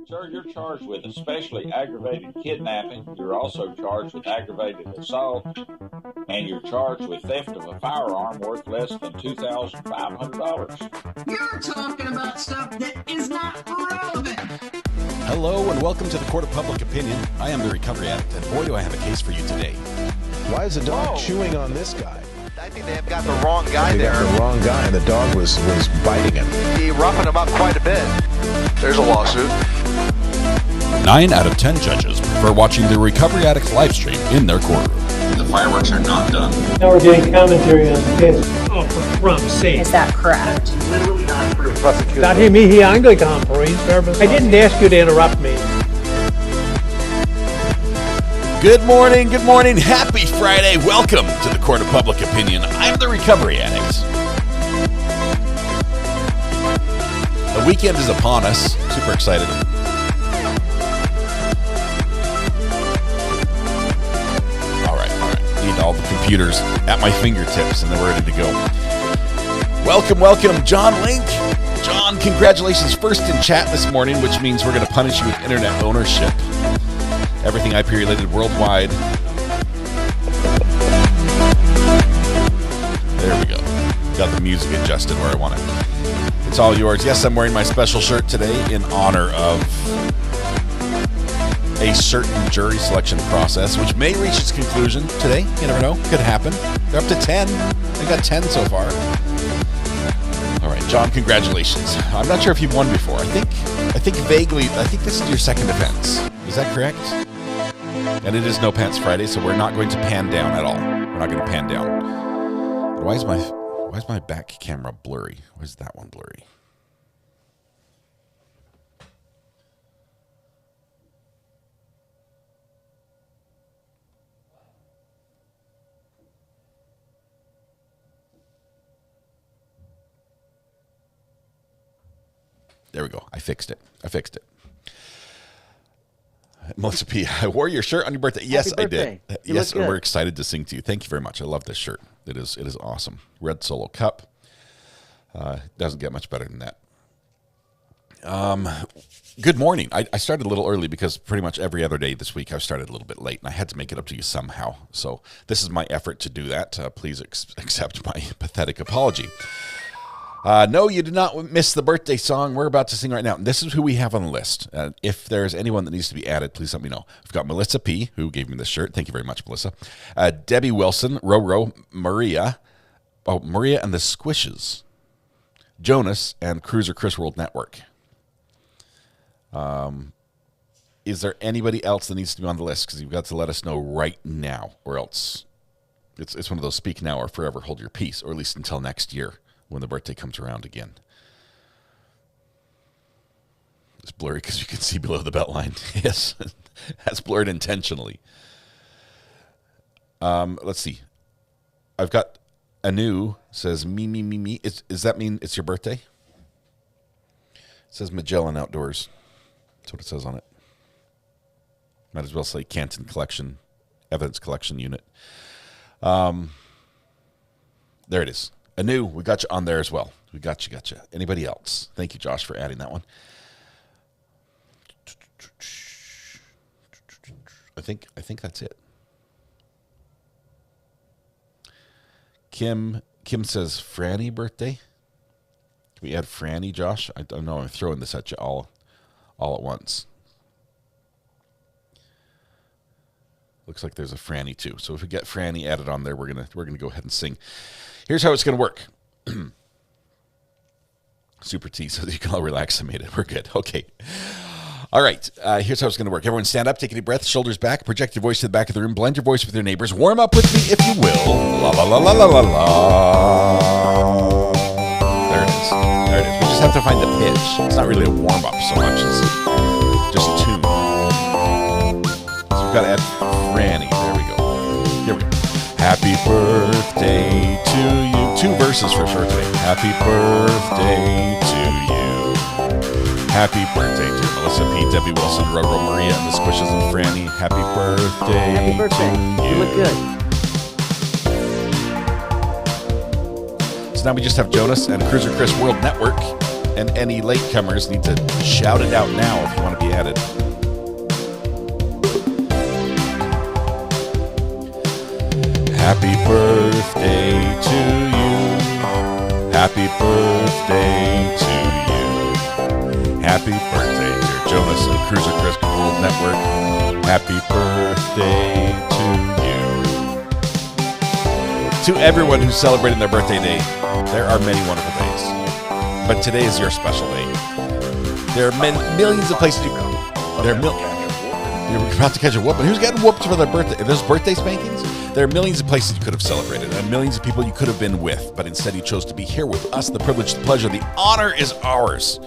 Sir, you're charged with especially aggravated kidnapping. You're also charged with aggravated assault, and you're charged with theft of a firearm worth less than $2,500. You're talking about stuff that is not relevant. Hello and welcome to the Court of Public Opinion. I am the Recovery Addict, and boy do I have a case for you today. Why is the dog chewing on this guy? I think they have got the wrong guy there. Got the wrong guy, and the dog was biting him. He roughing him up quite a bit. There's a lawsuit. 9 out of 10 judges prefer watching the Recovery Addict live stream in their courtroom. The fireworks are not done. Now we're getting commentary on the case. Oh, for Trump's sake. Is that correct? Dahil mihi Anglican, please. I didn't ask you to interrupt me. Good morning, happy Friday. Welcome to the Court of Public Opinion. I'm the Recovery Addict. The weekend is upon us. Super excited. All right. Need all the computers at my fingertips, and then we're ready to go. Welcome, John Link. John, congratulations. First in chat this morning, which means we're going to punish you with internet ownership. Everything IP related worldwide. There we go. Got the music adjusted where I want it. It's all yours. Yes, I'm wearing my special shirt today in honor of a certain jury selection process, which may reach its conclusion today. You never know. Could happen. They're up to 10. I got 10 so far. All right, John, congratulations. I'm not sure if you've won before. I think vaguely, I think this is your second offense. Is that correct? And it is No Pants Friday, so we're not going to pan down at all. We're not going to pan down. Why is my back camera blurry? Why is that one blurry? There we go. I fixed it. Melissa P., I wore your shirt on your birthday. Yes, I did. Yes, we're excited to sing to you. Thank you very much. I love this shirt. It is awesome. Red Solo Cup. Doesn't get much better than that. Good morning. I started a little early because pretty much every other day this week I've started a little bit late, and I had to make it up to you somehow. So this is my effort to do that. Please accept my pathetic apology. No, you did not miss the birthday song we're about to sing right now. This is who we have on the list. If there's anyone that needs to be added, please let me know. We've got Melissa P., who gave me this shirt. Thank you very much, Melissa. Debbie Wilson, Roro, Maria and the Squishes, Jonas, and Cruiser Chris World Network. Is there anybody else that needs to be on the list? Because you've got to let us know right now, or else it's one of those speak now or forever hold your peace, or at least until next year, when the birthday comes around again. It's blurry because you can see below the belt line. Yes, that's blurred intentionally. Let's see. I've got Anu says, me. Does that mean it's your birthday? It says Magellan Outdoors. That's what it says on it. Might as well say Canton Collection, Evidence Collection Unit. There it is. Anu, we got you on there as well. We got you. Anybody else? Thank you, Josh, for adding that one. I think that's it. Kim says Franny birthday. Can we add Franny, Josh? I don't know. I'm throwing this at you all at once. Looks like there's a Franny too. So if we get Franny added on there, we're gonna go ahead and sing. Here's how it's going to work. Super T says you can all relax. I made it. We're good. Okay. All right. Here's how it's going to work. Everyone stand up, take a deep breath, shoulders back, project your voice to the back of the room, blend your voice with your neighbors. Warm up with me if you will. La la la la la la la. There it is. We just have to find the pitch. It's not really a warm up so much. It's just tune. So we've got to add Franny. There we go. Here we go. Happy birthday to you. 2 verses for sure today. Happy birthday to you. Happy birthday to Melissa P., Debbie Wilson, Roro, Maria, and the Squishes, and Franny. Happy birthday to you. You look good. So now we just have Jonas and Cruiser Chris World Network And any latecomers need to shout it out now if you want to be added. Happy birthday to you. Happy birthday to you. Happy birthday, dear Jonas and Cruiser Chris Gold Network. Happy birthday to you. To everyone who's celebrating their birthday day, there are many wonderful days. But today is your special day. There are millions of places you go. You're about to catch a whooping. Who's getting whooped for their birthday? Are those birthday spankings? There are millions of places you could have celebrated and millions of people you could have been with, but instead you chose to be here with us. The privilege, the pleasure, the honor is ours.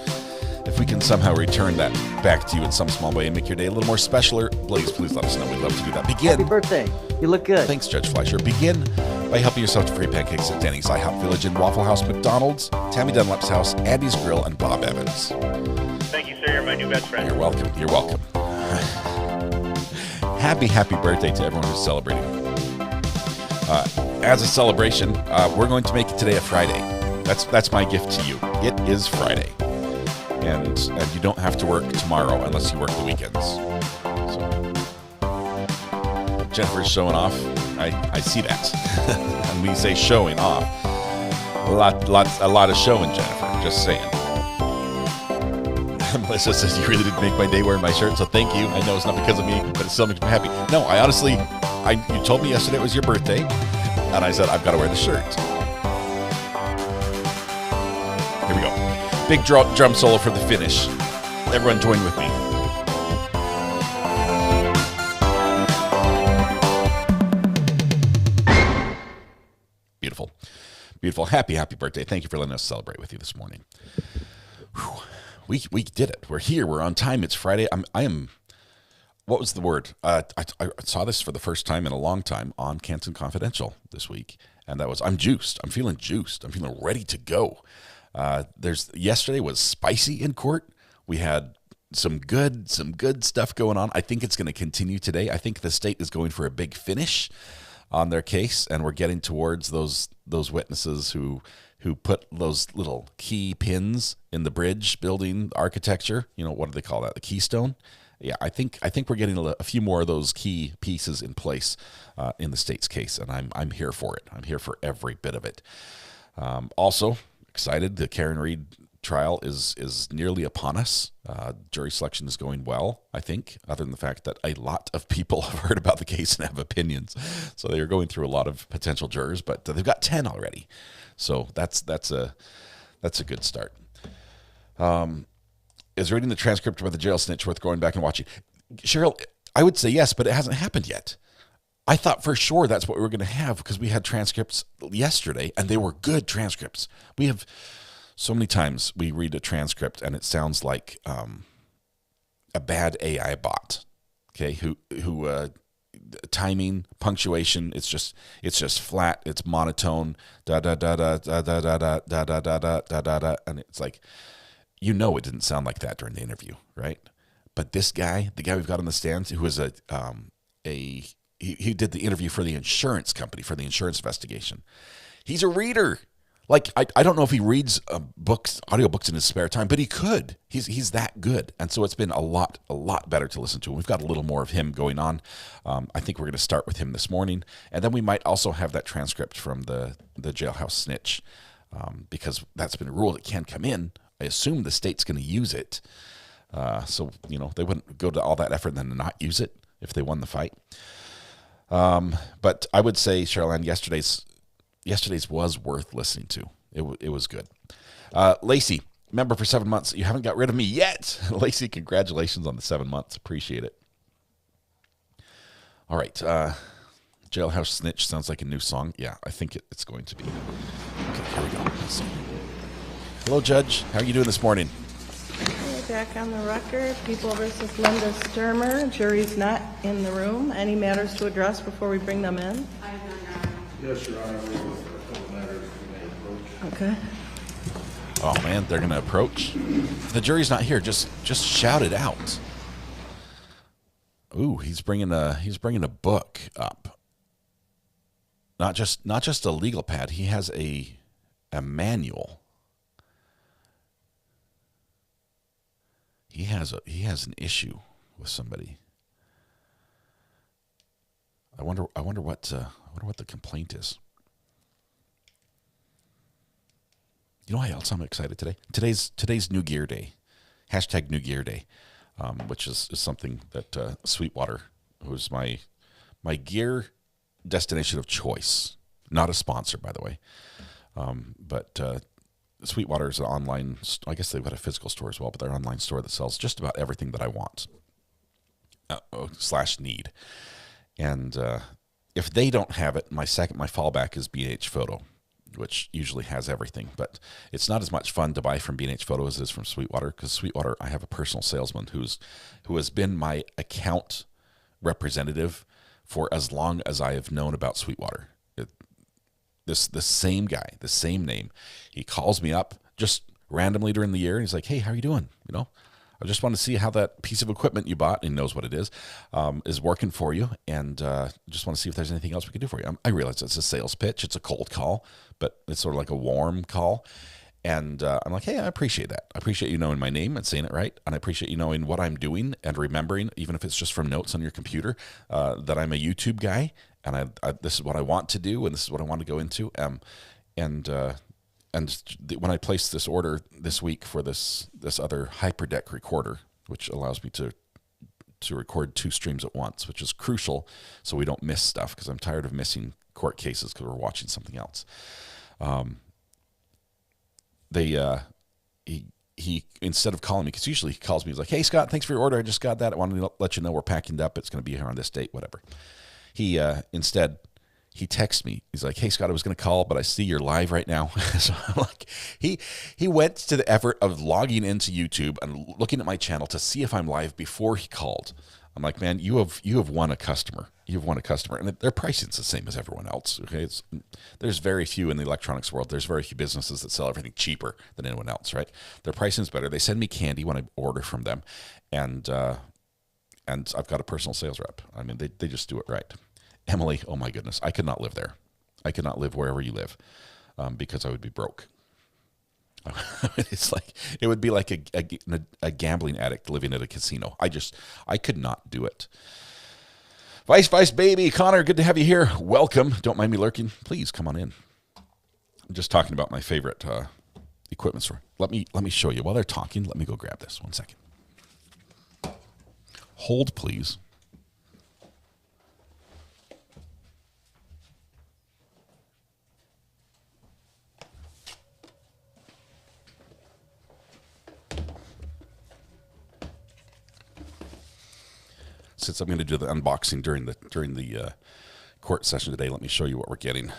If we can somehow return that back to you in some small way and make your day a little more special, please let us know. We'd love to do that. Begin. Happy birthday. You look good. Thanks, Judge Fleischer. Begin by helping yourself to free pancakes at Danny's IHOP Village and Waffle House, McDonald's, Tammy Dunlap's house, Andy's Grill, and Bob Evans. Thank you, sir. You're my new best friend. You're welcome. You're welcome. Happy birthday to everyone who's celebrating. As a celebration, we're going to make it today a Friday. That's my gift to you. It is Friday. And you don't have to work tomorrow unless you work the weekends. So Jennifer's showing off. I see that. And we say showing off. A lot of showing, Jennifer. Just saying. Melissa says, you really didn't make my day wearing my shirt, so thank you. I know it's not because of me, but it still makes me happy. No, I honestly, you told me yesterday it was your birthday, and I said, I've got to wear the shirt. Here we go. Big drum solo for the finish. Everyone join with me. Beautiful. Beautiful. Happy birthday. Thank you for letting us celebrate with you this morning. Whew. We did it. We're here. We're on time. It's Friday. I am. What was the word? I saw this for the first time in a long time on Canton Confidential this week, and that was I'm juiced. I'm feeling juiced. I'm feeling ready to go. Yesterday was spicy in court. We had some good stuff going on. I think it's going to continue today. I think the state is going for a big finish on their case, and we're getting towards those witnesses who put those little key pins in the bridge building architecture. You know, what do they call that? The keystone? Yeah, I think we're getting a few more of those key pieces in place in the state's case, and I'm here for it. I'm here for every bit of it. Also excited. The Karen Reed trial is nearly upon us. Jury selection is going well, I think, other than the fact that a lot of people have heard about the case and have opinions. So they are going through a lot of potential jurors, but they've got 10 already. So that's a good start. Is reading the transcript about the jail snitch worth going back and watching? Cheryl, I would say yes, but it hasn't happened yet. I thought for sure that's what we were going to have because we had transcripts yesterday, and they were good transcripts. We have so many times we read a transcript, and it sounds like a bad AI bot, okay, who timing, punctuation, it's just flat, it's monotone, da da da da da da da da da da da da da da da, and it's like, you know, it didn't sound like that during the interview, right? But this guy, the guy we've got on the stand, who was he did the interview for the insurance company for the insurance investigation. He's a reader. Like, I don't know if he reads audiobooks in his spare time, but he could. He's that good. And so it's been a lot better to listen to. We've got a little more of him going on. I think we're going to start with him this morning. And then we might also have that transcript from the jailhouse snitch because that's been ruled it can come in. I assume the state's going to use it. So, you know, they wouldn't go to all that effort and then not use it if they won the fight. But I would say, Cheryl-Ann, yesterday's was worth listening to. It was good. Lacey, member for 7 months. You haven't got rid of me yet. Lacey, congratulations on the 7 months. Appreciate it. All right. Jailhouse Snitch sounds like a new song. Yeah, I think it's going to be. Okay, here we go. Let's see. Hello, Judge. How are you doing this morning? Okay, back on the record. People versus Linda Stermer. Jury's not in the room. Any matters to address before we bring them in? Yes, Your Honor. We have a couple matters we may approach. Okay. Oh man, they're going to approach. The jury's not here. Just shout it out. Ooh, he's bringing a book up. Not just a legal pad. He has a manual. He has an issue with somebody. I wonder what the complaint is. You know why else I'm excited today? Today's New Gear Day, hashtag New Gear Day, which is something that Sweetwater, who's my gear destination of choice, not a sponsor, by the way, but Sweetwater is an online. I guess they've got a physical store as well, but they're an online store that sells just about everything that I want / need. And if they don't have it, my fallback is B&H Photo, which usually has everything. But it's not as much fun to buy from B&H Photo as it is from Sweetwater, because Sweetwater, I have a personal salesman who has been my account representative for as long as I have known about Sweetwater. The same guy, the same name. He calls me up just randomly during the year, and he's like, "Hey, how are you doing? You know, I just want to see how that piece of equipment you bought," and he knows what it is working for you, and just want to see if there's anything else we can do for you. I realize it's a sales pitch. It's a cold call, but it's sort of like a warm call. And I'm like, "Hey, I appreciate that. I appreciate you knowing my name and saying it right. And I appreciate you knowing what I'm doing and remembering, even if it's just from notes on your computer, that I'm a YouTube guy. And I this is what I want to do, and this is what I want to go into. And when I placed this order this week for this other HyperDeck recorder, which allows me to record 2 streams at once, which is crucial so we don't miss stuff, because I'm tired of missing court cases because we're watching something else. He instead of calling me, because usually he calls me, he's like, "Hey Scott, thanks for your order. I just got that. I wanted to let you know we're packing up. It's going to be here on this date, whatever." Instead he texts me. He's like, "Hey Scott, I was going to call, but I see you're live right now." So I'm like, he went to the effort of logging into YouTube and looking at my channel to see if I'm live before he called. I'm like, "Man, you have won a customer. You've won a customer." And their pricing's the same as everyone else. Okay, there's very few in the electronics world. There's very few businesses that sell everything cheaper than anyone else, right? Their pricing's better. They send me candy when I order from them, and I've got a personal sales rep. I mean, they just do it right. Emily, oh my goodness, I could not live there. I could not live wherever you live, because I would be broke. It would be like a gambling addict living at a casino. I could not do it. Vice baby, Connor, good to have you here. Welcome. Don't mind me lurking. Please come on in. I'm just talking about my favorite equipment store. Let me show you. While they're talking, let me go grab this. 1 second. Hold, please. Since I'm going to do the unboxing during the court session today, let me show you what we're getting.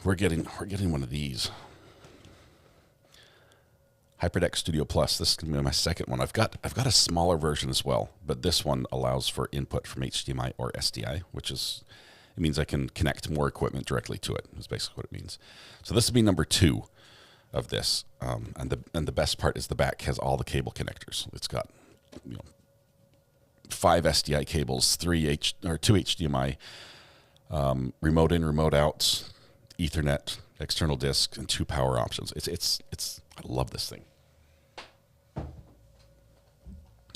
We're getting one of these HyperDeck Studio Plus. This is going to be my second one. I've got a smaller version as well, but this one allows for input from HDMI or SDI, it means I can connect more equipment directly to it. Is basically what it means. So this will be number 2 of this, and the best part is the back has all the cable connectors. It's got 5 SDI cables, 2 HDMI, remote in, remote out, Ethernet, external disk, and 2 power options. I love this thing.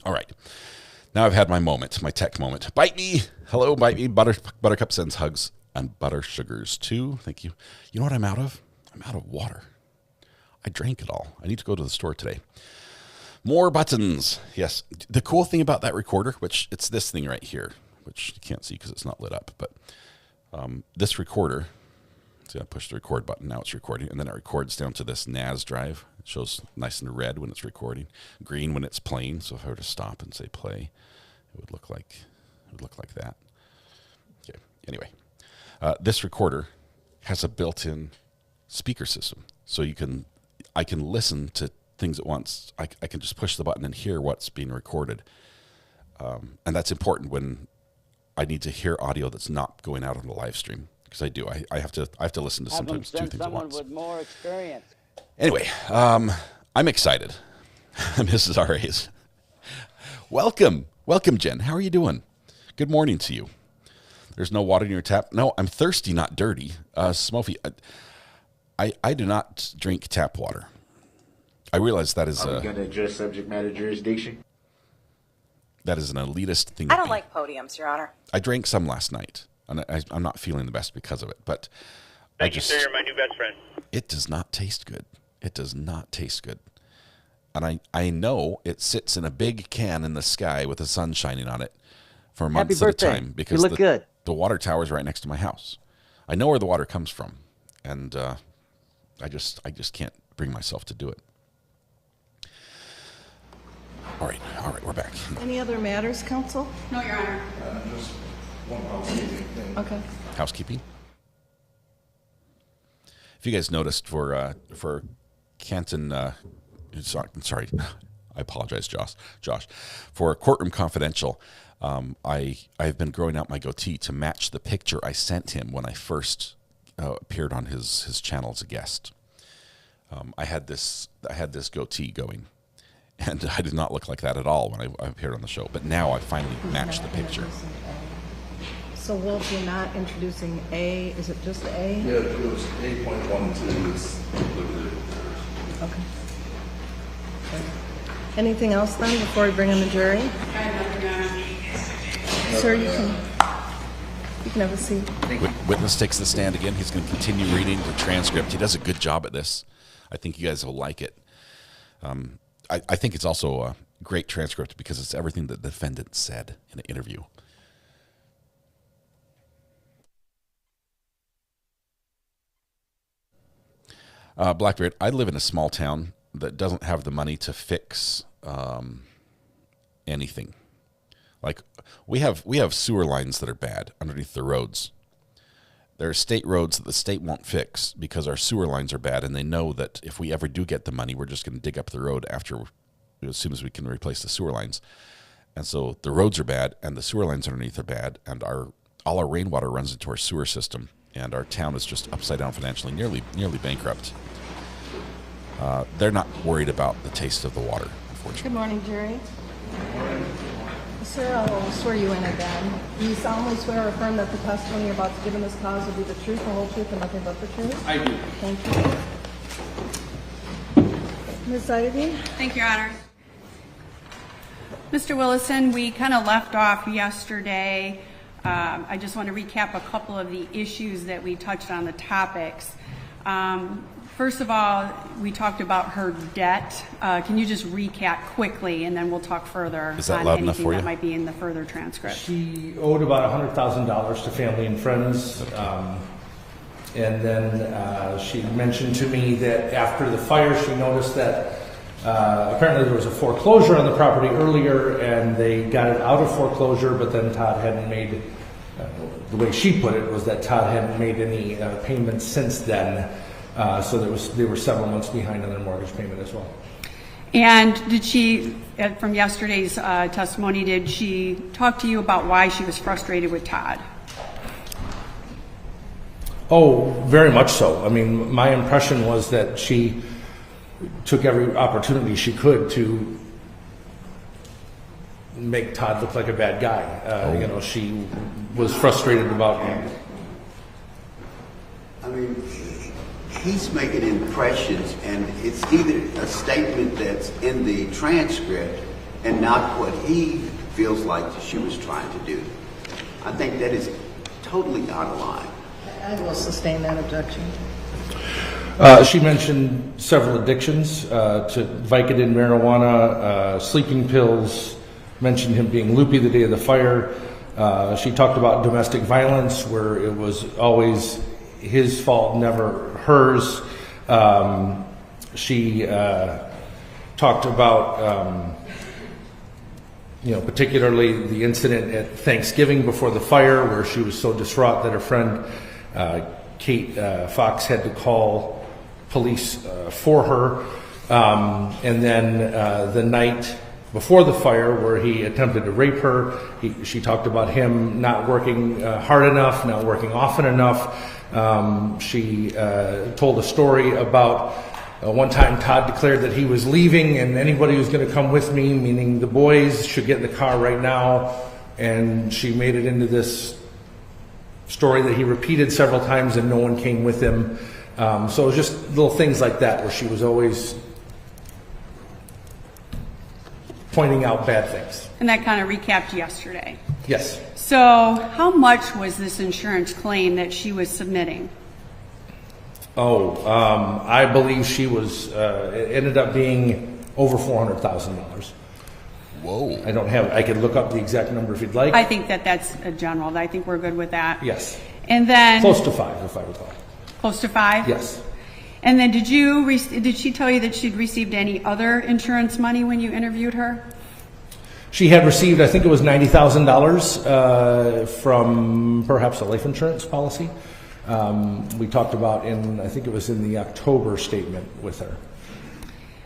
All right, now I've had my moment, my tech moment. Bite me, hello, bite me. Buttercup sends hugs and butter sugars too. Thank you. You know what I'm out of? I'm out of water. I drank it all. I need to go to the store today. More buttons. Yes. The cool thing about that recorder, which it's this thing right here, which you can't see because it's not lit up, but this recorder, see, I push the record button, now it's recording, and then it records down to this NAS drive. It shows nice and red when it's recording, green when it's playing. So if I were to stop and say play, it would look like that. Okay. Anyway, this recorder has a built-in speaker system, so I can listen to things at once. I can just push the button and hear what's being recorded, and that's important when I need to hear audio that's not going out on the live stream, because I have to listen to sometimes 2 things at once. With more experience. Anyway, I'm excited. Mrs. R.A.'s. Welcome, Jen. How are you doing? Good morning to you. There's no water in your tap. No, I'm thirsty, not dirty. Smokey, I do not drink tap water. I realize that is Are we going to address subject matter jurisdiction? that is an elitist thing. I don't like podiums, Your Honor. I drank some last night, and I'm not feeling the best because of it. But Thank you, sir. You're my new best friend. It does not taste good. It does not taste good. And I know it sits in a big can in the sky with the sun shining on it for months at a time because you look good. The water tower is right next to my house. I know where the water comes from, and I just can't bring myself to do it. All right, we're back. Any other matters, counsel? No, Your Honor. Just one housekeeping thing. Okay. Housekeeping. If you guys noticed for Canton, sorry, I apologize, Josh. For Courtroom Confidential, I've been growing out my goatee to match the picture I sent him when I first appeared on his channel as a guest. I had this goatee going, and I did not look like that at all when I appeared on the show. But now I finally matched the picture. So, Wolf, you're not introducing A, is it just A? Yeah, it was 8.12 is Okay. Anything else then before we bring in the jury? Sir, you can have a seat. Witness takes the stand again. He's going to continue reading the transcript. He does a good job at this. I think you guys will like it. I think it's also a great transcript because it's everything the defendant said in an interview. Blackbeard, I live in a small town that doesn't have the money to fix anything. Like we have sewer lines that are bad underneath the roads. There are state roads that the state won't fix because our sewer lines are bad, and they know that if we ever do get the money, we're just going to dig up the road as soon as we can replace the sewer lines. And so the roads are bad, and the sewer lines underneath are bad, and all our rainwater runs into our sewer system, and our town is just upside down financially, nearly bankrupt. They're not worried about the taste of the water, unfortunately. Good morning, jury. Sir, I will swear you in again. Do you solemnly swear or affirm that the testimony you're about to give in this cause will be the truth, the whole truth, and nothing but the truth? I do. Thank you. Ms. Ayden? Thank you, Your Honor. Mr. Willison, we kind of left off yesterday. I just want to recap a couple of the issues that we touched on, the topics. First of all, we talked about her debt. Can you just recap quickly, and then we'll talk further on anything that might be in the further transcript. She owed about $100,000 to family and friends. And then she mentioned to me that after the fire, she noticed that apparently there was a foreclosure on the property earlier, and they got it out of foreclosure, but then Todd hadn't made, the way she put it was that Todd hadn't made any payments since then. So they were several months behind on their mortgage payment as well. And did she, from yesterday's testimony, did she talk to you about why she was frustrated with Todd? Oh, very much so. I mean, my impression was that she took every opportunity she could to make Todd look like a bad guy. You know, she was frustrated about him. I mean, he's making impressions, and it's either a statement that's in the transcript and not what he feels like she was trying to do. I think that is totally out of line. I will sustain that objection. She mentioned several addictions to Vicodin, marijuana, sleeping pills, mentioned him being loopy the day of the fire. She talked about domestic violence, where it was always his fault, never hers. She talked about, particularly the incident at Thanksgiving before the fire, where she was so distraught that her friend Kate Fox had to call police for her. And then the night before the fire, where he attempted to rape her, she talked about him not working hard enough, not working often enough. She told a story about one time Todd declared that he was leaving, and anybody who's going to come with me, meaning the boys, should get in the car right now. And she made it into this story that he repeated several times, and no one came with him. So it was just little things like that, where she was always, his fault, never hers. She talked about, one time Todd declared that he was leaving, and anybody who's going to come with me, meaning the boys, should get in the car right now. And she made it into this story that he repeated several times, and no one came with him. So just little things like that, where she was always pointing out bad things. And that kind of recapped yesterday. Yes. So how much was this insurance claim that she was submitting? I believe she was, it ended up being over $400,000. Whoa. I could look up the exact number if you'd like. I think that's a general. I think we're good with that. Yes. And then close to 5, if I recall. Close to 5? Yes. And then did she tell you that she'd received any other insurance money when you interviewed her? She had received, I think it was $90,000 from perhaps a life insurance policy. We talked about I think it was in the October statement with her.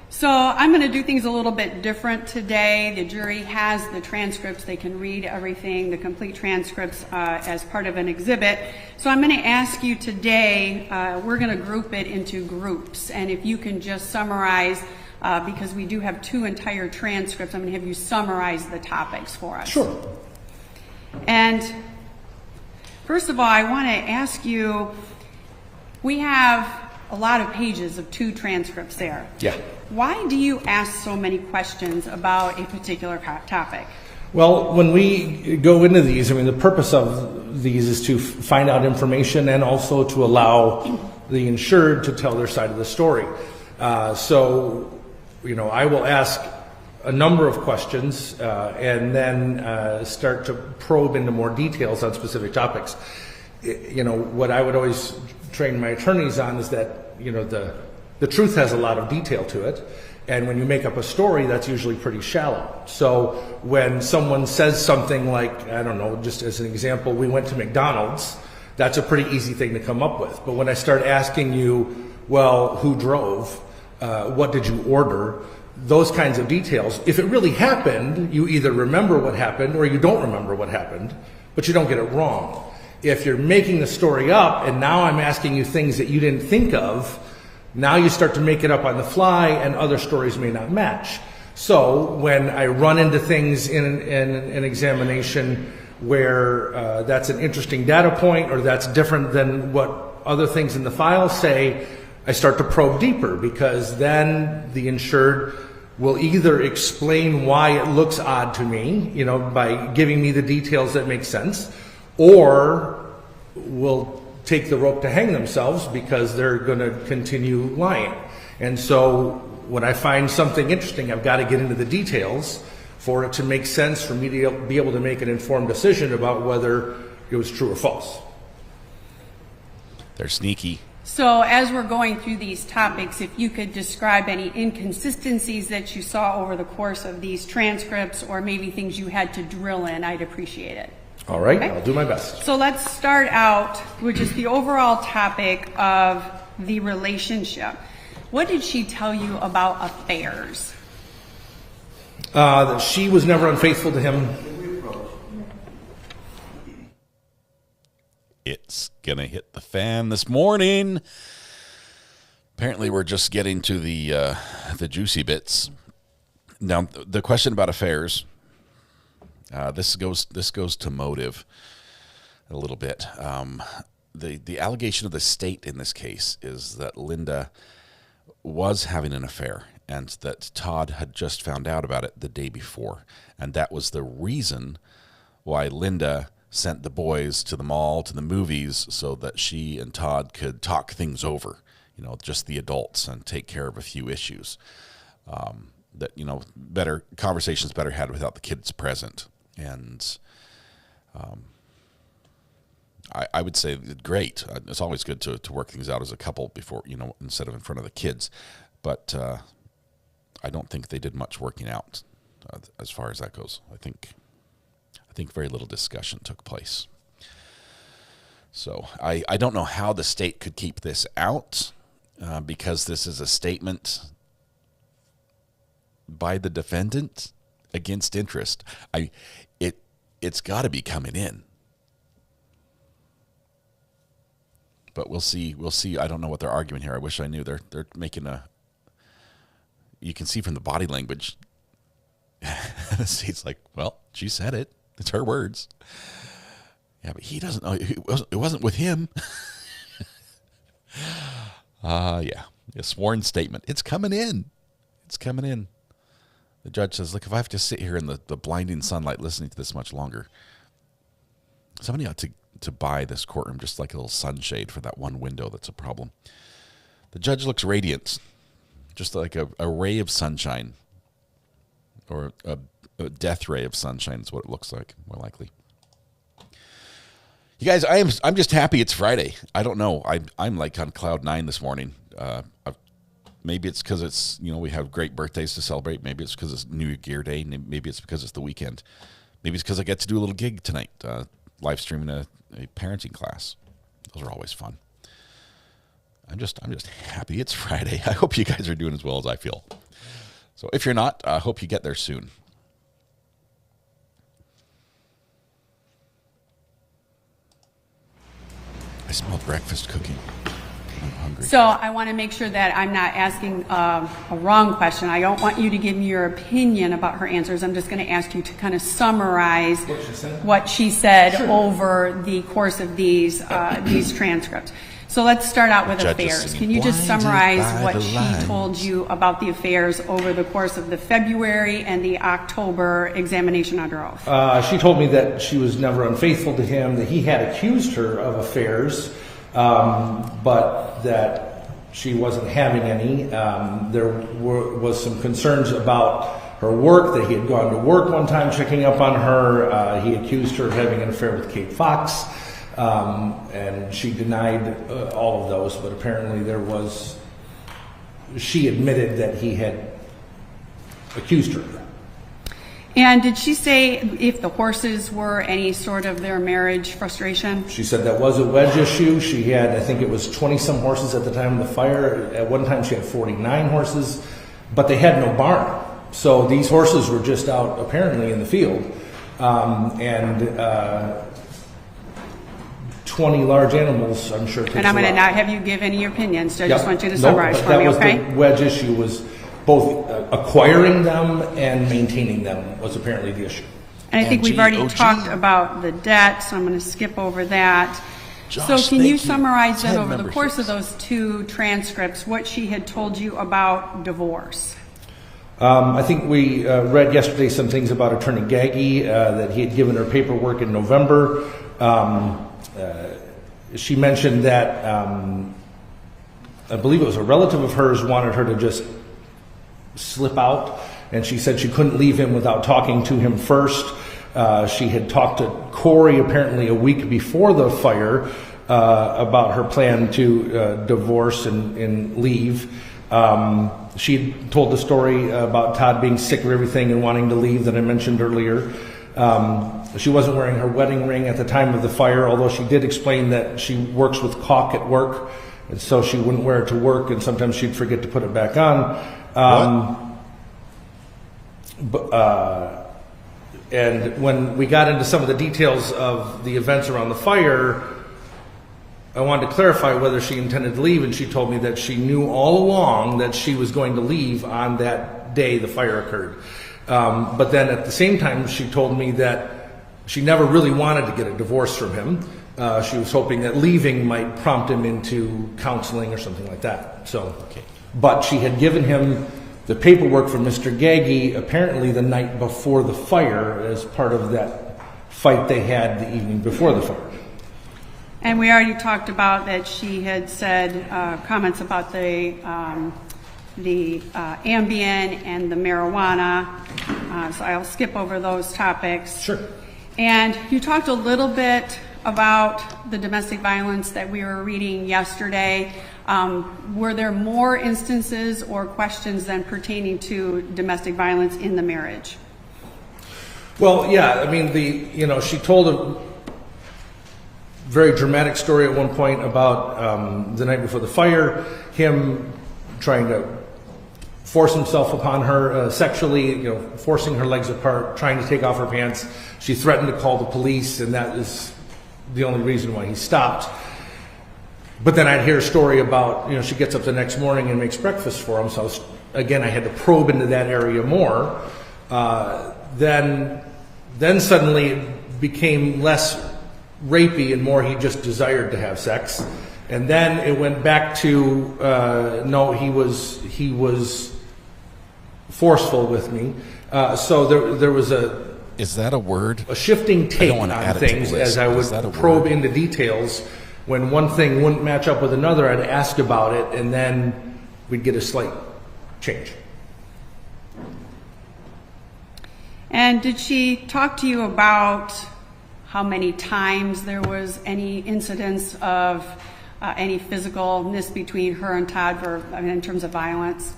So I'm going to do things a little bit different today. The jury has the transcripts. They can read everything, the complete transcripts as part of an exhibit. So I'm going to ask you today, we're going to group it into groups. And if you can just summarize, because we do have 2 entire transcripts, I'm going to have you summarize the topics for us. Sure. And first of all, I want to ask you, we have a lot of pages of 2 transcripts there. Yeah. Why do you ask so many questions about a particular topic? Well, when we go into these, the purpose of these is to find out information and also to allow the insured to tell their side of the story. So, I will ask a number of questions and then start to probe into more details on specific topics. What I would always train my attorneys on is that, the truth has a lot of detail to it, and when you make up a story, that's usually pretty shallow. So when someone says something like, I don't know, just as an example, we went to McDonald's, that's a pretty easy thing to come up with. But when I start asking you, well, who drove? What did you order? Those kinds of details, if it really happened, you either remember what happened or you don't remember what happened, but you don't get it wrong. If you're making the story up and now I'm asking you things that you didn't think of, now you start to make it up on the fly and other stories may not match. So when I run into things in an examination where that's an interesting data point or that's different than what other things in the file say, I start to probe deeper, because then the insured will either explain why it looks odd to me, by giving me the details that make sense, or will take the rope to hang themselves because they're going to continue lying. And so when I find something interesting, I've got to get into the details for it to make sense for me to be able to make an informed decision about whether it was true or false. They're sneaky. So as we're going through these topics, if you could describe any inconsistencies that you saw over the course of these transcripts, or maybe things you had to drill in, I'd appreciate it. All right, Okay. I'll do my best. So let's start out with just the overall topic of the relationship. What did she tell you about affairs? That she was never unfaithful to him. It's gonna hit the fan this morning. Apparently, we're just getting to the juicy bits. Now, the question about affairs. This goes to motive a little bit. The allegation of the state in this case is that Linda was having an affair and that Todd had just found out about it the day before. And that was the reason why Linda sent the boys to the mall, to the movies, so that she and Todd could talk things over, just the adults, and take care of a few issues. That, better conversations better had without the kids present. And I would say great. It's always good to work things out as a couple before, instead of in front of the kids. But I don't think they did much working out as far as that goes. I think very little discussion took place. So I don't know how the state could keep this out because this is a statement by the defendant against interest. It's got to be coming in. But we'll see. I don't know what they're arguing here. I wish I knew. They're making you can see from the body language. It's like, well, she said it. It's her words. Yeah, but he doesn't know. It wasn't with him. Yeah. A sworn statement. It's coming in. The judge says, look, if I have to sit here in the blinding sunlight listening to this much longer, somebody ought to buy this courtroom just like a little sunshade for that one window that's a problem. The judge looks radiant, just like a ray of sunshine, or a death ray of sunshine is what it looks like, more likely. You guys, I'm just happy it's Friday. I don't know. I'm like on cloud 9 this morning. Maybe it's because it's, we have great birthdays to celebrate. Maybe it's because it's New Year Day. Maybe it's because it's the weekend. Maybe it's because I get to do a little gig tonight, live streaming a parenting class. Those are always fun. I'm just happy it's Friday. I hope you guys are doing as well as I feel. So if you're not, I hope you get there soon. I smell breakfast cooking. I'm hungry. So I want to make sure that I'm not asking a wrong question. I don't want you to give me your opinion about her answers. I'm just going to ask you to kind of summarize what she said over the course of these transcripts. So let's start out with affairs. Can you just summarize what she told you about the affairs over the course of the February and the October examination under oath? She told me that she was never unfaithful to him, that he had accused her of affairs, but that she wasn't having any. There was some concerns about her work, that he had gone to work one time checking up on her. He accused her of having an affair with Kate Fox. And she denied all of those, but apparently she admitted that he had accused her. And did she say if the horses were any sort of their marriage frustration? She said that was a wedge issue. She had, I think it was 20-some horses at the time of the fire. At one time she had 49 horses, but they had no barn. So these horses were just out apparently in the field. 20 large animals, I'm sure. And I'm going to not have you give any opinions. I just want you to summarize for me, okay? The wedge issue was both acquiring them and maintaining them was apparently the issue. And I think we've already talked about the debt, so I'm going to skip over that. So can you summarize then over the course of those 2 transcripts what she had told you about divorce? I think we read yesterday some things about Attorney Gaggy, that he had given her paperwork in November. She mentioned that I believe it was a relative of hers wanted her to just slip out, and she said she couldn't leave him without talking to him first. She had talked to Corey apparently a week before the fire about her plan to divorce and leave. She told the story about Todd being sick of everything and wanting to leave that I mentioned earlier. She wasn't wearing her wedding ring at the time of the fire, although she did explain that she works with caulk at work, and so she wouldn't wear it to work, and sometimes she'd forget to put it back on. And when we got into some of the details of the events around the fire, I wanted to clarify whether she intended to leave, and she told me that she knew all along that she was going to leave on that day the fire occurred. But then at the same time, she told me that she never really wanted to get a divorce from him. She was hoping that leaving might prompt him into counseling or something like that. But she had given him the paperwork from Mr. Gaggy apparently the night before the fire as part of that fight they had the evening before the fire. And we already talked about that she had said comments about the Ambien and the marijuana, so I'll skip over those topics. Sure. And you talked a little bit about the domestic violence that we were reading yesterday. Were there more instances or questions than pertaining to domestic violence in the marriage? Well, yeah, I mean, she told a very dramatic story at one point about the night before the fire, him trying to force himself upon her sexually, forcing her legs apart, trying to take off her pants. She threatened to call the police, and that is the only reason why he stopped. But then I'd hear a story about, she gets up the next morning and makes breakfast for him. So again, I had to probe into that area more. Then suddenly it became less rapey and more he just desired to have sex. And then it went back to, no, he was forceful with me. So there was is that a word? A shifting take on things as I would probe into details. When one thing wouldn't match up with another, I'd ask about it, and then we'd get a slight change. And did she talk to you about how many times there was any incidents of any physicalness between her and Todd in terms of violence?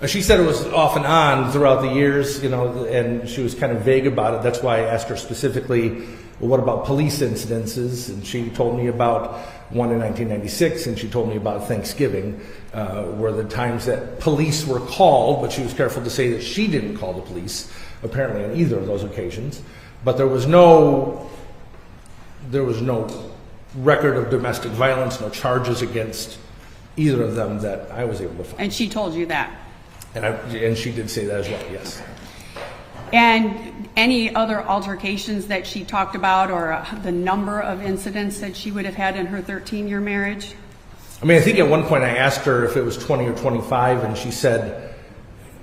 She said it was off and on throughout the years, and she was kind of vague about it. That's why I asked her specifically, well, what about police incidences? And she told me about one in 1996, and she told me about Thanksgiving, were the times that police were called, but she was careful to say that she didn't call the police, apparently on either of those occasions. But there was no record of domestic violence, no charges against either of them that I was able to find. And she told you that? And she did say that as well, yes. And any other altercations that she talked about, or the number of incidents that she would have had in her 13-year marriage? I mean, I think at one point I asked her if it was 20 or 25, and she said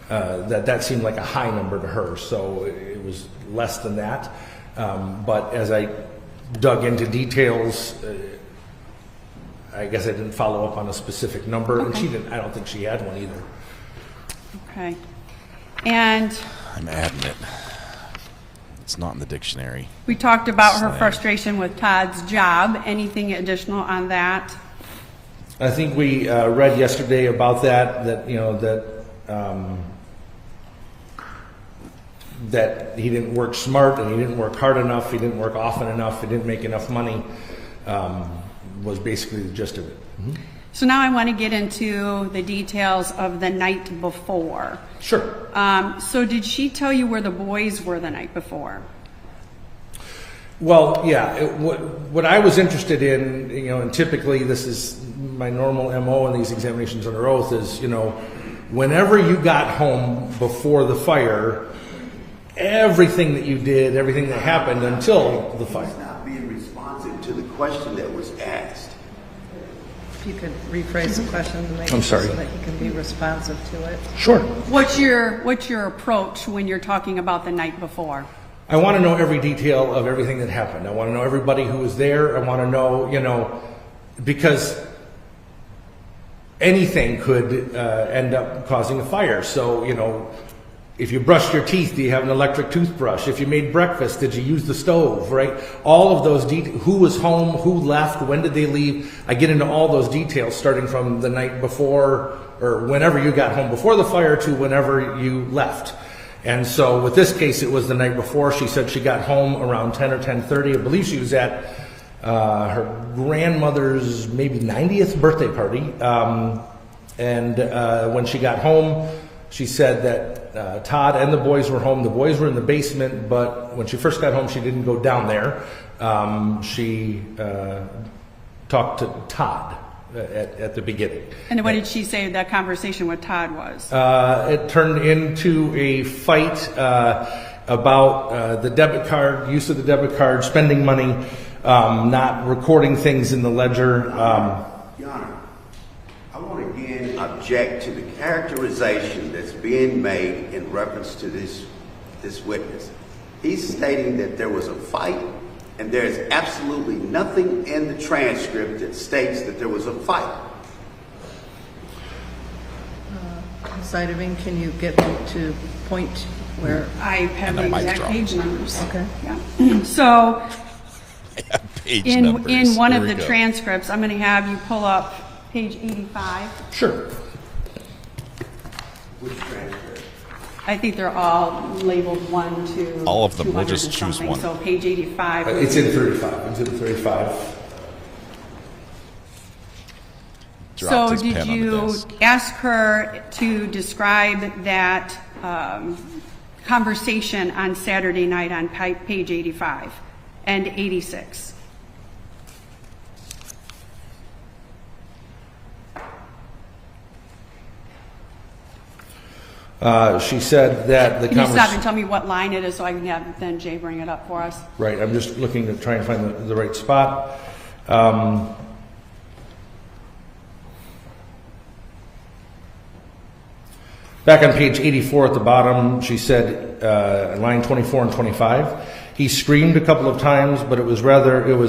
that seemed like a high number to her, so it was less than that. But as I dug into details, I guess I didn't follow up on a specific number, and she didn't. I don't think she had one either. Okay. And I'm adding it. It's not in the dictionary. We talked about her frustration with Todd's job. Anything additional on that? I think we read yesterday about that he didn't work smart, and he didn't work hard enough, he didn't work often enough, he didn't make enough money, was basically the gist of it. Mm-hmm. So now I want to get into the details of the night before. Sure. So did she tell you where the boys were the night before? Well, yeah. What I was interested in, and typically this is my normal MO in these examinations under oath, is, whenever you got home before the fire, everything that you did, everything that happened until the fire. He's not being responsive to the question that was asked. If you could rephrase the question to make I'm sorry. so that he can be responsive to it. Sure. What's your approach when you're talking about the night before? I want to know every detail of everything that happened. I want to know everybody who was there. I want to know, because anything could end up causing a fire. So, if you brushed your teeth, do you have an electric toothbrush? If you made breakfast, did you use the stove, right? All of those details, who was home, who left, when did they leave? I get into all those details starting from the night before, or whenever you got home before the fire, to whenever you left. And so with this case, it was the night before. She said she got home around 10 or 10:30. I believe she was at her grandmother's maybe 90th birthday party. And when she got home, she said that Todd and the boys were home. The boys were in the basement, but when she first got home, she didn't go down there. She talked to Todd at the beginning. And what did she say that conversation with Todd was? It turned into a fight about the debit card, use of the debit card, spending money, not recording things in the ledger. Your Honor, I want to again object to the characterization that's being made in reference to this witness. He's stating that there was a fight, and there's absolutely nothing in the transcript that states that there was a fight. Ms. Ayden, can you get me to point where? I have the exact page numbers. Okay. Yeah. So in one There of we the go. transcripts, I'm going to have you pull up page 85. Sure. Which transcript? I think they're all labeled 1 to All of them. We'll 200 just and choose something. one. So page 85. It's in 35. It's in 35. Dropped So his did pen on the you desk. ask her to describe that conversation on Saturday night on page 85 and 86? She said that the Can you stop and conversation. tell me what line it is so I can have then Jay bring it up for us? Right. I'm just looking to try and find the right spot. Back on page 84 at the bottom, she said, line 24 and 25, he screamed a couple of times, but it was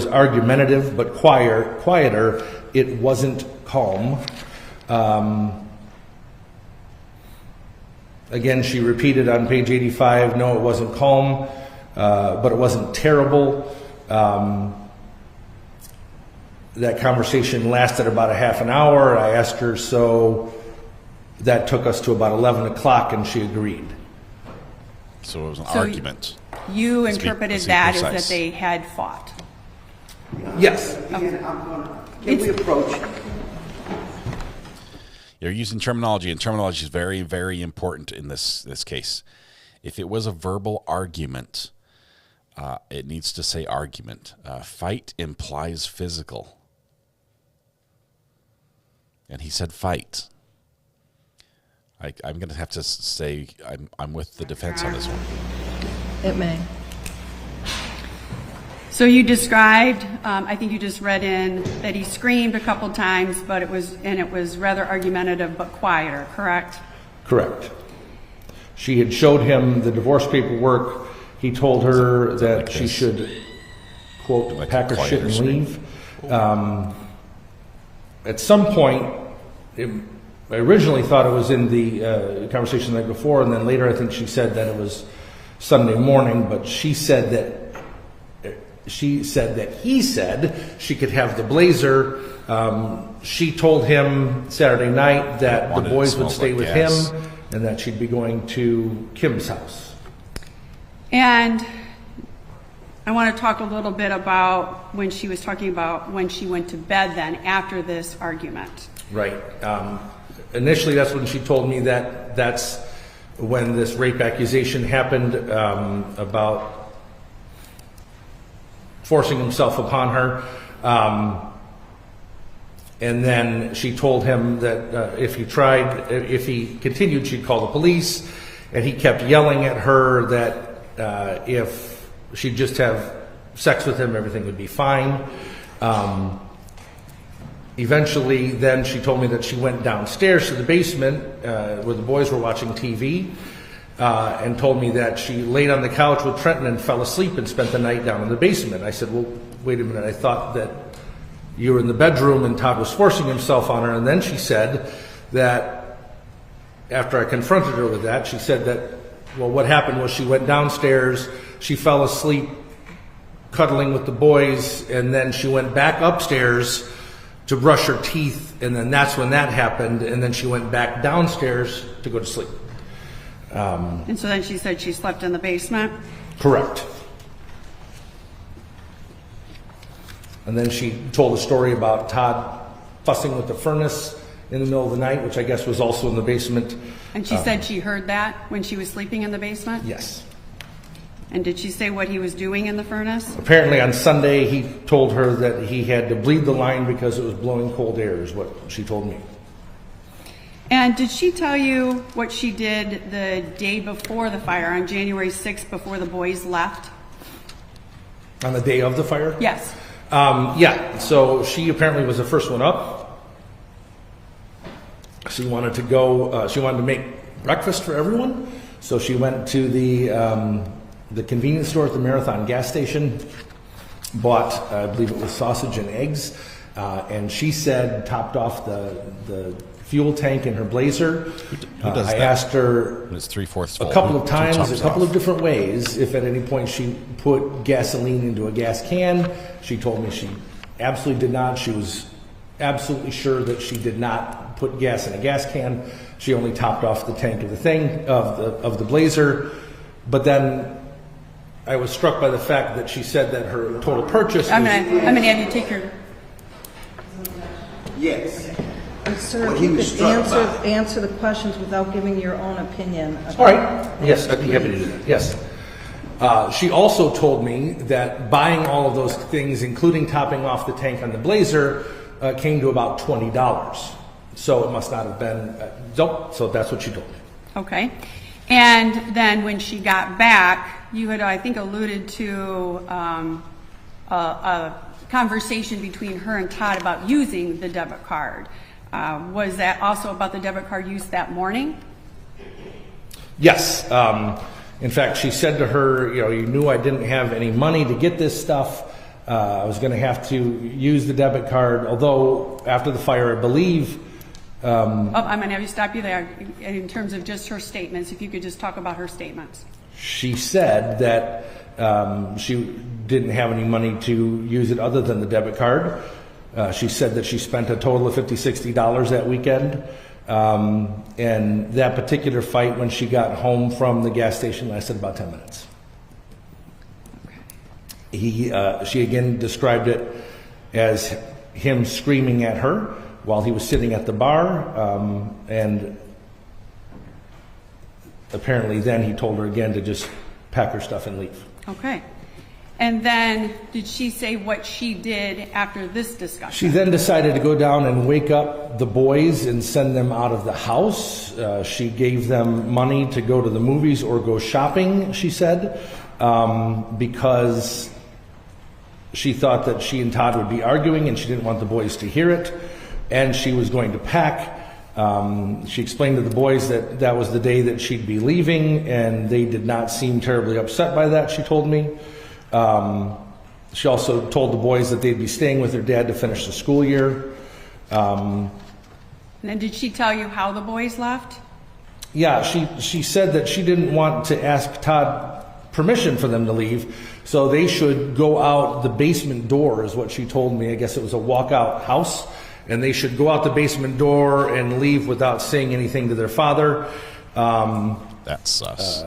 argumentative, but quieter. It wasn't calm. Again, she repeated on page 85, no, it wasn't calm, but it wasn't terrible. That conversation lasted about a half an hour. I asked her, so that took us to about 11 o'clock, and she agreed. So it was an argument. You interpreted that as that they had fought. Yes. Okay. Can we approach? You're using terminology, and terminology is very, very important in this case. If it was a verbal argument, it needs to say argument. Fight implies physical. And he said fight. I'm going to have to say I'm with the defense on this one. It may. So you described, I think you just read in that he screamed a couple times, but it was rather argumentative but quieter, correct? Correct. She had showed him the divorce paperwork. He told her that she should, quote, pack her shit and leave. At some point, I originally thought it was in the conversation the night before, and then later I think she said that it was Sunday morning, but she said that he said she could have the blazer. She told him Saturday night that the boys would stay with him and that she'd be going to Kim's house. And I want to talk a little bit about when she was talking about when she went to bed then after this argument. Right. Initially, that's when she told me that that's when this rape accusation happened, about forcing himself upon her. And then she told him that if he continued, she'd call the police. And he kept yelling at her that if she'd just have sex with him, everything would be fine. Eventually, then she told me that she went downstairs to the basement where the boys were watching TV and told me that she laid on the couch with Trenton and fell asleep and spent the night down in the basement. I said, well, wait a minute, I thought that you were in the bedroom and Todd was forcing himself on her. And then she said that after I confronted her with that, she said that, well, what happened was she went downstairs, she fell asleep cuddling with the boys, and then she went back upstairs to brush her teeth, and then that's when that happened, and then she went back downstairs to go to sleep. And so then she said she slept in the basement? Correct. And then she told a story about Todd fussing with the furnace in the middle of the night, which I guess was also in the basement. And she said she heard that when she was sleeping in the basement? Yes. And did she say what he was doing in the furnace? Apparently on Sunday he told her that he had to bleed the line because it was blowing cold air, is what she told me. And did she tell you what she did the day before the fire, on January 6th, before the boys left? On the day of the fire? Yes. Yeah, so she apparently was the first one up. She wanted to go, she wanted to make breakfast for everyone. So she went to the convenience store at the Marathon gas station, bought, I believe it was sausage and eggs, and she said topped off the fuel tank in her blazer. Who does I that? asked her It's 3/4 full. a couple of times, Who tops a couple off? of different ways, if at any point she put gasoline into a gas can. She told me she absolutely did not. She was absolutely sure that she did not put gas in a gas can. She only topped off the tank of the thing, of the blazer. But then I was struck by the fact that she said that her total purchase I'm gonna have you take your... Yes. Sir, What if he you was could struck by. answer the questions without giving your own opinion. All right. Yes, I'd be happy to do that. Yes. She also told me that buying all of those things, including topping off the tank on the blazer, came to about $20. So it must not have been, so that's what she told me. Okay. And then when she got back, you had, I think, alluded to a conversation between her and Todd about using the debit card. Was that also about the debit card use that morning? Yes. In fact, she said to her, you knew I didn't have any money to get this stuff. I was going to have to use the debit card, although after the fire, I believe... I'm going to have you stop you there. In terms of just her statements, if you could just talk about her statements. She said that she didn't have any money to use it other than the debit card. She said that she spent a total of $50, $60 that weekend. And that particular fight, when she got home from the gas station, lasted about 10 minutes. She again described it as him screaming at her while he was sitting at the bar, and apparently then he told her again to just pack her stuff and leave. Okay. And then did she say what she did after this discussion? She then decided to go down and wake up the boys and send them out of the house. She gave them money to go to the movies or go shopping, she said, because she thought that she and Todd would be arguing and she didn't want the boys to hear it. And she was going to pack. She explained to the boys that that was the day that she'd be leaving, and they did not seem terribly upset by that, she told me. She also told the boys that they'd be staying with their dad to finish the school year. And then did she tell you how the boys left? Yeah, she said that she didn't want to ask Todd permission for them to leave, so they should go out the basement door, is what she told me. I guess it was a walkout house, and they should go out the basement door and leave without saying anything to their father. That's sus.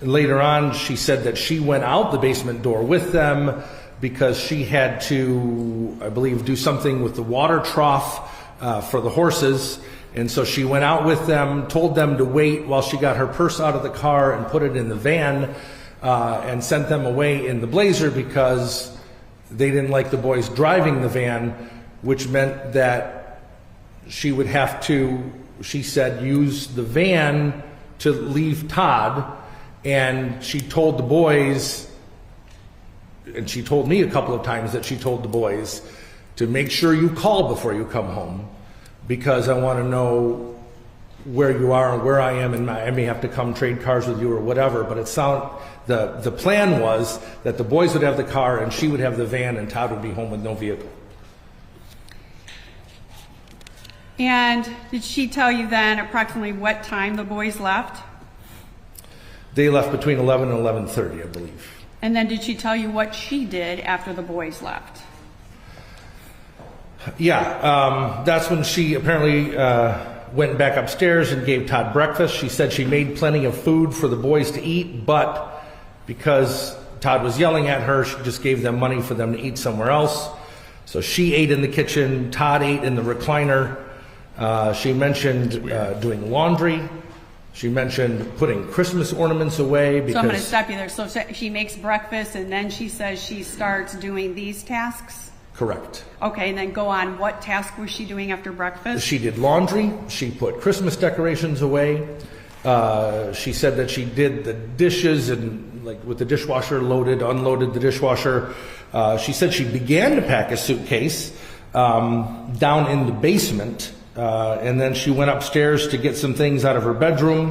Later on, she said that she went out the basement door with them because she had to, I believe, do something with the water trough for the horses. And so she went out with them, told them to wait while she got her purse out of the car and put it in the van, and sent them away in the Blazer because they didn't like the boys driving the van, which meant that she would have to, she said, use the van to leave Todd. And she told the boys, and she told me a couple of times that she told the boys to make sure you call before you come home, because I want to know where you are and where I am, and I may have to come trade cars with you or whatever. But the plan was that the boys would have the car and she would have the van, and Todd would be home with no vehicle. And did she tell you then approximately what time the boys left? They left between 11 and 11:30, I believe. And then did she tell you what she did after the boys left? Yeah, that's when she apparently went back upstairs and gave Todd breakfast. She said she made plenty of food for the boys to eat, but because Todd was yelling at her, she just gave them money for them to eat somewhere else. So she ate in the kitchen, Todd ate in the recliner. She mentioned doing laundry. She mentioned putting Christmas ornaments away. Because so I'm going to stop you there. So she makes breakfast and then she says she starts doing these tasks? Correct. Okay, and then go on. What task was she doing after breakfast? She did laundry. She put Christmas decorations away. She said that she did the dishes and, like, with the dishwasher loaded, unloaded the dishwasher. She said she began to pack a suitcase down in the basement. And then she went upstairs to get some things out of her bedroom.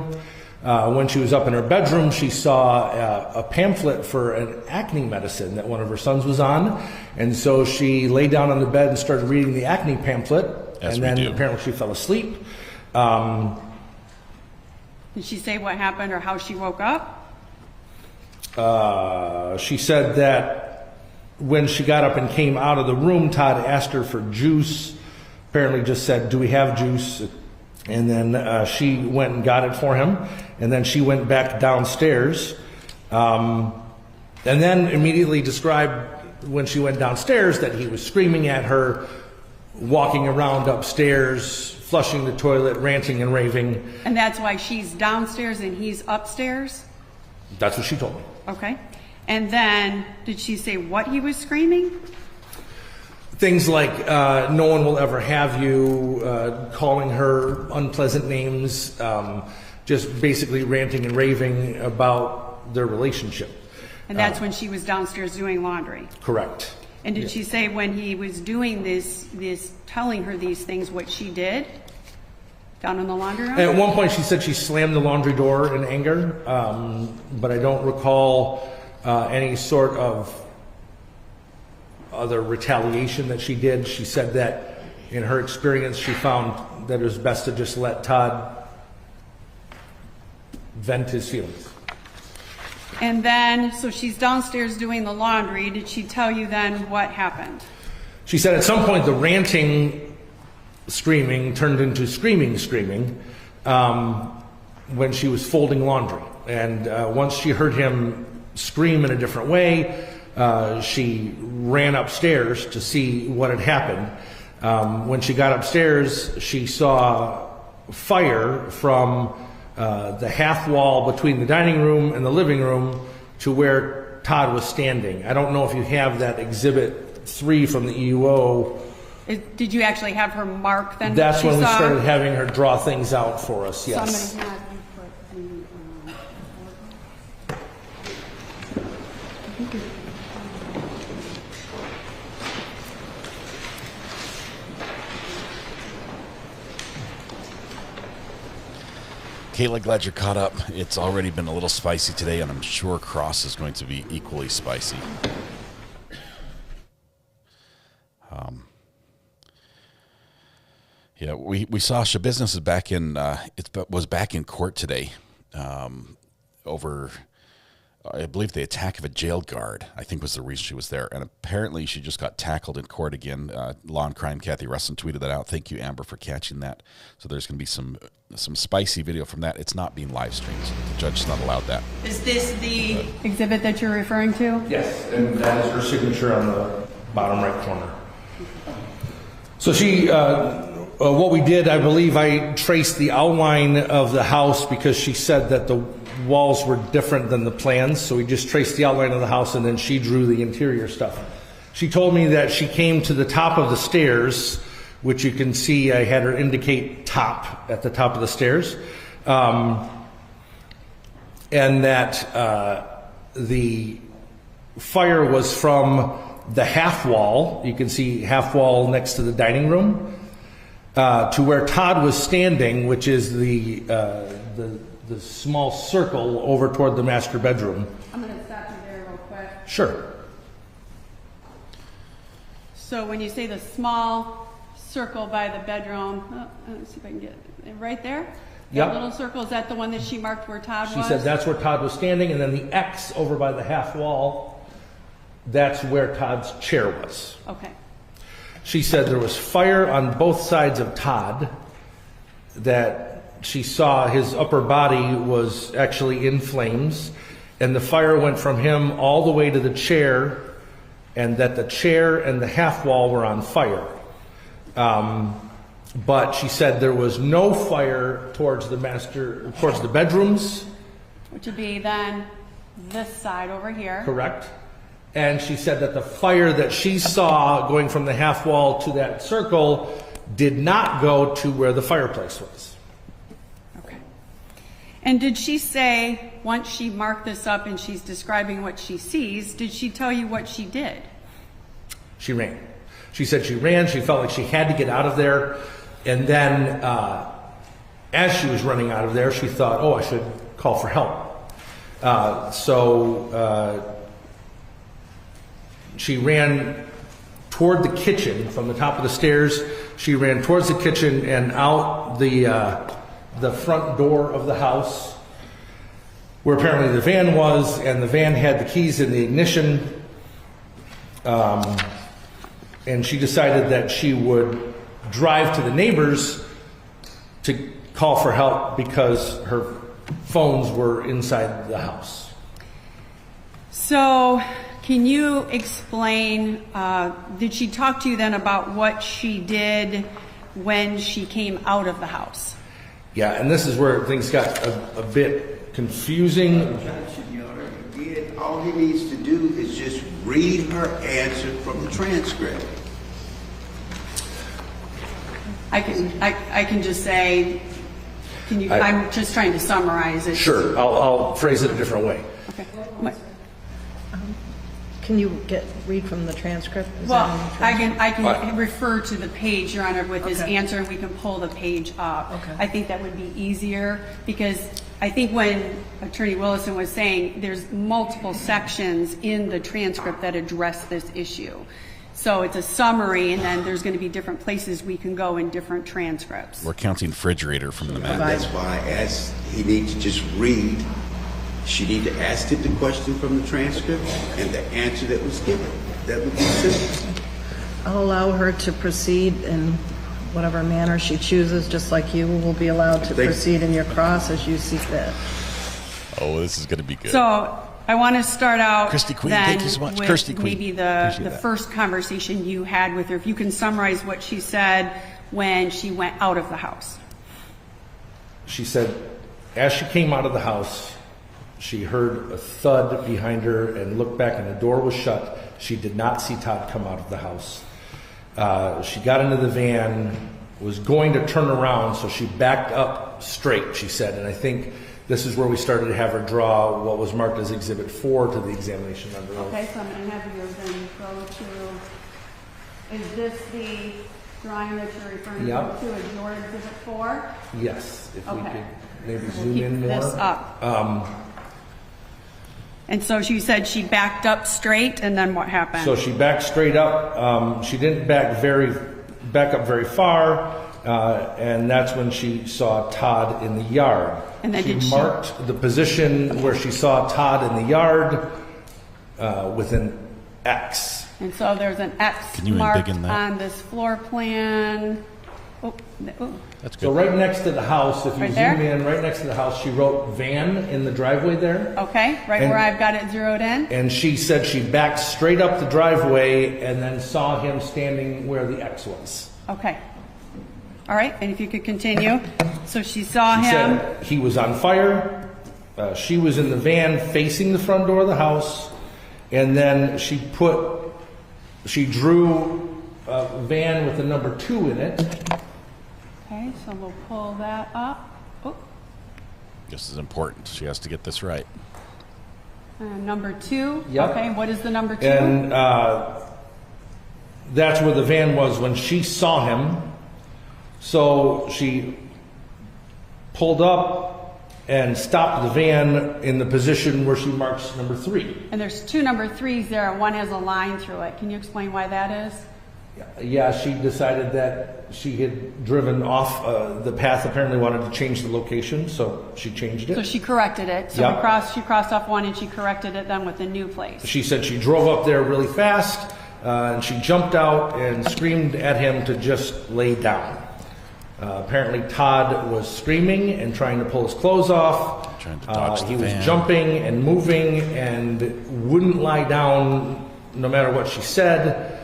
When she was up in her bedroom, she saw a pamphlet for an acne medicine that one of her sons was on. And so she lay down on the bed and started reading the acne pamphlet. And then apparently she fell asleep. Did she say what happened or how she woke up? She said that when she got up and came out of the room, Todd asked her for juice. Apparently just said, "Do we have juice?" And then she went and got it for him. And then she went back downstairs. And then immediately described when she went downstairs that he was screaming at her, walking around upstairs, flushing the toilet, ranting and raving. And that's why she's downstairs and he's upstairs? That's what she told me. Okay. And then did she say what he was screaming? Things like, no one will ever have you, calling her unpleasant names, just basically ranting and raving about their relationship. And that's when she was downstairs doing laundry? Correct. And did she say when he was doing this, telling her these things, what she did? down in the laundry room? At one point she said she slammed the laundry door in anger, but I don't recall any sort of other retaliation that she did. She said that in her experience she found that it was best to just let Todd vent his feelings. And then, so she's downstairs doing the laundry. Did she tell you then what happened? She said at some point the ranting, screaming turned into screaming when she was folding laundry. And once she heard him scream in a different way, she ran upstairs to see what had happened. When she got upstairs, she saw fire from the half wall between the dining room and the living room to where Todd was standing. I don't know if you have that Exhibit 3 from the EUO. Did you actually have her mark then? That's when we started having her draw things out for us, yes. Somebody had Kayla, glad you're caught up. It's already been a little spicy today, and I'm sure Cross is going to be equally spicy. Yeah, we saw Shabusiness is back in. Was back in court today over, I believe, the attack of a jail guard. I think was the reason she was there, and apparently she just got tackled in court again. Law and Crime Kathy Russin tweeted that out. Thank you, Amber, for catching that. So there's going to be some spicy video from that. It's not being live streamed. The judge's not allowed that. Is this the exhibit that you're referring to? Yes, and that is her signature on the bottom right corner. So she, what we did, I believe I traced the outline of the house because she said that the walls were different than the plans. So we just traced the outline of the house and then she drew the interior stuff. She told me that she came to the top of the stairs, which you can see I had her indicate top at the top of the stairs. And that the fire was from the half wall. You can see half wall next to the dining room to where Todd was standing, which is the small circle over toward the master bedroom. I'm going to stop you there real quick. Sure. So when you say the small circle by the bedroom, let's see if I can get it right there. Yep. That little circle, is that the one that she marked where Todd was? She said that's where Todd was standing, and then the X over by the half wall, that's where Todd's chair was. Okay. She said there was fire on both sides of Todd, that she saw his upper body was actually in flames, and the fire went from him all the way to the chair, and that the chair and the half wall were on fire. But she said there was no fire towards the bedrooms. Which would be then this side over here. Correct. And she said that the fire that she saw going from the half wall to that circle did not go to where the fireplace was. Okay. And did she say, once she marked this up and she's describing what she sees, did she tell you what she did? She ran. She said she ran. She felt like she had to get out of there. And then as she was running out of there, she thought, oh, I should call for help. So she ran toward the kitchen from the top of the stairs. She ran towards the kitchen and out the front door of the house where apparently the van was, and the van had the keys in the ignition. And she decided that she would drive to the neighbors to call for help because her phones were inside the house. So can you explain, did she talk to you then about what she did when she came out of the house? Yeah, and this is where things got a bit confusing. All he needs to do is just read her answer from the transcript. I can just say, I'm just trying to summarize it. Sure, I'll phrase it a different way. Okay. Can you read from the transcript? Well, I can refer to the page, Your Honor, with his answer, and we can pull the page up. Okay. I think that would be easier, because I think when Attorney Willison was saying there's multiple sections in the transcript that address this issue. So it's a summary, and then there's going to be different places we can go in different transcripts. We're counting refrigerator from the map. That's why I asked, he needs to just read. She need to ask him the question from the transcript and the answer that was given. That would be simple. I'll allow her to proceed in whatever manner she chooses, just like you will be allowed to proceed in your cross as you see fit. Oh, this is going to be good. So I want to start out Christy Queen, then thank you so much. with Christy Queen. maybe the first conversation you had with her. If you can summarize what she said when she went out of the house. She said, as she came out of the house, she heard a thud behind her and looked back, and the door was shut. She did not see Todd come out of the house. She got into the van, was going to turn around, so she backed up straight, she said. And I think this is where we started to have her draw what was marked as Exhibit 4 to the examination under oath. Okay, so I'm going to have you then go to, is this the drawing that you're referring to as your Exhibit 4? Yes, if we could maybe We'll zoom keep in more. this up. And so she said she backed up straight, and then what happened? So she backed straight up. She didn't back up very far, and that's when she saw Todd in the yard. And then she marked the position where she saw Todd in the yard with an X. And so there's an X marked on this floor plan. Oh, that's good. So right next to the house, if you Right zoom there? in, right next to the house, she wrote van in the driveway there. Okay, right And- where I've got it zeroed in. And she said she backed straight up the driveway and then saw him standing where the X was. Okay. All right, and if you could continue. So she saw She him. said he was on fire. She was in the van facing the front door of the house. And then she drew a van with the number 2 in it. Okay, so we'll pull that up. Oh, This is important. She has to get this right. number 2. Yep. Okay, what is the number 2? And that's where the van was when she saw him. So she pulled up and stopped the van in the position where she marks number 3. And there's 2 number 3s there, and one has a line through it. Can you explain why that is? Yeah, she decided that she had driven off the path, apparently wanted to change the location, so she changed it. So she corrected it. So Yep. she crossed off one, and she corrected it then with the new place. She said she drove up there really fast, and she jumped out and screamed at him to just lay down. Apparently Todd was screaming and trying to pull his clothes off. Trying to dodge the he van. was jumping and moving and wouldn't lie down no matter what she said.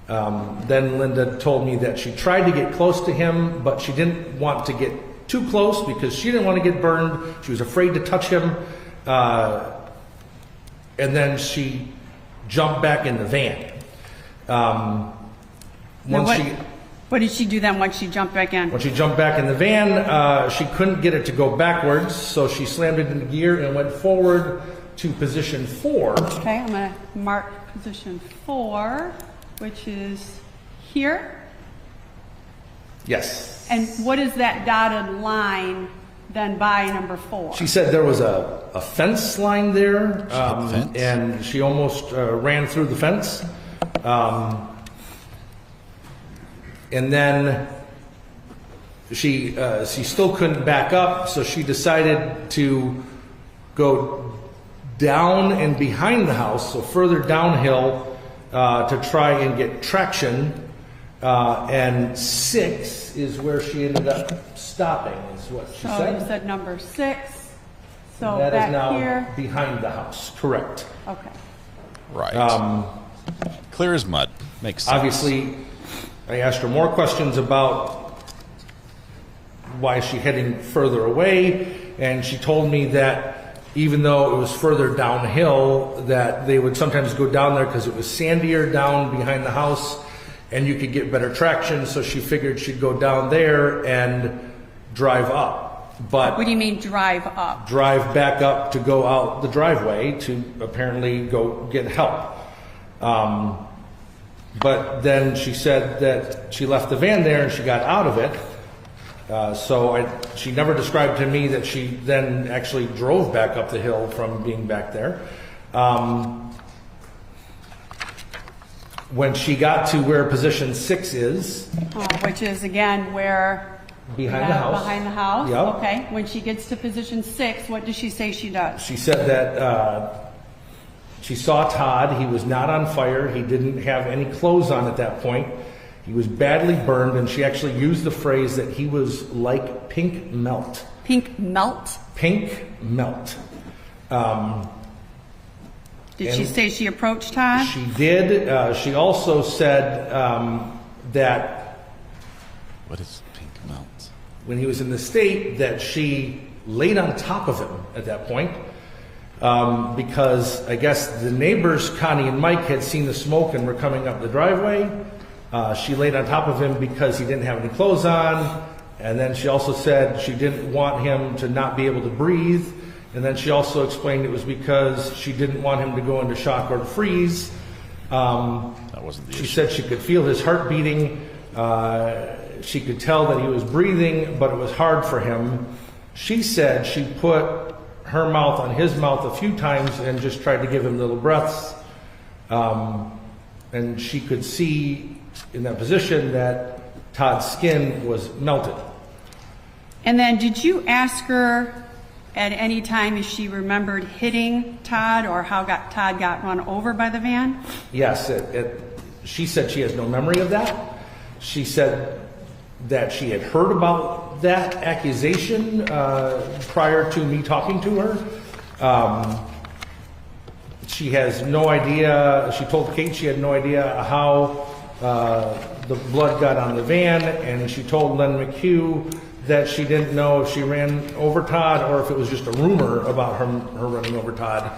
Then Linda told me that she tried to get close to him, but she didn't want to get too close because she didn't want to get burned. She was afraid to touch him. And then she jumped back in the van. What did she do then once she jumped back in? When she jumped back in the van, she couldn't get it to go backwards, so she slammed it into gear and went forward to position 4. Okay, I'm going to mark position 4, which is here. Yes. And what is that dotted line then by number 4? She said there was a fence line there, and she almost ran through the fence. And then she still couldn't back up, so she decided to go down and behind the house, so further downhill, to try and get traction. And 6 is where she ended up stopping, is what she So said. you said number 6. So That back is now here. behind the house, correct. Okay. Right. Clear as mud. Makes sense. Obviously, I asked her more questions about why is she heading further away, and she told me that even though it was further downhill, that they would sometimes go down there because it was sandier down behind the house and you could get better traction, so she figured she'd go down there and drive up. But What do you mean drive up? drive back up to go out the driveway to apparently go get help. But then she said that she left the van there and she got out of it. She never described to me that she then actually drove back up the hill from being back there. When she got to where position 6 is, which is again where behind the house. Behind the house. Yep. Okay. When she gets to position 6, what does she say she does? She said that she saw Todd. He was not on fire. He didn't have any clothes on at that point. He was badly burned, and she actually used the phrase that he was like pink melt. Pink melt? Pink melt. Did she say she approached Todd? She did. She also said that... What is pink melt? When he was in the state, that she laid on top of him at that point. Because I guess the neighbors, Connie and Mike, had seen the smoke and were coming up the driveway. She laid on top of him because he didn't have any clothes on. And then she also said she didn't want him to not be able to breathe. And then she also explained it was because she didn't want him to go into shock or to freeze. That wasn't the issue. She said she could feel his heart beating. She could tell that he was breathing, but it was hard for him. She said she put her mouth on his mouth a few times and just tried to give him little breaths. And she could see in that position that Todd's skin was melted. And then did you ask her at any time if she remembered hitting Todd or how Todd got run over by the van? Yes. She said she has no memory of that. She said that she had heard about that accusation prior to me talking to her. She has no idea. She told Kate she had no idea how the blood got on the van, and she told Len McHugh that she didn't know if she ran over Todd or if it was just a rumor about her running over Todd.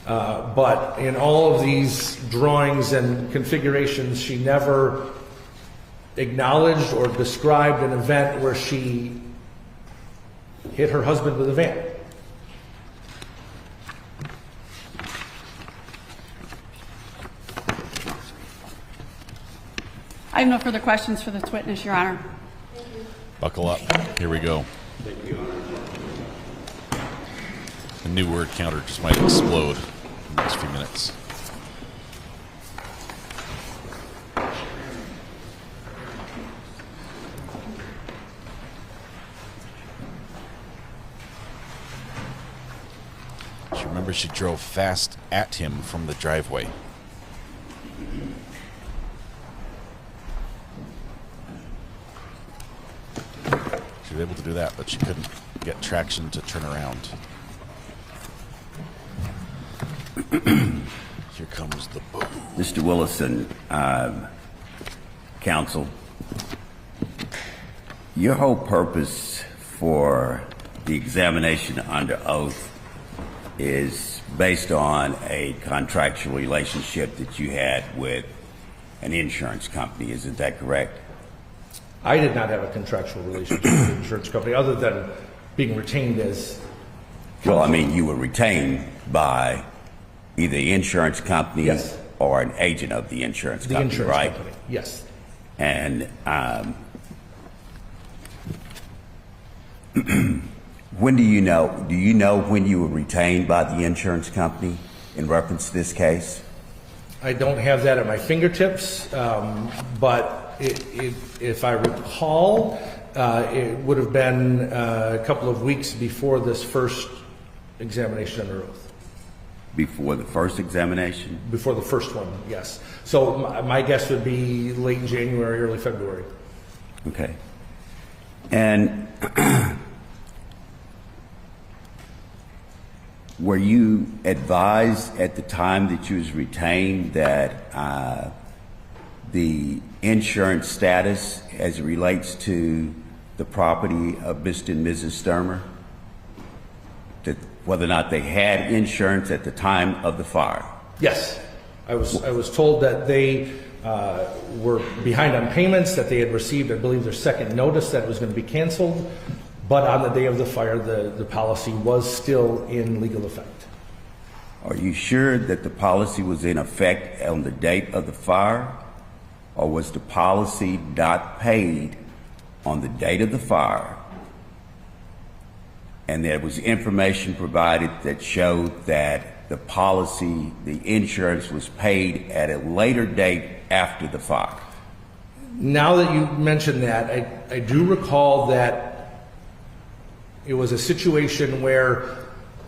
But in all of these drawings and configurations, she never acknowledged or described an event where she hit her husband with a van. I have no further questions for this witness, Your Honor. Buckle up. Here we go. The new word counter just might explode in the next few minutes. She remembers she drove fast at him from the driveway. She was able to do that, but she couldn't get traction to turn around. Here comes the boom. Mr. Willison, counsel, your whole purpose for the examination under oath is based on a contractual relationship that you had with an insurance company. Isn't that correct? I did not have a contractual relationship with the insurance company other than being retained as counsel. Well, I mean, you were retained by either the insurance company yes. or an agent of the insurance company, the insurance right? company, yes. And when do you know when you were retained by the insurance company in reference to this case? I don't have that at my fingertips, but if I recall, it would have been a couple of weeks before this first examination under oath. Before the first examination? Before the first one, yes. So my guess would be late January, early February. Okay. And were you advised at the time that you was retained that the insurance status as it relates to the property of Mr. and Mrs. Stermer, that whether or not they had insurance at the time of the fire? Yes. I was told that they were behind on payments, that they had received, I believe, their second notice that it was going to be canceled, but on the day of the fire, the policy was still in legal effect. Are you sure that the policy was in effect on the date of the fire, or was the policy not paid on the date of the fire, and there was information provided that showed that the policy, the insurance, was paid at a later date after the fire? Now that you mention that, I do recall that it was a situation where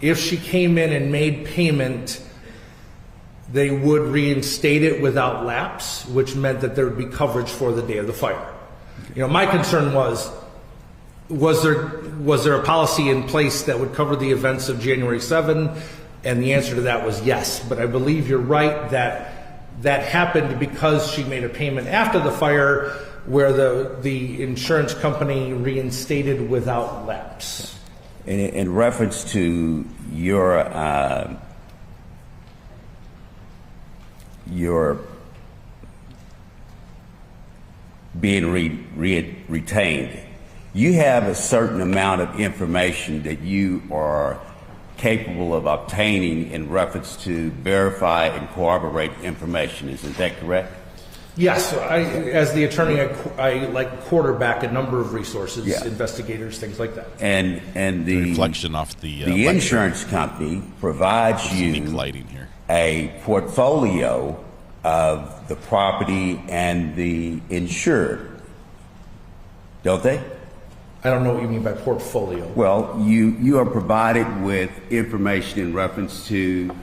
if she came in and made payment, they would reinstate it without lapse, which meant that there would be coverage for the day of the fire. You know, my concern was there a policy in place that would cover the events of January 7? And the answer to that was yes. But I believe you're right that happened because she made a payment after the fire, where the insurance company reinstated without lapse. In reference to your being retained, you have a certain amount of information that you are capable of obtaining in reference to verify and corroborate information. Isn't that correct? Yes. As the attorney, I like quarterback a number of resources, Yeah. investigators, things like that. And the reflection off the insurance company provides you lighting here. a portfolio of the property and the insured, don't they? I don't know what you mean by portfolio. Well, you are provided with information in reference to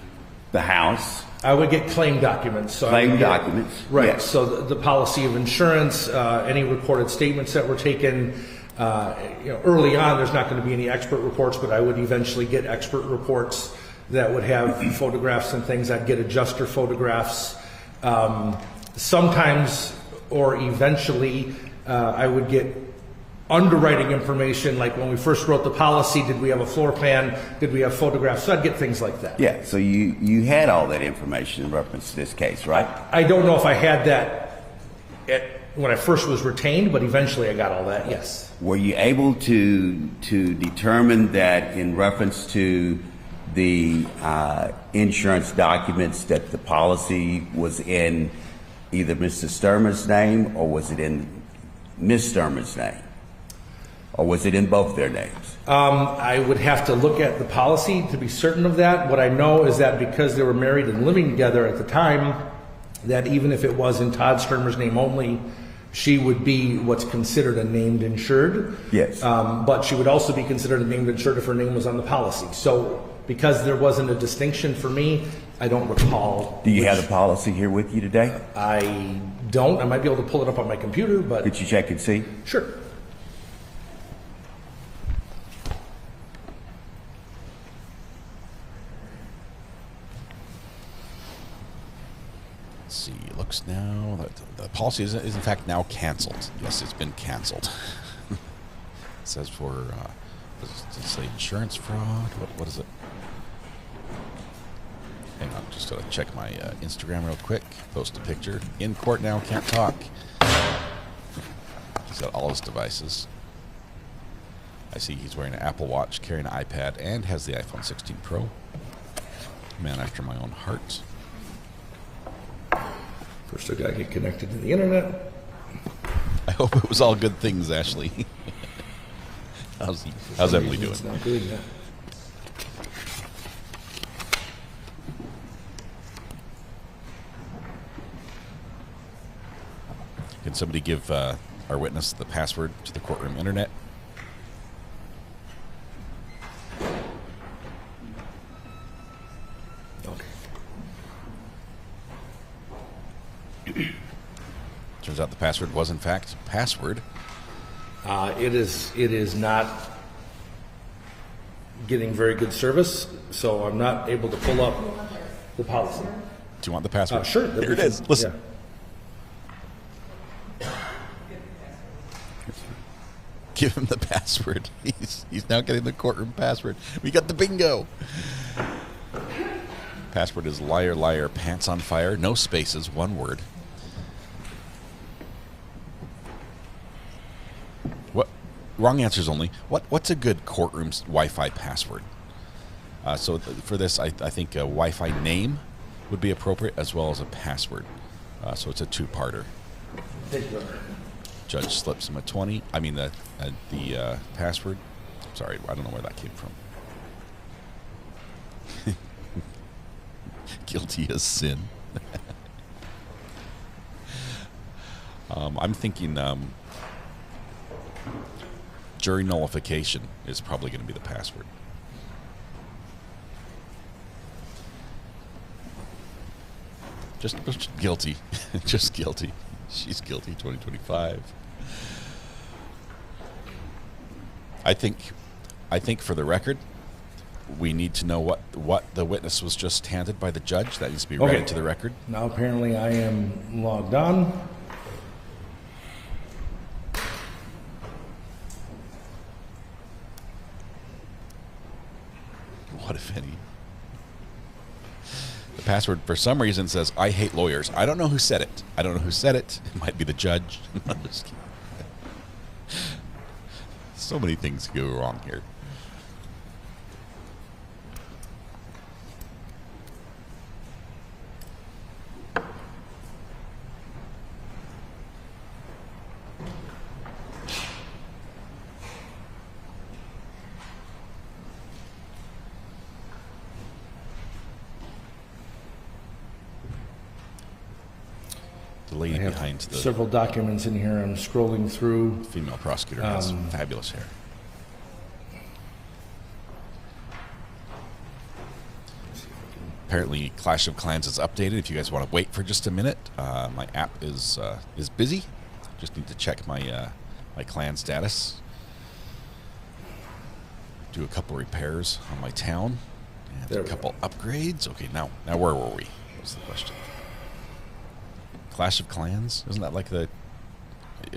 the house. I would get claim documents. So Documents. Right. Yes. So the policy of insurance, any recorded statements that were taken. Early on, there's not going to be any expert reports, but I would eventually get expert reports that would have photographs and things. I'd get adjuster photographs. Sometimes, or eventually, I would get underwriting information, like when we first wrote the policy, did we have a floor plan, did we have photographs? So I'd get things like that. Yeah, so you had all that information in reference to this case, right? I don't know if I had that when I first was retained, but eventually I got all that, yes. Were you able to determine that in reference to the insurance documents that the policy was in either Mr. Stermer's name, or was it in Ms. Stermer's name? Or was it in both their names? I would have to look at the policy to be certain of that. What I know is that because they were married and living together at the time, that even if it was in Todd Stermer's name only, she would be what's considered a named insured. Yes. But she would also be considered a named insured if her name was on the policy. So because there wasn't a distinction for me, I don't recall. Do you have the policy here with you today? I don't. I might be able to pull it up on my computer, but... Could you check and see? Sure. Let's see. It looks now that the policy is in fact now canceled. Yes, it's been canceled. It says for does it say insurance fraud? What is it? Hang on, just gotta check my Instagram real quick. Post a picture. In court now, can't talk. He's got all his devices. I see he's wearing an Apple Watch, carrying an iPad, and has the iPhone 16 Pro. Man after my own heart. First I gotta get connected to the internet. I hope it was all good things, Ashley. How's Emily doing? It's not good yet. Can somebody give our witness the password to the courtroom internet? Okay. Turns out the password was in fact password. It is not getting very good service, so I'm not able to pull up the policy. Do you want the password? Sure. Here it is. Listen. Yeah. Give him the password. He's now getting the courtroom password. We got the bingo. Password is liar, liar, pants on fire. No spaces, one word. What? Wrong answers only. What's a good courtroom Wi-Fi password? So for this, I think a Wi-Fi name would be appropriate, as well as a password. So it's a two-parter. Thank you. Judge slips him a 20. I mean the password. Sorry, I don't know where that came from. Guilty as sin. I'm thinking jury nullification is probably going to be the password. Just guilty. Just guilty. She's guilty. 2025. I think for the record, we need to know what the witness was just handed by the judge. That needs to be read into the record. Now apparently I am logged on. What if any? The password, for some reason, says, "I hate lawyers." I don't know who said it. It might be the judge. I'm just kidding. So many things go wrong here. The lady behind the several documents in here. I'm scrolling through. Female prosecutor has fabulous hair. Apparently, Clash of Clans is updated. If you guys want to wait for just a minute, my app is busy. Just need to check my my clan status. Do a couple repairs on my town and a couple upgrades. Okay, now where were we? What's the question? Clash of Clans? Isn't that like it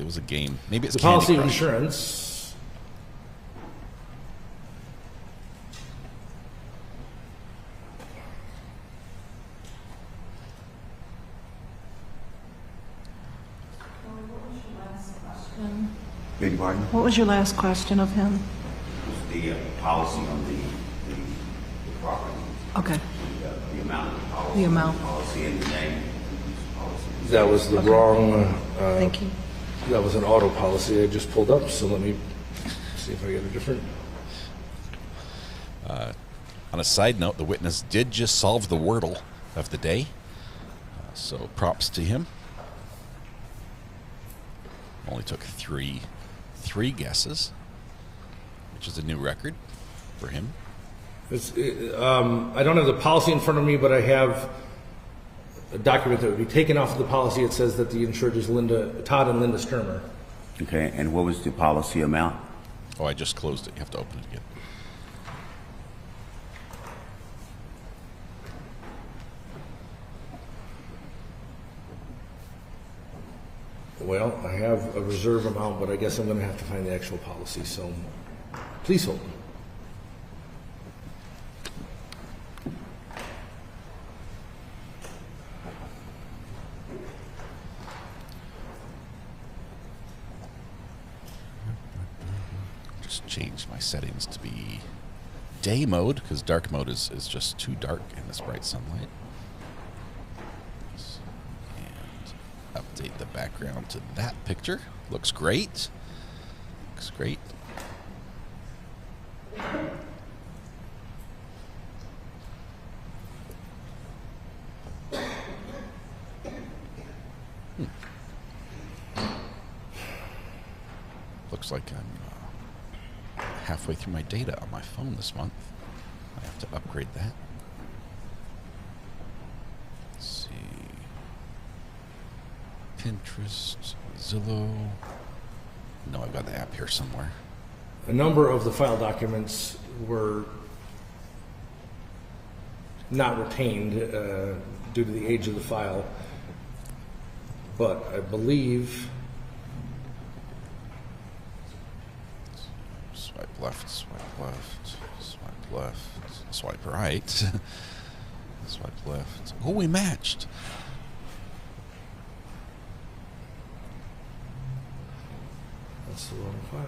was a game? Maybe it's the policy of Candy Crush. insurance. Beg your pardon? What was your last question of him? The policy on the property. Okay. The amount of the policy. The amount. Policy and the name. That was the wrong. Thank you. That was an auto policy I just pulled up. So let me see if I get a different. On a side note, the witness did just solve the Wordle of the day, so props to him. Only took three guesses, which is a new record for him. I don't have the policy in front of me, but I have a document that would be taken off of the policy. It says that the insured is Todd and Linda Stermer. Okay, and what was the policy amount? Oh, I just closed it. You have to open it again. Well, I have a reserve amount, but I guess I'm going to have to find the actual policy. So please hold. Just change my settings to be day mode, because dark mode is just too dark in this bright sunlight. And update the background to that picture. Looks great. Looks great. Looks like I'm halfway through my data on my phone this month. I have to upgrade that. Let's see. Pinterest, Zillow. No, I've got the app here somewhere. A number of the file documents were not retained due to the age of the file, but I believe swipe left, swipe left, swipe left, swipe right, swipe left. Oh, we matched. that's the wrong file.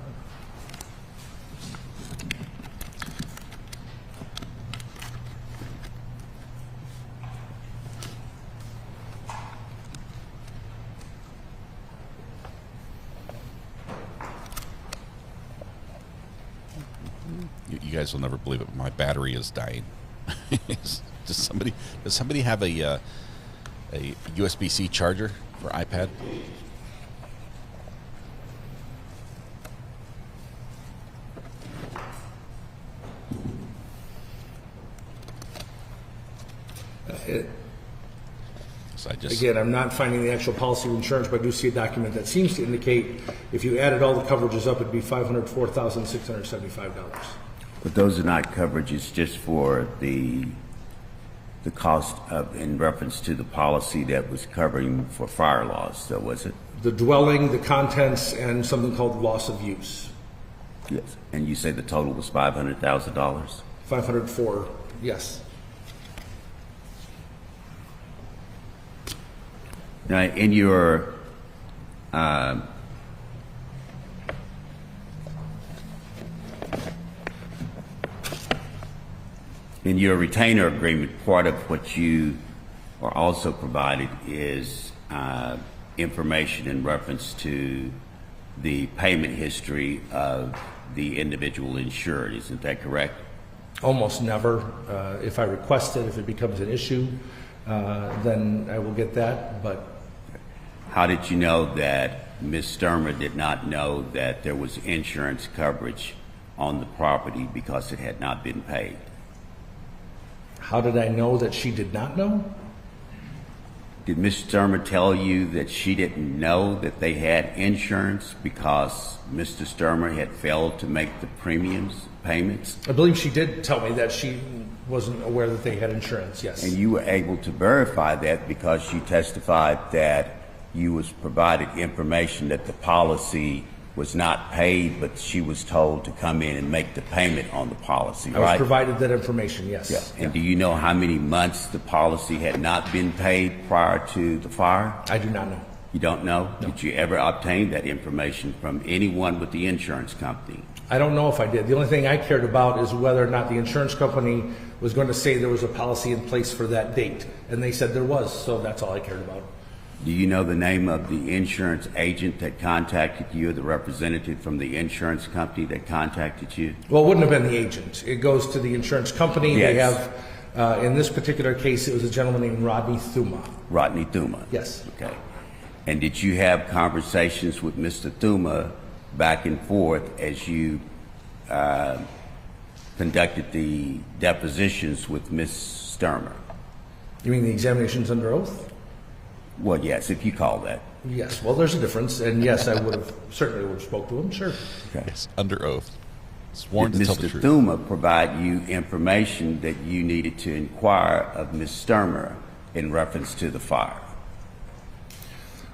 guys will never believe it. My battery is dying. Does somebody have a USB-C charger for iPad? Again, I'm not finding the actual policy of insurance, but I do see a document that seems to indicate if you added all the coverages up, it'd be $504,675. But those are not coverages just for the cost of, in reference to the policy that was covering for fire loss, though, was it? The dwelling, the contents, and something called loss of use. Yes. And you say the total was $500,000? 504, yes. Now, in your retainer agreement, part of what you are also provided is information in reference to the payment history of the individual insured. Isn't that correct? Almost never. If I request it, if it becomes an issue, then I will get that. But how did you know that Ms. Stermer did not know that there was insurance coverage on the property because it had not been paid? How did I know that she did not know? Did Ms. Stermer tell you that she didn't know that they had insurance because Mr. Stermer had failed to make the premiums payments? I believe she did tell me that she wasn't aware that they had insurance, yes. And you were able to verify that because she testified that you was provided information that the policy was not paid, but she was told to come in and make the payment on the policy, right? I was provided that information, yes. Yeah. And do you know how many months the policy had not been paid prior to the fire? I do not know. You don't know? No. Did you ever obtain that information from anyone with the insurance company? I don't know if I did. The only thing I cared about is whether or not the insurance company was going to say there was a policy in place for that date. And they said there was, so that's all I cared about. Do you know the name of the insurance agent that contacted you, or the representative from the insurance company that contacted you? Well, it wouldn't have been the agent. It goes to the insurance company. Yes. They have, in this particular case, it was a gentleman named Rodney Thuma. Rodney Thuma? Yes. Okay. And did you have conversations with Mr. Thuma back and forth as you conducted the depositions with Ms. Stermer? You mean the examinations under oath? Well, yes, if you call that. Yes. Well, there's a difference, and yes, I certainly would have spoke to him. Sure. Okay. Yes, under oath. Sworn Did to tell the Mr. truth. Thuma provide you information that you needed to inquire of Ms. Stermer in reference to the fire?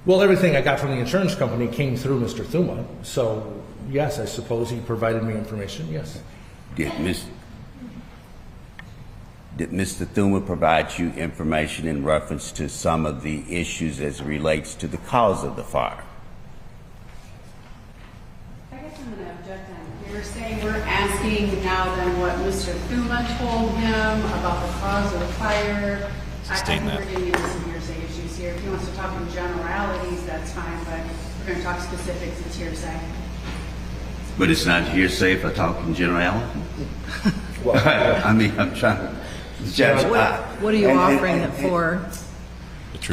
Well, everything I got from the insurance company came through Mr. Thuma, so yes, I suppose he provided me information. Yes. Did Mr. Thuma provide you information in reference to some of the issues as it relates to the cause of the fire? I guess I'm going to object on. You're saying we're asking now then what Mr. Thuma told him about the cause of the fire. I think we're getting into some hearsay issues here. If he wants to talk in generalities, that's fine, but we're going to talk specifics. It's hearsay. But it's not hearsay if I talk in generality? I mean, I'm trying to... What are you offering it for?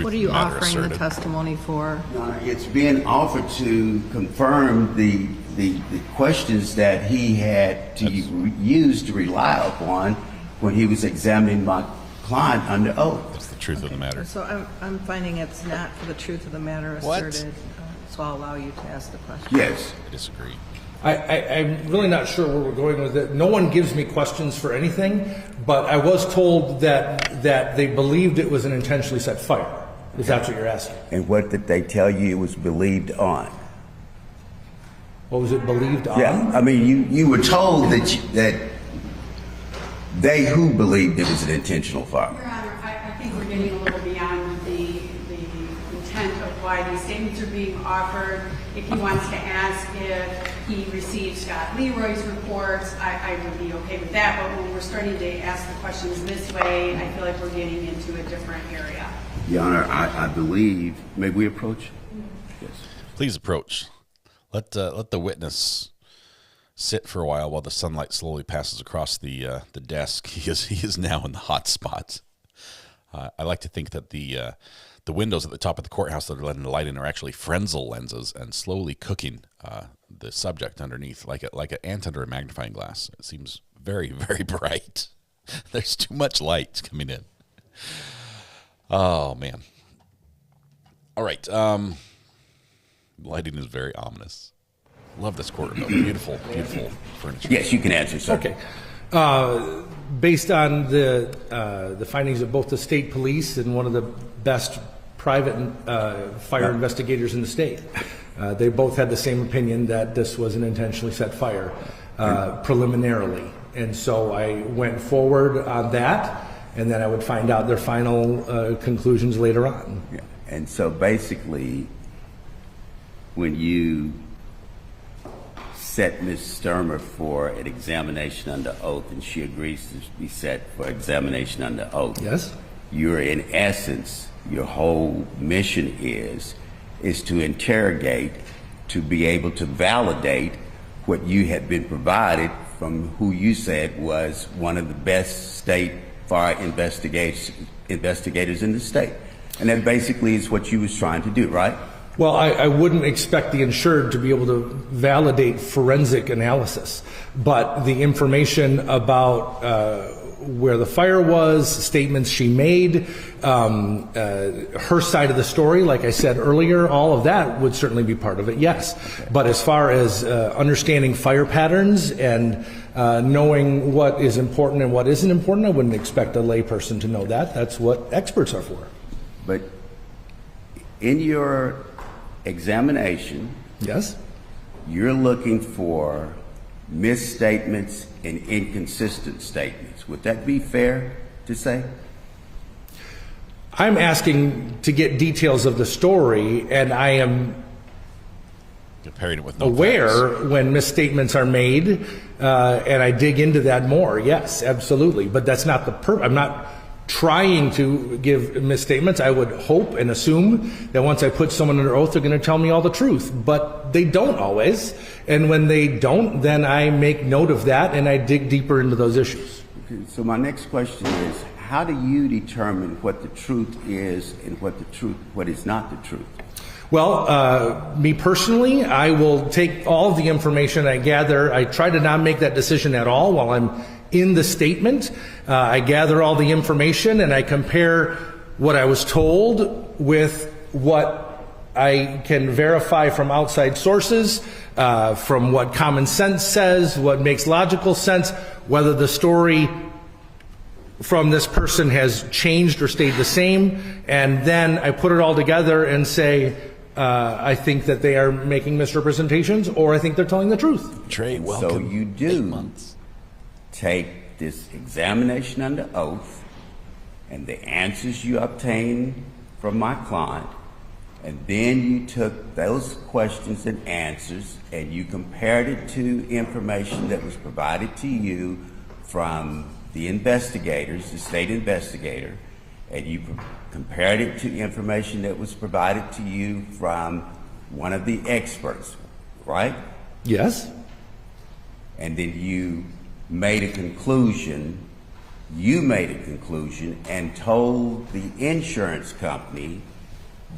What are you offering the testimony for? It's being offered to confirm the questions that he had to use to rely upon when he was examining my client under oath. That's the truth of the matter. So I'm finding it's not for the truth of the matter asserted. So I'll allow you to ask the question. Yes. I disagree. I'm really not sure where we're going with it. No one gives me questions for anything, but I was told that they believed it was an intentionally set fire. Is that what you're asking? And what did they tell you it was believed on? What was it believed on? Yeah, I mean, you were told that they who believed it was an intentional fire. Your Honor, I think we're getting a little beyond the intent of why these statements are being offered. If he wants to ask if he received Scott Leroy's reports, I would be okay with that. But when we're starting to ask the questions this way, I feel like we're getting into a different area. Your Honor, I believe. May we approach? Yes. Please approach. Let the witness sit for a while the sunlight slowly passes across the desk. He is now in the hot spot. I like to think that the windows at the top of the courthouse that are letting the light in are actually Fresnel lenses and slowly cooking the subject underneath like an ant under a magnifying glass. It seems very, very bright. There's too much light coming in. Oh, man. All right. Lighting is very ominous. Love this courtroom, though. Beautiful, beautiful furniture. Yes, you can answer, sir. Okay. Based on the findings of both the state police and one of the best private fire investigators in the state, they both had the same opinion that this was an intentionally set fire preliminarily. And so I went forward on that, and then I would find out their final conclusions later on. Yeah. And so basically, when you set Ms. Stermer for an examination under oath, and she agrees to be set for examination under oath. Yes. You're, in essence, your whole mission is to interrogate, to be able to validate what you had been provided from who you said was one of the best state fire investigators in the state. And that basically is what you was trying to do, right? Well, I wouldn't expect the insured to be able to validate forensic analysis, but the information about where the fire was, statements she made, her side of the story, like I said earlier, all of that would certainly be part of it, yes. Okay. But as far as understanding fire patterns and knowing what is important and what isn't important, I wouldn't expect a layperson to know that. That's what experts are for. But in your examination, yes, you're looking for misstatements and inconsistent statements. Would that be fair to say? I'm asking to get details of the story, and I am comparing it with no aware facts. When misstatements are made, and I dig into that more. Yes, absolutely. But that's not the purpose. I'm not trying to give misstatements. I would hope and assume that once I put someone under oath, they're going to tell me all the truth, but they don't always. And when they don't, then I make note of that and I dig deeper into those issues. Okay, so my next question is, how do you determine what the truth is and what is not the truth? Well, me personally, I will take all of the information I gather. I try to not make that decision at all while I'm in the statement. I gather all the information and I compare what I was told with what I can verify from outside sources, from what common sense says, what makes logical sense, whether the story from this person has changed or stayed the same, and then I put it all together and say, I think that they are making misrepresentations, or I think they're telling the truth. Trey, welcome. So you do take this examination under oath and the answers you obtained from my client, and then you took those questions and answers and you compared it to information that was provided to you from the investigators, the state investigator, and you compared it to information that was provided to you from one of the experts, right? Yes. And then you made a conclusion and told the insurance company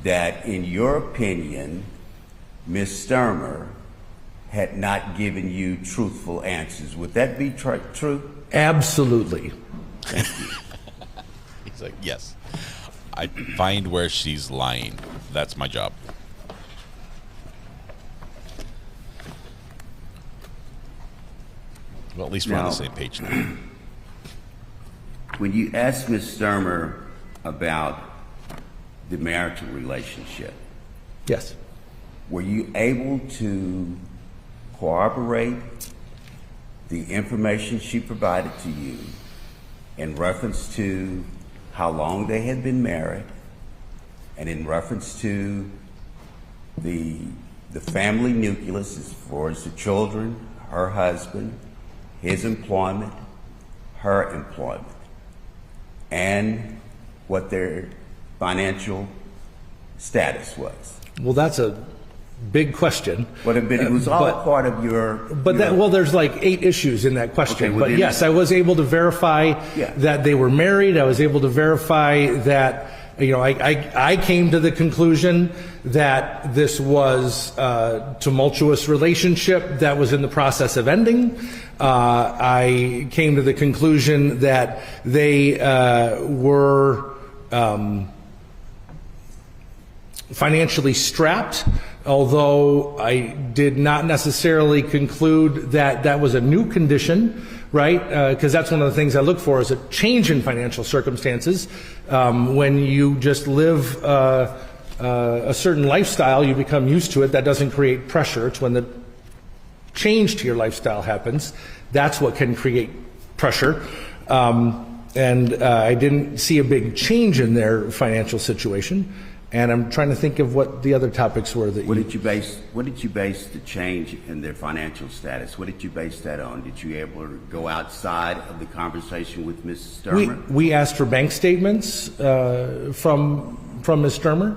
that, in your opinion, Ms. Stermer had not given you truthful answers. Would that be true? Absolutely. Thank you. He's like, yes. I find where she's lying. That's my job. Well, at least we're on the same page now. When you asked Ms. Stermer about the marital relationship, yes, were you able to corroborate the information she provided to you in reference to how long they had been married and in reference to the family nucleus as far as the children, her husband, his employment, her employment, and what their financial status was? Well, that's a big question. But it was all part of your... But there's like 8 issues in that question. Okay, but yes, I was able to verify that they were married. I was able to verify that, I came to the conclusion that this was a tumultuous relationship that was in the process of ending. I came to the conclusion that they were financially strapped, although I did not necessarily conclude that that was a new condition, right? Because that's one of the things I look for is a change in financial circumstances. When you just live a certain lifestyle, you become used to it. That doesn't create pressure. It's when the change to your lifestyle happens, that's what can create pressure. And I didn't see a big change in their financial situation. And I'm trying to think of what the other topics were that What did you base the change in their financial status? What did you base that on? Did you able to go outside of the conversation with Mrs. Stermer? We asked for bank statements from Ms. Stermer.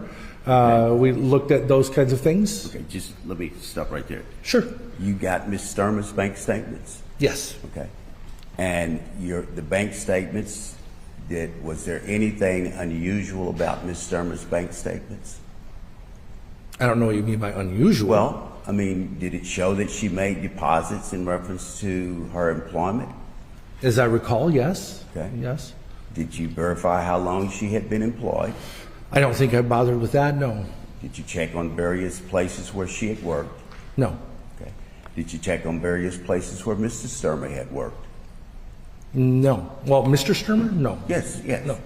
We looked at those kinds of things. Okay, just let me stop right there. Sure. You got Ms. Stermer's bank statements? Yes. Okay. And the bank statements, was there anything unusual about Ms. Stermer's bank statements? I don't know what you mean by unusual. Well, I mean, did it show that she made deposits in reference to her employment? As I recall, yes. Okay. Yes. Did you verify how long she had been employed? I don't think I bothered with that, no. Did you check on various places where she had worked? No. Okay. Did you check on various places where Mr. Stermer had worked? No. Well, Mr. Stermer? No. Yes. No.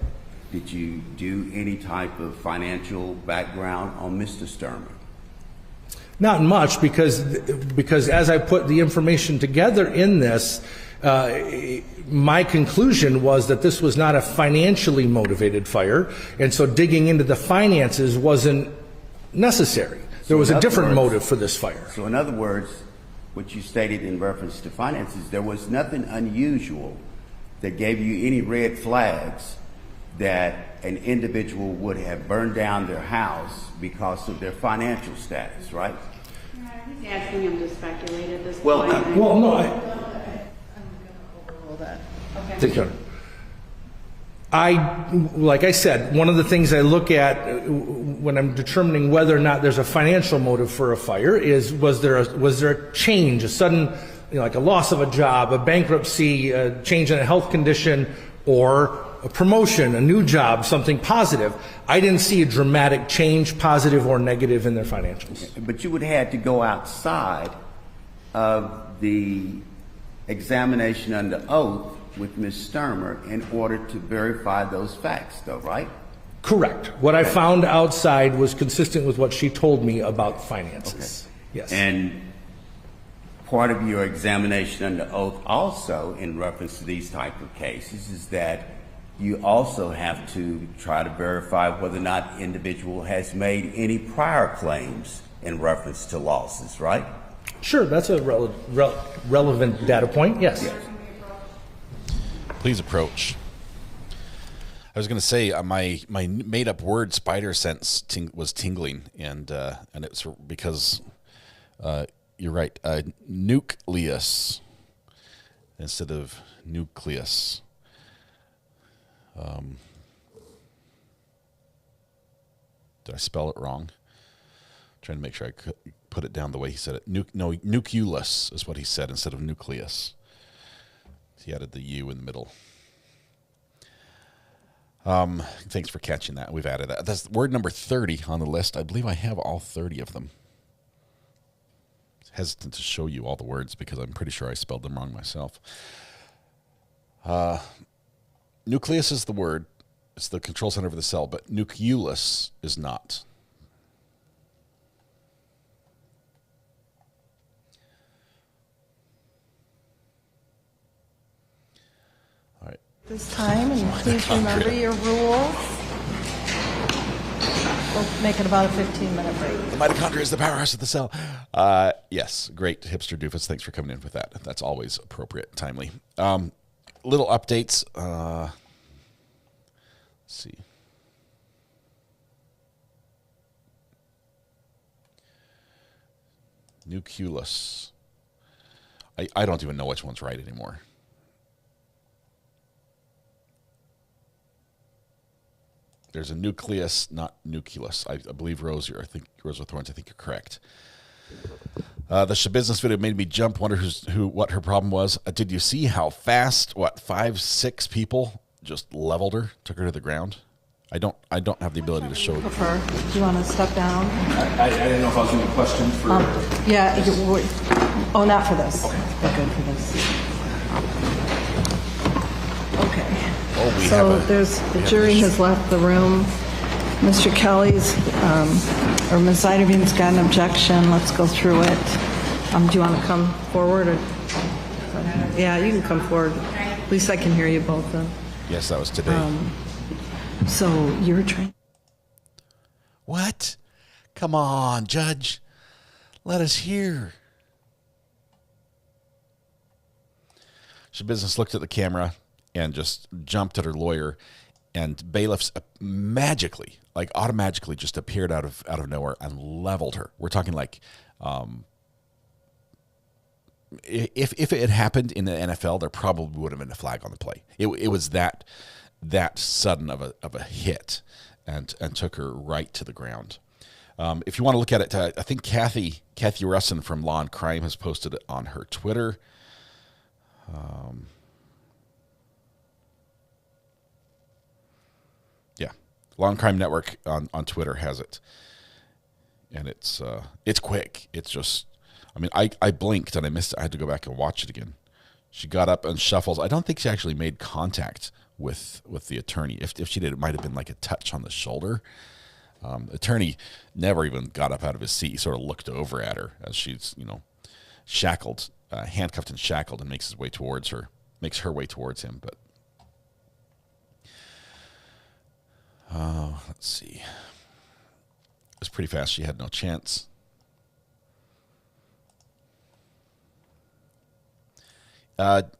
Did you do any type of financial background on Mr. Stermer? Not much, because as I put the information together in this, my conclusion was that this was not a financially motivated fire, and so digging into the finances wasn't necessary. There was a different motive for this fire. So in other words, what you stated in reference to finances, there was nothing unusual that gave you any red flags that an individual would have burned down their house because of their financial status, right? He's asking him to speculate at this point. Well, no, I'm going to overrule that. Okay. Like I said, one of the things I look at when I'm determining whether or not there's a financial motive for a fire is was there a change, a sudden, like a loss of a job, a bankruptcy, a change in a health condition, or a promotion, a new job, something positive. I didn't see a dramatic change, positive or negative, in their financials. But you would have had to go outside of the examination under oath with Ms. Stermer in order to verify those facts, though, right? Correct. What I found outside was consistent with what she told me about finances. Okay. Yes. And part of your examination under oath also in reference to these type of cases is that you also have to try to verify whether or not the individual has made any prior claims in reference to losses, right? Sure, that's a relevant data point, yes. Please approach. I was going to say my made-up word spider sense was tingling, and it's because you're right. Nucleus instead of nucleus. Did I spell it wrong? I'm trying to make sure I could put it down the way he said it. Nucleus is what he said instead of nucleus. He added the U in the middle. Thanks for catching that. We've added that. That's word number 30 on the list. I believe I have all 30 of them. Hesitant to show you all the words because I'm pretty sure I spelled them wrong myself. Nucleus is the word. It's the control center of the cell, but nucleus is not. All right. This time, and please remember your rules. We'll make it about a 15-minute break. The mitochondria is the powerhouse of the cell. Yes, great, hipster doofus. Thanks for coming in with that. That's always appropriate, timely. Little updates. Let's see. Nucleus. I don't even know which one's right anymore. There's a nucleus, not nucleus. I believe Rosa with Thorns. I think you're correct. The business video made me jump. Wonder what her problem was. Did you see how fast? 5-6 people just leveled her, took her to the ground. I don't have the ability to show you. Do you want to step down? I didn't know if I was going to question for. Not for this. Okay. We're good for this. Okay. The jury has left the room. Mr. Kelly's or Ms. Ayden's got an objection. Let's go through it. Do you want to come forward? Yeah, you can come forward. At least I can hear you both. Yes, that was today. So you're trying. What? Come on, Judge. Let us hear. Business looked at the camera and just jumped at her lawyer, and bailiffs magically, automatically, just appeared out of nowhere and leveled her. We're talking if it had happened in the NFL, there probably would have been a flag on the play. It was that sudden of a hit, and took her right to the ground. If you want to look at it, I think Kathy Russin from Law and Crime has posted it on her Twitter. Law and Crime Network on Twitter has it, and it's quick. It's just, I blinked and I missed it. I had to go back and watch it again. She got up and shuffles. I don't think she actually made contact with the attorney. If she did, it might have been like a touch on the shoulder. Attorney never even got up out of his seat. He sort of looked over at her as she's shackled, handcuffed and shackled, and makes her way towards him. But let's see. It was pretty fast. She had no chance.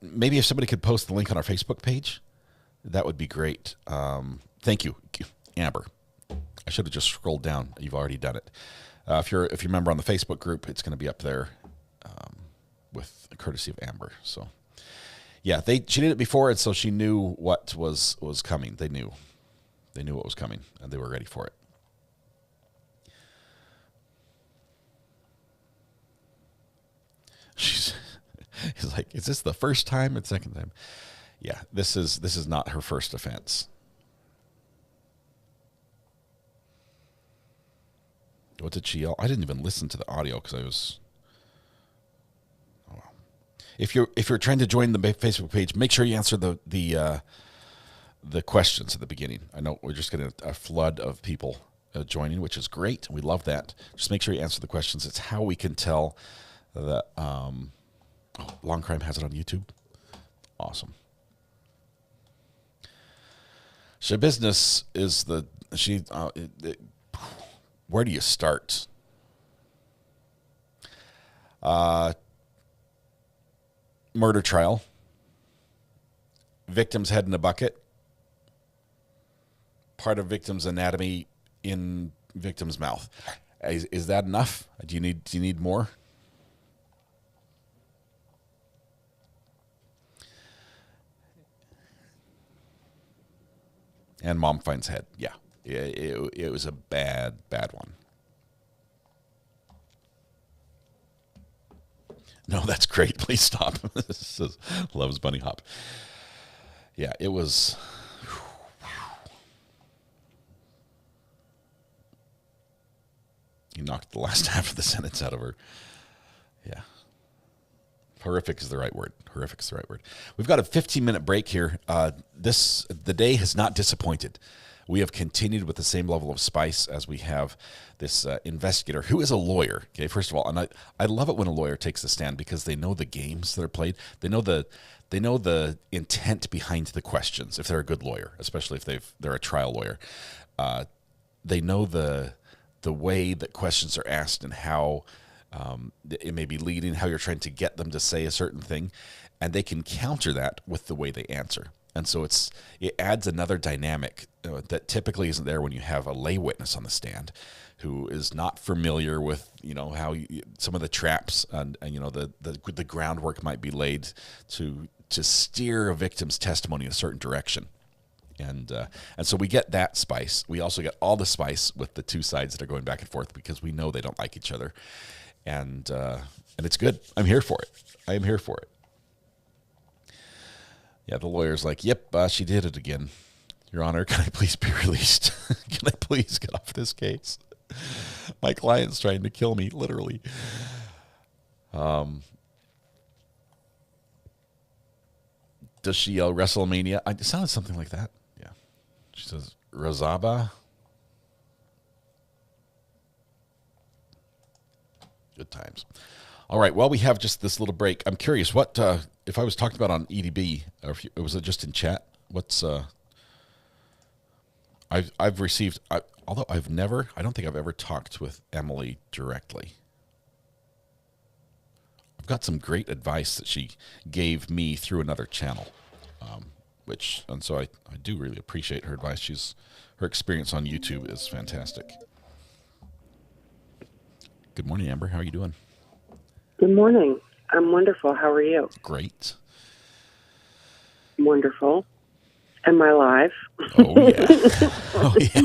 Maybe if somebody could post the link on our Facebook page, that would be great. Thank you, Amber. I should have just scrolled down. You've already done it. If you're a member on the Facebook group, it's going to be up there with courtesy of Amber. So, yeah, she did it before, and so she knew what was coming. They knew what was coming, and they were ready for it. He's like, is this the first time and second time? Yeah, this is not her first offense. What did she yell? I didn't even listen to the audio because I was. Oh well. If you're trying to join the Facebook page, make sure you answer the questions at the beginning. I know we're just getting a flood of people joining, which is great. We love that. Just make sure you answer the questions. It's how we can tell that. Long Crime has it on YouTube. Awesome. So business is where do you start? Murder trial. Victim's head in a bucket. Part of victim's anatomy in victim's mouth. Is that enough? Do you need more? And mom finds head. Yeah. It was a bad one. No, that's great. Please stop. This is Loves Bunny Hop. Yeah, it was. He knocked the last half of the sentence out of her. Yeah. Horrific is the right word. Horrific is the right word. We've got a 15-minute break here. The day has not disappointed. We have continued with the same level of spice as we have this investigator who is a lawyer. Okay, first of all, and I love it when a lawyer takes the stand because they know the games that are played. They know the intent behind the questions. If they're a good lawyer, especially if they're a trial lawyer, they know the way that questions are asked and how it may be leading, how you're trying to get them to say a certain thing, and they can counter that with the way they answer. And so it adds another dynamic that typically isn't there when you have a lay witness on the stand who is not familiar with, how some of the traps and the groundwork might be laid to steer a victim's testimony in a certain direction. And so we get that spice. We also get all the spice with the two sides that are going back and forth because we know they don't like each other. And it's good. I'm here for it. I am here for it. Yeah, the lawyer's like, yep, she did it again. Your Honor, can I please be released? Can I please get off this case? My client's trying to kill me, literally. Does she yell WrestleMania? It sounded something like that. Yeah. She says, Razaba. Good times. All right. Well, we have just this little break. I'm curious, what if I was talking about on EDB, or was it just in chat? What's I've received, although I don't think I've ever talked with Emily directly. I've got some great advice that she gave me through another channel, and so I do really appreciate her advice. Her experience on YouTube is fantastic. Good morning, Amber. How are you doing? Good morning. I'm wonderful. How are you? Great. Wonderful. Am I live? Oh, yeah. Oh, yeah.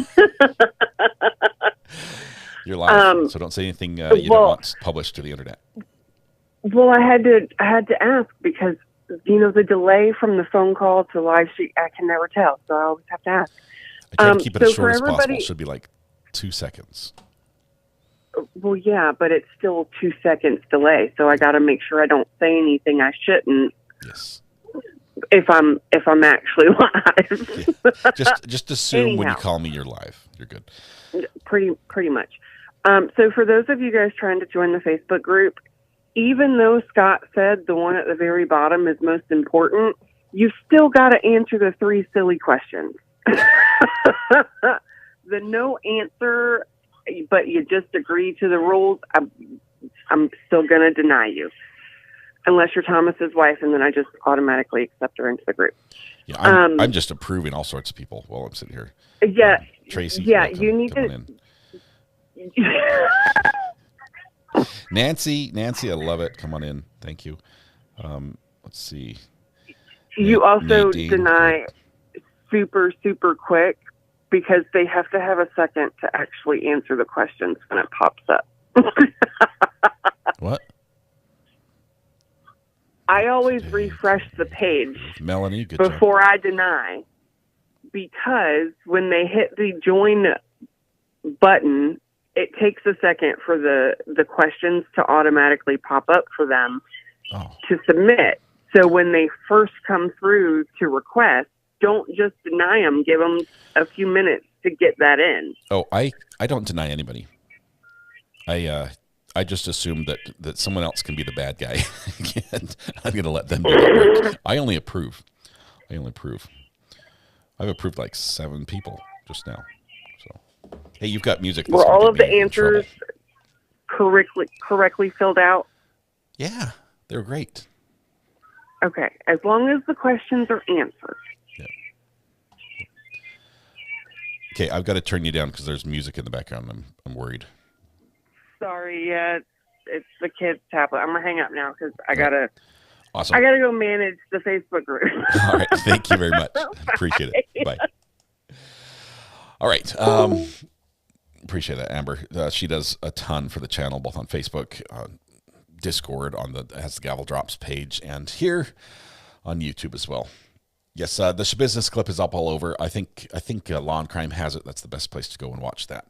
You're live, so don't say anything you don't want published to the internet. Well, I had to ask because, the delay from the phone call to live stream, I can never tell, so I always have to ask. I try to keep it as short as possible. It should be like 2 seconds. Well, yeah, but it's still 2 seconds delay, so I got to make sure I don't say anything I shouldn't. Yes. If I'm actually live. Yeah. Just assume when you call me you're live. You're good. Pretty much. So for those of you guys trying to join the Facebook group, even though Scott said the one at the very bottom is most important, you've still got to answer the 3 silly questions. The no answer, but you just agree to the rules, I'm still going to deny you. Unless you're Thomas's wife, and then I just automatically accept her into the group. Yeah, I'm just approving all sorts of people while I'm sitting here. Yeah. Tracy. Yeah, welcome, you need to. Nancy, I love it. Come on in. Thank you. Let's see. You also Nadine, deny super, super quick because they have to have a second to actually answer the questions when it pops up. What? I always refresh the page, Melanie, good before job. I deny, because when they hit the join button, it takes a second for the questions to automatically pop up for them to submit. So when they first come through to request, don't just deny them. Give them a few minutes to get that in. Oh, I don't deny anybody. I just assume that someone else can be the bad guy, and I'm going to let them do the work. I only approve. I've approved like 7 people just now. So, hey, you've got music. Were all of the answers correctly filled out? Yeah, they were great. Okay, as long as the questions are answered. Yeah. Okay, I've got to turn you down because there's music in the background. I'm worried. Sorry, it's the kid's tablet. I'm gonna hang up now because I gotta. Awesome. I gotta go manage the Facebook group. All right, thank you very much. Appreciate it. Bye. All right, appreciate that, Amber. She does a ton for the channel, both on Facebook, Discord, has the Gavel Drops page, and here on YouTube as well. Yes, the Shabusiness clip is up all over. I think Law and Crime has it. That's the best place to go and watch that.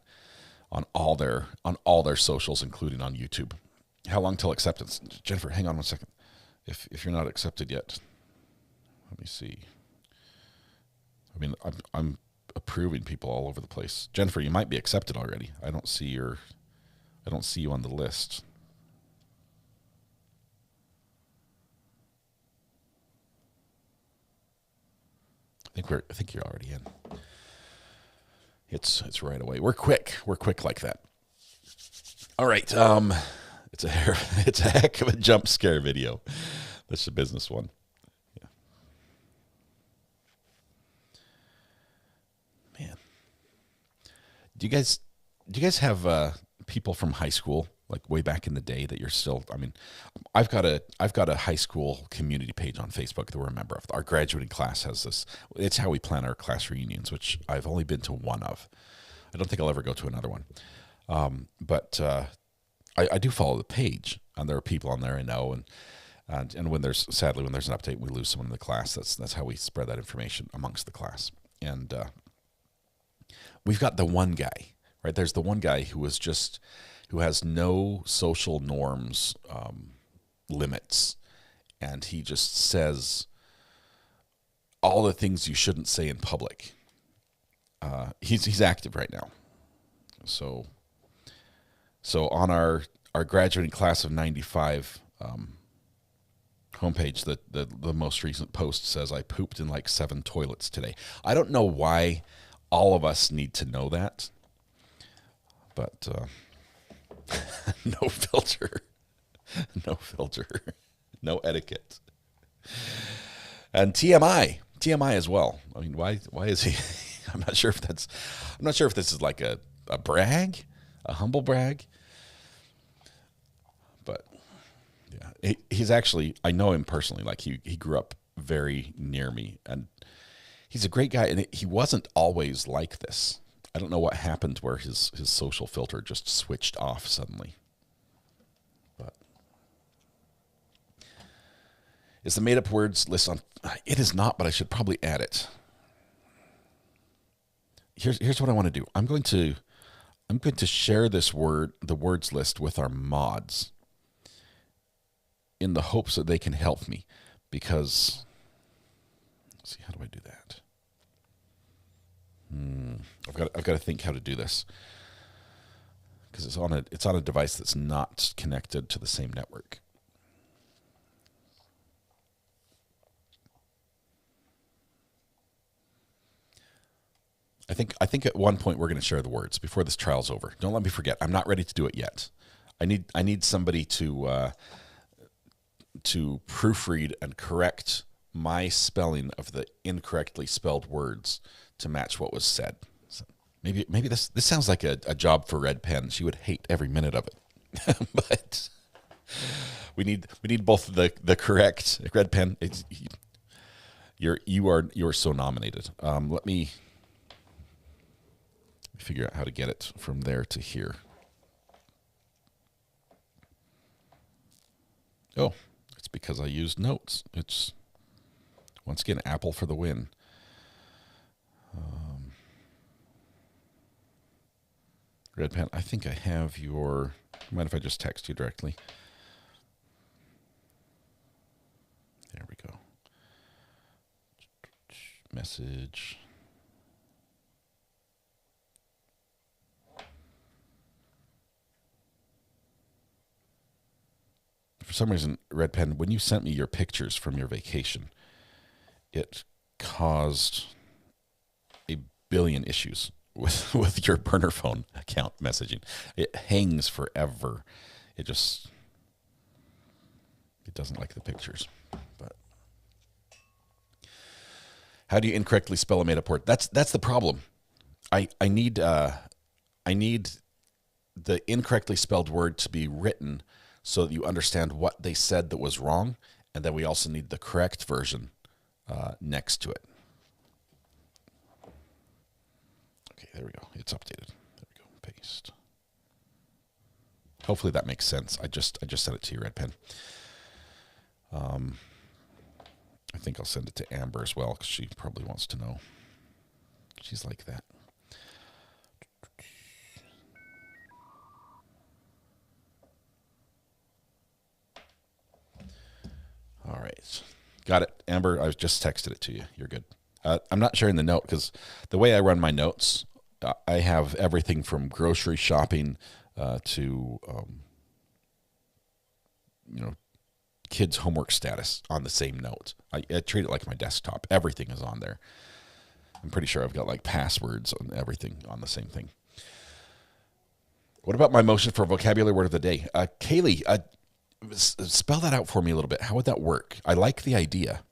On all their socials, including on YouTube. How long till acceptance? Jennifer, hang on one second. If you're not accepted yet, let me see. I mean, I'm approving people all over the place. Jennifer, you might be accepted already. I don't see you on the list. I think you're already in. It's right away. We're quick like that. All right. It's a heck of a jump scare video. That's the business one. Yeah. Do you guys have people from high school, like way back in the day, that you're still? I mean, I've got a high school community page on Facebook that we're a member of. Our graduating class has this. It's how we plan our class reunions, which I've only been to one of. I don't think I'll ever go to another one. But I do follow the page, and there are people on there I know, and when there's an update, we lose someone in the class. That's how we spread that information amongst the class. And we've got the one guy, right? There's the one guy who has no social norms limits, and he just says all the things you shouldn't say in public. He's active right now. So on our graduating class of 95 homepage, the most recent post says, "I pooped in like 7 toilets today." I don't know why all of us need to know that, but no filter, no etiquette, and TMI as well. I mean, why is he? I'm not sure if this is like a brag, a humble brag. But yeah, he's actually, I know him personally. Like he grew up very near me, and he's a great guy. And he wasn't always like this. I don't know what happened where his social filter just switched off suddenly. But is the made up words list on? It is not, but I should probably add it. Here's what I want to do. I'm going to share the words list with our mods, in the hopes that they can help me, because let's see, how do I do that? I've got to think how to do this, because it's on a device that's not connected to the same network. I think at one point we're going to share the words before this trial's over. Don't let me forget. I'm not ready to do it yet. I need somebody to proofread and correct my spelling of the incorrectly spelled words to match what was said. So maybe this sounds like a job for Red Pen. She would hate every minute of it. But we need both the correct Red Pen. You're so nominated. Let me figure out how to get it from there to here. Oh, it's because I used notes. It's, once again, Apple for the win. Red Pen, I think I have your... Mind if I just text you directly? There we go. Message. For some reason, Red Pen, when you sent me your pictures from your vacation, it caused a billion issues with your burner phone account messaging. It hangs forever. It doesn't like the pictures. But how do you incorrectly spell a made-up word? That's the problem. I need the incorrectly spelled word to be written so that you understand what they said that was wrong, and then we also need the correct version next to it. Okay, there we go. It's updated. There we go. Paste. Hopefully that makes sense. I just sent it to you, Red Pen. I think I'll send it to Amber as well, because she probably wants to know. She's like that. All right. Got it. Amber, I just texted it to you. You're good. I'm not sharing the note because the way I run my notes, I have everything from grocery shopping to, kids' homework status on the same note. I treat it like my desktop. Everything is on there. I'm pretty sure I've got like passwords and everything on the same thing. What about my motion for vocabulary word of the day? Kaylee, spell that out for me a little bit. How would that work? I like the idea.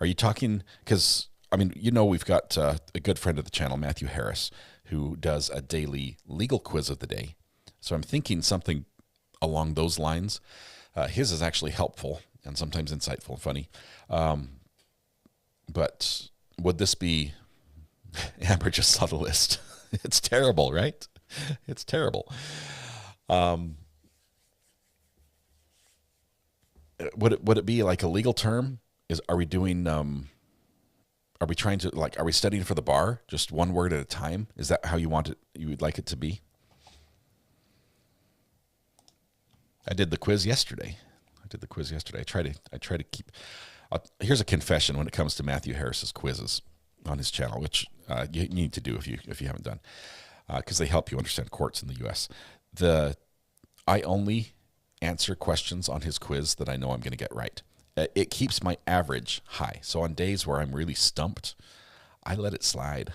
Are you talking, because I mean, you know, we've got a good friend of the channel, Matthew Harris, who does a daily legal quiz of the day. So I'm thinking something along those lines. His is actually helpful and sometimes insightful and funny. But would this be... Amber just saw the list. It's terrible, right? It's terrible. Would it be like a legal term? Are we doing... Are we trying to, like, are we studying for the bar? Just one word at a time? Is that how you want it, you would like it to be? I did the quiz yesterday. I try to keep, here's a confession when it comes to Matthew Harris's quizzes on his channel, which you need to do if you haven't done, because they help you understand courts in the U.S. I only answer questions on his quiz that I know I'm going to get right. It keeps my average high. So on days where I'm really stumped, I let it slide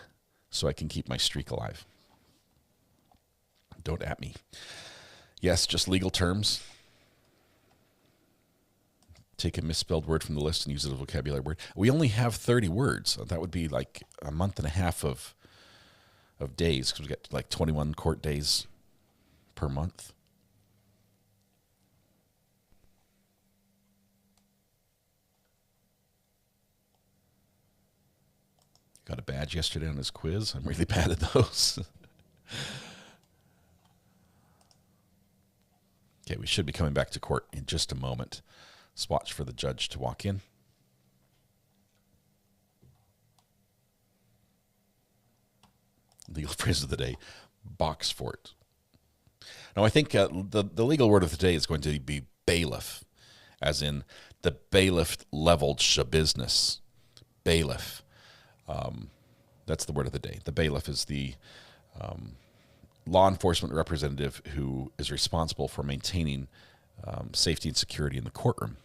so I can keep my streak alive. Don't at me. Yes, just legal terms. Take a misspelled word from the list and use it as a vocabulary word. We only have 30 words. That would be like a month and a half of days, because we get like 21 court days per month. Got a badge yesterday on his quiz. I'm really bad at those. Okay, we should be coming back to court in just a moment. Let's watch for the judge to walk in. Legal phrase of the day, box fort. Now, I think the legal word of the day is going to be bailiff, as in the bailiff leveled shabusiness. Bailiff. That's the word of the day. The bailiff is the law enforcement representative who is responsible for maintaining safety and security in the courtroom,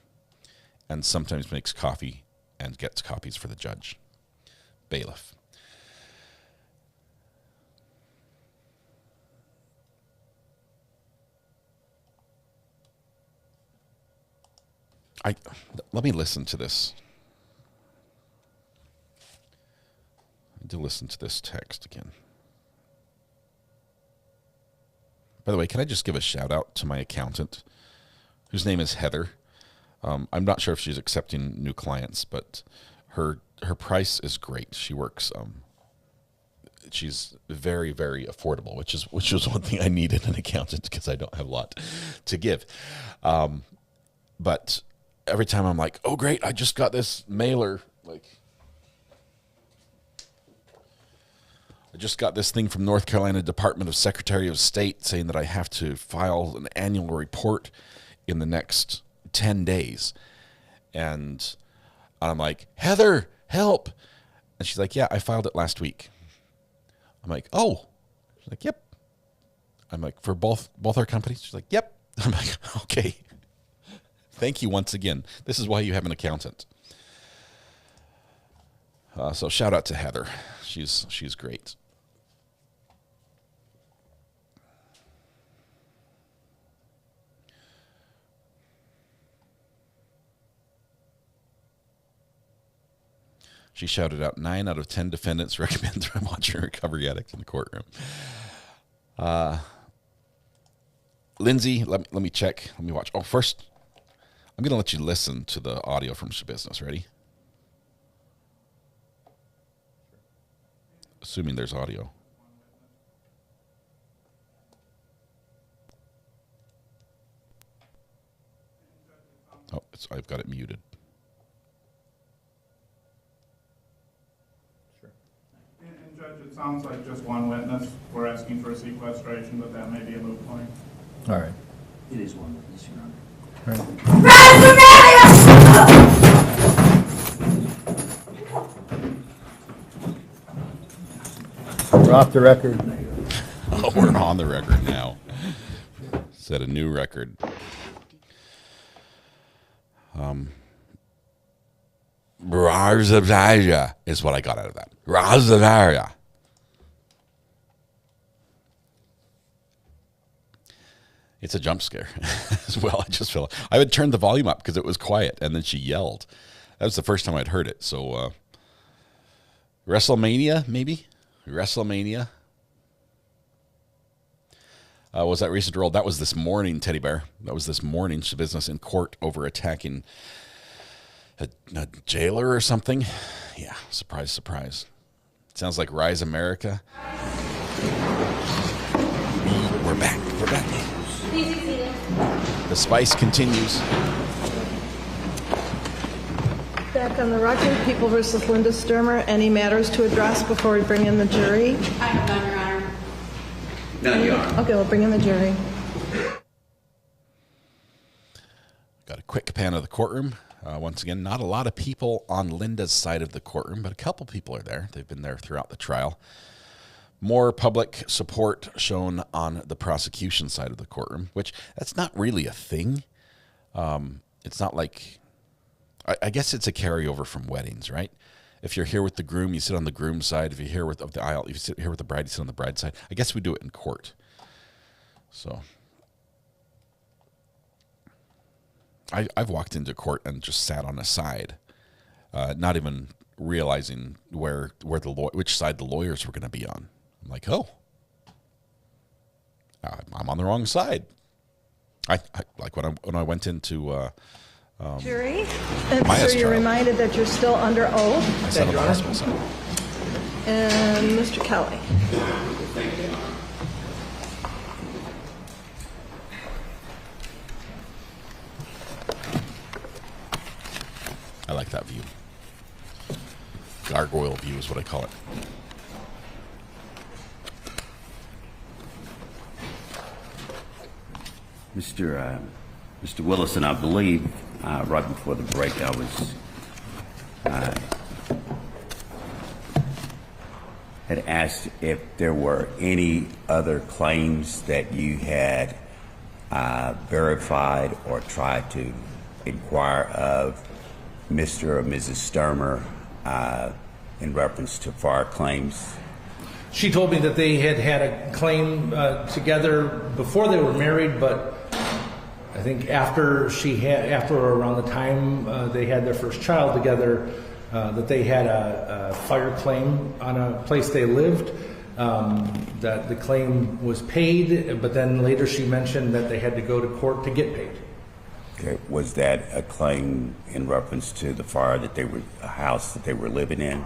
and sometimes makes coffee and gets copies for the judge. Bailiff. Let me listen to this. I need to listen to this text again. By the way, can I just give a shout out to my accountant, whose name is Heather? I'm not sure if she's accepting new clients, but her price is great. She works. She's very, very affordable, which was one thing I needed an accountant, because I don't have a lot to give. But every time I'm like, oh great, I just got this mailer, like. I just got this thing from North Carolina Department of Secretary of State saying that I have to file an annual report in the next 10 days. And I'm like, Heather, help. And she's like, yeah, I filed it last week. I'm like, oh. She's like, yep. I'm like, for both our companies? She's like, yep. I'm like, okay. Thank you once again. This is why you have an accountant. So shout out to Heather. She's great. She shouted out 9 out of 10 defendants recommend watching Recovery Addict in the courtroom. Lindsay, let me check. Let me watch. Oh, first, I'm going to let you listen to the audio from Shabusiness. Ready? Assuming there's audio. Oh, I've got it muted. And Judge, it sounds like just one witness. We're asking for a sequestration, but that may be a moot point. All right. It is one witness, Your Honor. All right. We're off the record. Oh, we're on the record now. Set a new record. Razavaria is what I got out of that. Razavaria. It's a jump scare as well. I would turn the volume up because it was quiet, and then she yelled. That was the first time I'd heard it. So WrestleMania, maybe? WrestleMania. Was that recent role? That was this morning, Teddy Bear. That was this morning's business in court over attacking a jailer or something. Yeah, surprise, surprise. Sounds like Rise America. We're back. We're back. The spice continues. Back on the record, People versus Linda Stermer. Any matters to address before we bring in the jury? I have none, Your Honor. None, Your Honor. Okay, we'll bring in the jury. Got a quick pan of the courtroom. Once again, not a lot of people on Linda's side of the courtroom, but a couple people are there. They've been there throughout the trial. More public support shown on the prosecution side of the courtroom, which that's not really a thing. It's not like, I guess it's a carryover from weddings, right? If you're here with the groom, you sit on the groom's side. If you're here with the aisle, if you sit here with the bride, you sit on the bride's side. I guess we do it in court. So I've walked into court and just sat on a side, not even realizing which side the lawyers were going to be on. I'm like, oh, I'm on the wrong side. I like when I went into jury, and so you're reminded that you're still under oath. I sat on the hospital side. And Mr. Kelly. I like that view. Gargoyle view is what I call it. Mr. Willison, I believe right before the break I was had asked if there were any other claims that you had verified or tried to inquire of Mr. or Mrs. Stermer in reference to FAR claims. She told me that they had a claim together before they were married, but I think after around the time they had their first child together, that they had a fire claim on a place they lived, that the claim was paid, but then later she mentioned that they had to go to court to get paid. Okay. Was that a claim in reference to the fire a house that they were living in?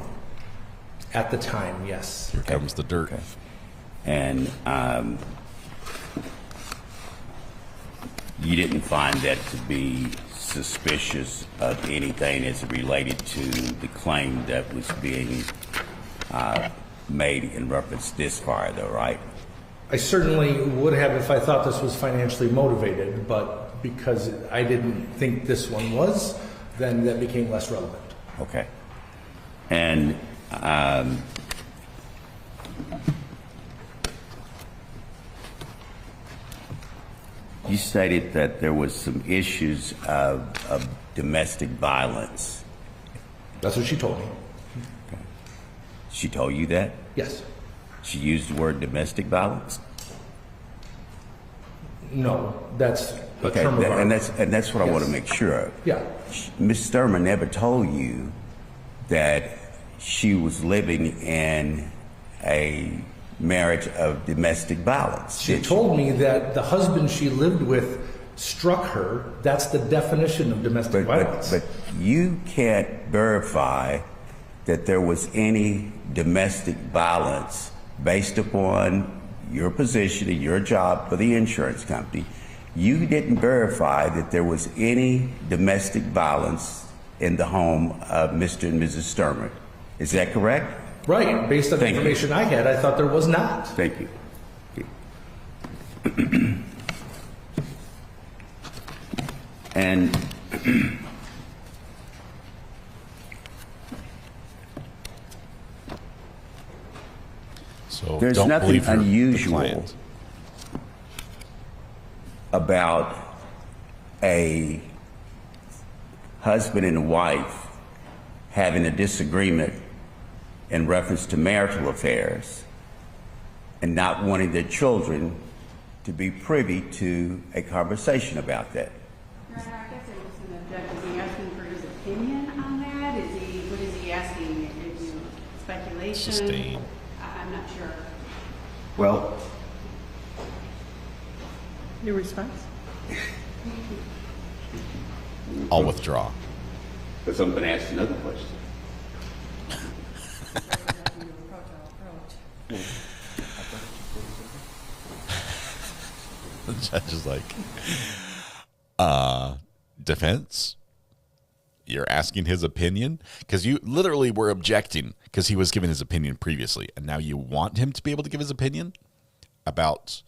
At the time, yes. Here comes the dirt. Okay. And you didn't find that to be suspicious of anything as it related to the claim that was being made in reference to this fire, though, right? I certainly would have if I thought this was financially motivated, but because I didn't think this one was, then that became less relevant. Okay. And you stated that there was some issues of domestic violence. That's what she told me. Okay. She told you that? Yes. She used the word domestic violence? No, that's a okay, term of art. And that's what I want to make sure of. Yeah. Ms. Stermer never told you that she was living in a marriage of domestic violence. She told me that the husband she lived with struck her. That's the definition of domestic violence. But you can't verify that there was any domestic violence based upon your position and your job for the insurance company. You didn't verify that there was any domestic violence in the home of Mr. and Mrs. Stermer. Is that correct? Right. Based on the information I had, I thought there was not. Thank you. And so there's nothing unusual about a husband and a wife having a disagreement in reference to marital affairs and not wanting their children to be privy to a conversation about that. Your Honor, I guess I wasn't objecting. Is he asking for his opinion on that? What is he asking? Is you speculate? violation. Sustain. I'm not sure. Well, Your response? I'll withdraw. because I'm going to ask another question. The judge is like, defense? You're asking his opinion? Because you literally were objecting because he was giving his opinion previously, and now you want him to be able to give his opinion about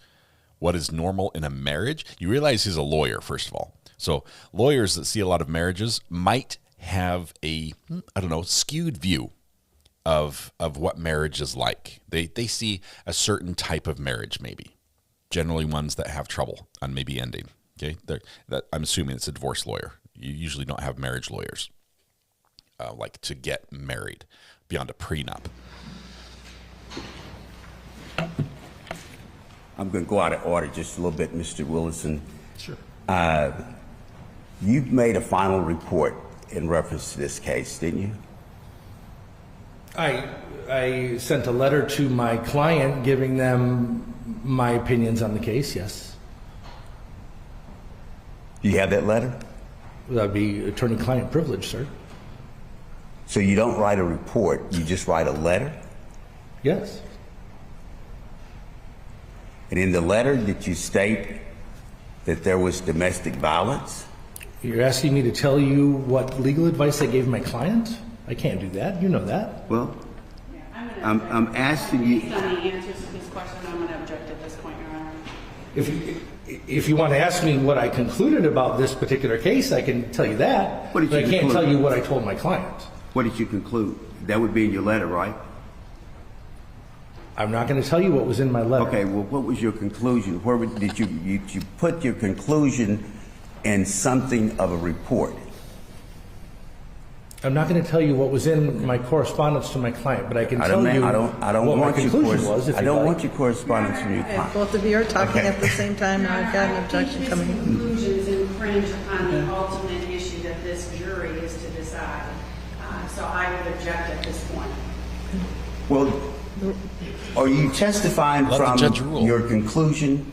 what is normal in a marriage? You realize he's a lawyer, first of all. So lawyers that see a lot of marriages might have a, I don't know, skewed view of what marriage is like. They see a certain type of marriage, maybe. Generally ones that have trouble on maybe ending. Okay, I'm assuming it's a divorce lawyer. You usually don't have marriage lawyers like to get married beyond a prenup. I'm going to go out of order just a little bit, Mr. Willison. Sure. You made a final report in reference to this case, didn't you? I sent a letter to my client giving them my opinions on the case, yes. Do you have that letter? That'd be attorney-client privilege, sir. So you don't write a report, you just write a letter? Yes. And in the letter, did you state that there was domestic violence? You're asking me to tell you what legal advice I gave my client? I can't do that. You know that. Well, I'm asking you. Based on the answers to this question, I'm going to object at this point, Your Honor. If you want to ask me what I concluded about this particular case, I can tell you that. What did but you I can't conclude? tell you what I told my client. What did you conclude? That would be in your letter, right? I'm not going to tell you what was in my letter. Okay, well, what was your conclusion? Where did you put your conclusion in something of a report? I'm not going to tell you what was in my correspondence to my client, but I can tell you I don't what want my conclusion was. I don't want your correspondence from your client. Both of you are talking at the same time. Now I've got an objection coming in. Conclusions infringe upon the ultimate issue that this jury is to decide. So I would object at this point. Well, are you testifying Let the judge from rule. your conclusion?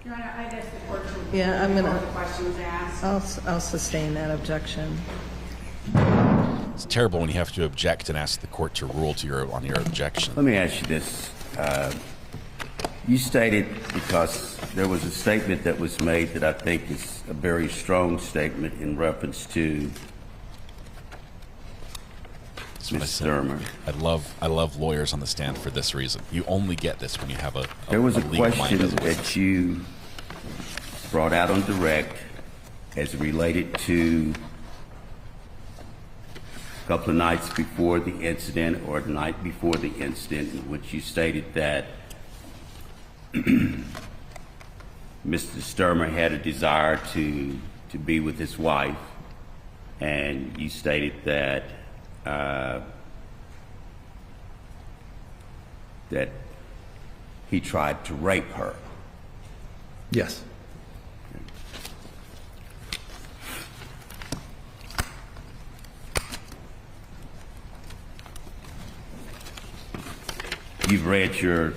Your Honor, I'd ask the court to Yeah, I'm gonna. questions asked. I'll sustain that objection. It's terrible when you have to object and ask the court to rule on your objection. Let me ask you this. You stated, because there was a statement that was made that I think is a very strong statement in reference to Ms. Stermer. I love lawyers on the stand for this reason. You only get this when you have a There was a legal mind question as well. that you brought out on direct as related to a couple of nights before the incident or the night before the incident, in which you stated that Mr. Stermer had a desire to be with his wife, and you stated that that he tried to rape her. Yes. You've read your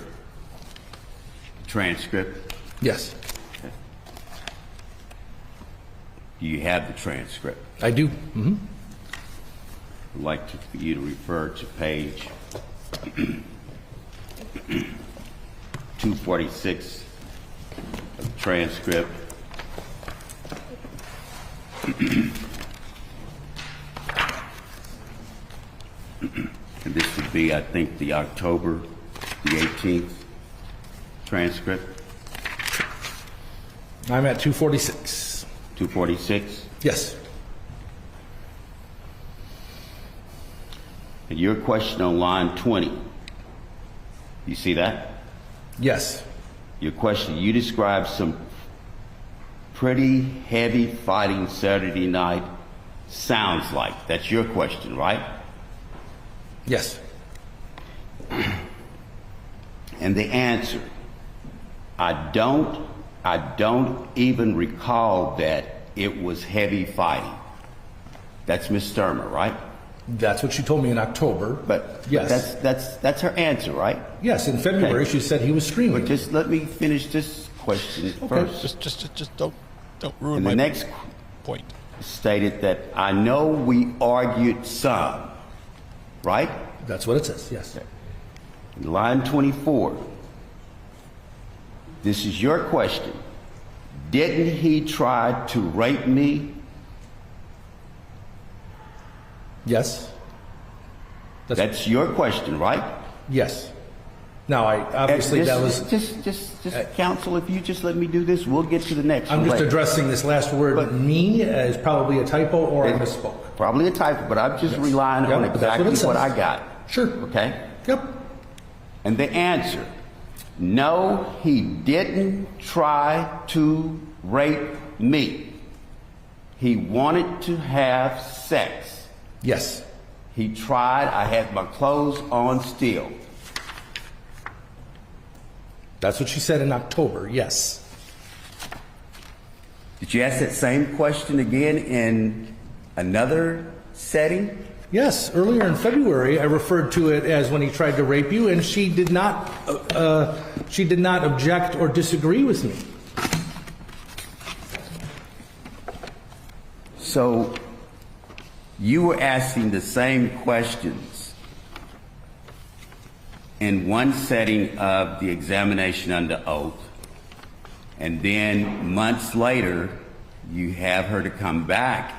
transcript? Yes. Okay. Do you have the transcript? I do. Mm-hmm. I'd like for you to refer to page 246 of the transcript. And this would be, I think, the October the 18th transcript. I'm at 246. 246? Yes. And your question on line 20, you see that? Yes. Your question, you described some pretty heavy fighting Saturday night, sounds like. That's your question, right? Yes. And the answer, I don't even recall that it was heavy fighting. That's Ms. Stermer, right? That's what she told me in October. But yes, that's her answer, right? Yes, in February she said he was screaming. But just let me finish this question first. Just don't ruin and my the next point. Stated that I know we argued some, right? That's what it says. Yes. Okay. Line 24. This is your question. Didn't he try to rape me? Yes. That's your question, right? Yes. Now, I obviously that was just counsel. If you just let me do this, we'll get to the next. I'm just addressing this last word. But me as probably a typo or I misspoke. Probably a typo, but I'm just relying on exactly what I got. Sure. Okay. Yep. And the answer: no, he didn't try to rape me. He wanted to have sex. Yes. He tried. I had my clothes on still. That's what she said in October, yes. Did you ask that same question again in another setting? Yes, earlier in February, I referred to it as when he tried to rape you, and she did not object or disagree with me. So you were asking the same questions in one setting of the examination under oath, and then months later you have her to come back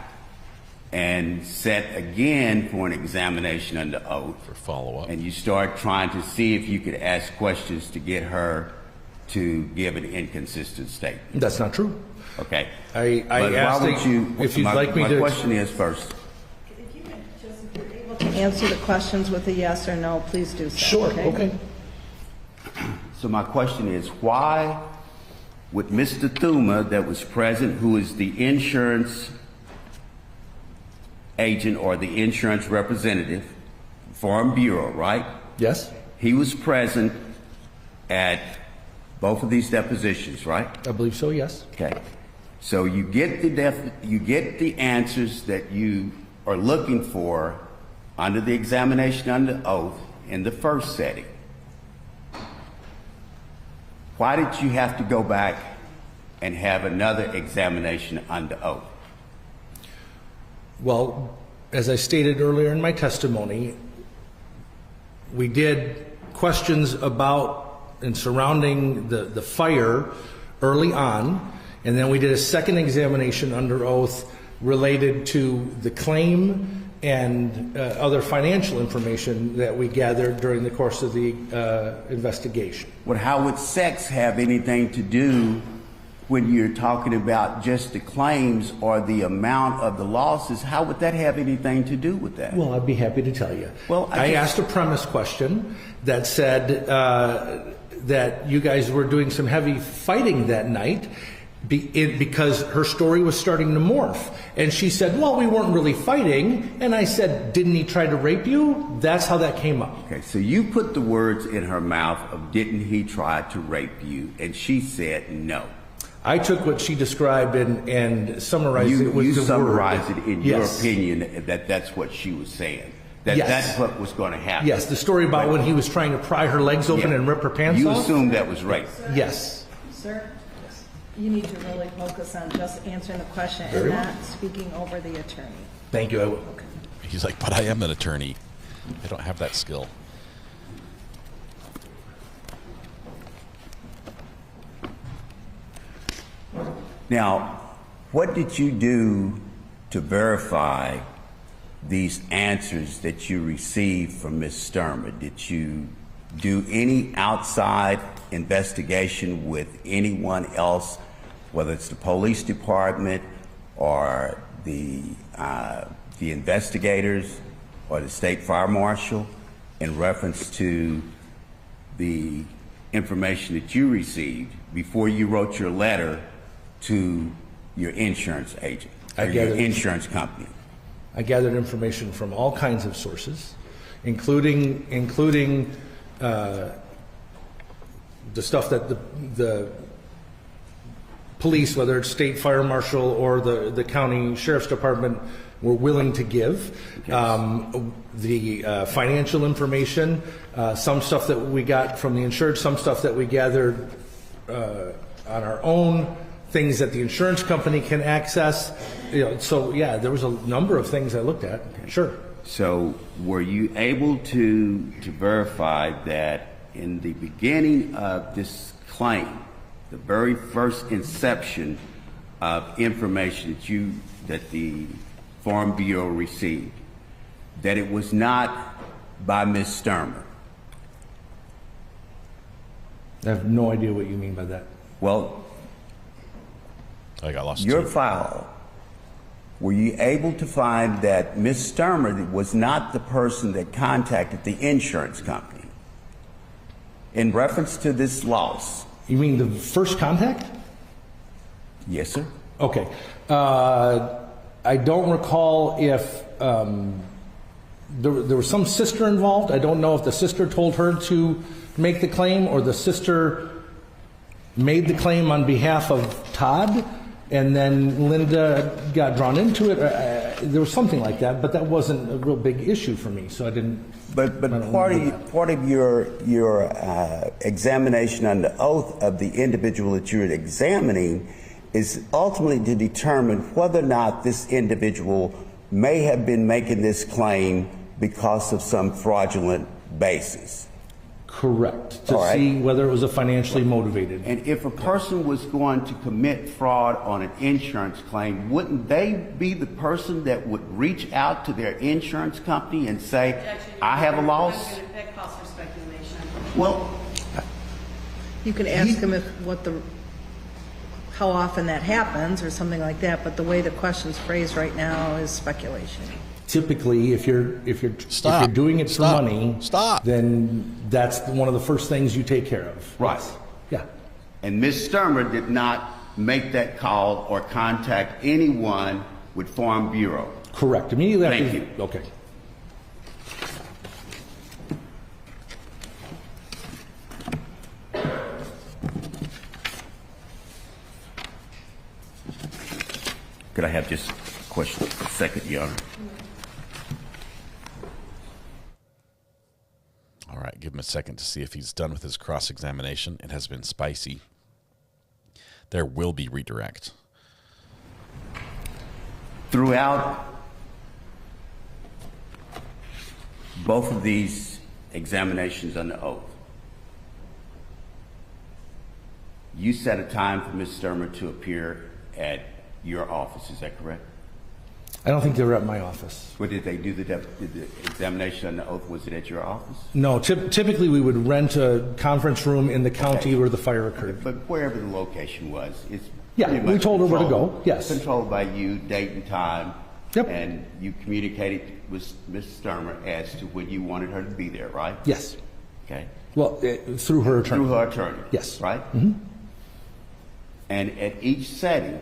and set again for an examination under oath for follow-up, and you start trying to see if you could ask questions to get her to give an inconsistent statement. That's not true. Okay. I asked if you'd like me to. My question is first. Answer the questions with a yes or no, please do so. Sure, okay. So my question is, why would Mr. Thuma that was present, who is the insurance agent or the insurance representative, Farm Bureau, right? Yes. He was present at both of these depositions, right? I believe so, yes. Okay. So you get the answers that you are looking for under the examination under oath in the first setting. Why did you have to go back and have another examination under oath? Well, as I stated earlier in my testimony, we did questions about and surrounding the fire early on, and then we did a second examination under oath related to the claim and other financial information that we gathered during the course of the investigation. Well, how would sex have anything to do when you're talking about just the claims or the amount of the losses? How would that have anything to do with that? Well, I'd be happy to tell you. Well, I asked a premise question that said that you guys were doing some heavy fighting that night because her story was starting to morph. And she said, well, we weren't really fighting. And I said, didn't he try to rape you? That's how that came up. Okay, so you put the words in her mouth of didn't he try to rape you? And she said no. I took what she described and summarized it with the word. You summarized it in your opinion that that's what she was saying. That's what was going to happen. Yes, the story about when he was trying to pry her legs open and rip her pants off. You assumed that was rape. Yes. Sir, you need to really focus on just answering the question and not speaking over the attorney. Thank you, I will. Okay. He's like, but I am an attorney. I don't have that skill. Now, what did you do to verify these answers that you received from Ms. Stermer? Did you do any outside investigation with anyone else, whether it's the police department or the investigators or the state fire marshal in reference to the information that you received before you wrote your letter to your insurance agent or your insurance company? I gathered information from all kinds of sources, including the stuff that the police, whether it's state fire marshal or the county sheriff's department, were willing to give. The financial information, some stuff that we got from the insured, some stuff that we gathered on our own, things that the insurance company can access. So yeah, there was a number of things I looked at. Sure. So were you able to verify that in the beginning of this claim, the very first inception of information that the Farm Bureau received, that it was not by Ms. Stermer? I have no idea what you mean by that. Well, I got lost. Your file, were you able to find that Ms. Stermer was not the person that contacted the insurance company in reference to this loss? You mean the first contact? Yes, sir. Okay. I don't recall if there was some sister involved. I don't know if the sister told her to make the claim or the sister made the claim on behalf of Todd, and then Linda got drawn into it. There was something like that, but that wasn't a real big issue for me, so I didn't. But part of your examination under oath of the individual that you're examining is ultimately to determine whether or not this individual may have been making this claim because of some fraudulent basis. Correct. To see whether it was a financially motivated. And if a person was going to commit fraud on an insurance claim, wouldn't they be the person that would reach out to their insurance company and say, I have a loss? That calls for speculation. Well, you could ask him how often that happens or something like that, but the way the question's phrased right now is speculation. Typically, if you're doing it for money, then that's one of the first things you take care of. Right. Yeah. And Ms. Stermer did not make that call or contact anyone with Farm Bureau. Correct. Immediately after. Thank you. Okay. Could I have just a question for a second, Your Honor? All right, give him a second to see if he's done with his cross-examination. It has been spicy. There will be redirect. Throughout both of these examinations under oath, you set a time for Ms. Stermer to appear at your office, is that correct? I don't think they were at my office. Where did they do the examination under oath? Was it at your office? No, typically we would rent a conference room in the county where the fire occurred. But wherever the location was, it's we told her where to go. Yes. Controlled by you, date and time. Yep. And you communicated with Ms. Stermer as to when you wanted her to be there, right? Yes. Okay. Well, through her attorney. Through her attorney. Yes. Right? Mm-hmm. And at each setting,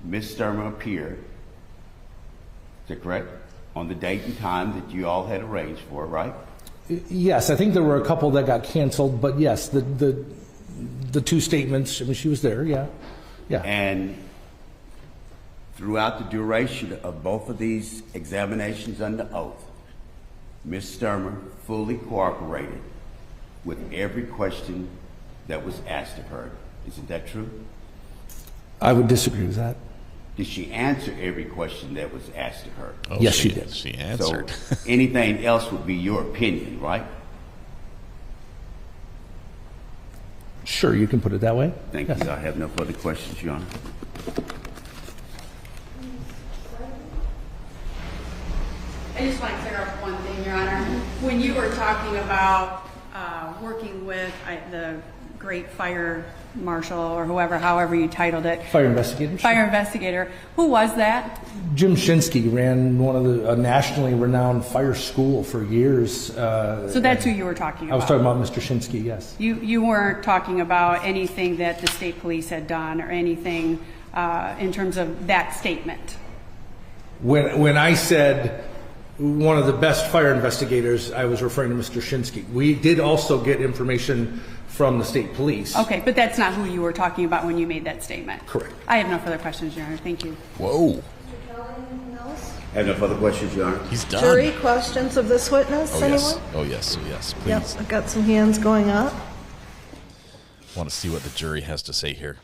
Ms. Stermer appeared, is that correct? On the date and time that you all had arranged for, right? Yes, I think there were a couple that got canceled, but yes, the two statements, I mean, she was there, yeah. And throughout the duration of both of these examinations under oath, Ms. Stermer fully cooperated with every question that was asked of her. Isn't that true? I would disagree with that. Did she answer every question that was asked of her? Oh, yes, she did. She answered. So anything else would be your opinion, right? Sure, you can put it that way. Thank yes. you. I have no further questions, Your Honor. I just want to clear up one thing, Your Honor. When you were talking about working with the great fire marshal or however you titled it. Fire investigator. Fire investigator. Who was that? Jim Shinsky ran one of a nationally renowned fire school for years. So that's who you were talking about? I was talking about Mr. Shinsky, yes. You weren't talking about anything that the state police had done or anything in terms of that statement? When I said one of the best fire investigators, I was referring to Mr. Shinsky. We did also get information from the state police. Okay, but that's not who you were talking about when you made that statement. Correct. I have no further questions, Your Honor. Thank you. Whoa. I have no further questions, Your Honor. He's done. Jury questions of this witness, Oh, anyone? yes. Oh, yes. Oh, yes. Please. Yep, I've got some hands going up. I want to see what the jury has to say here.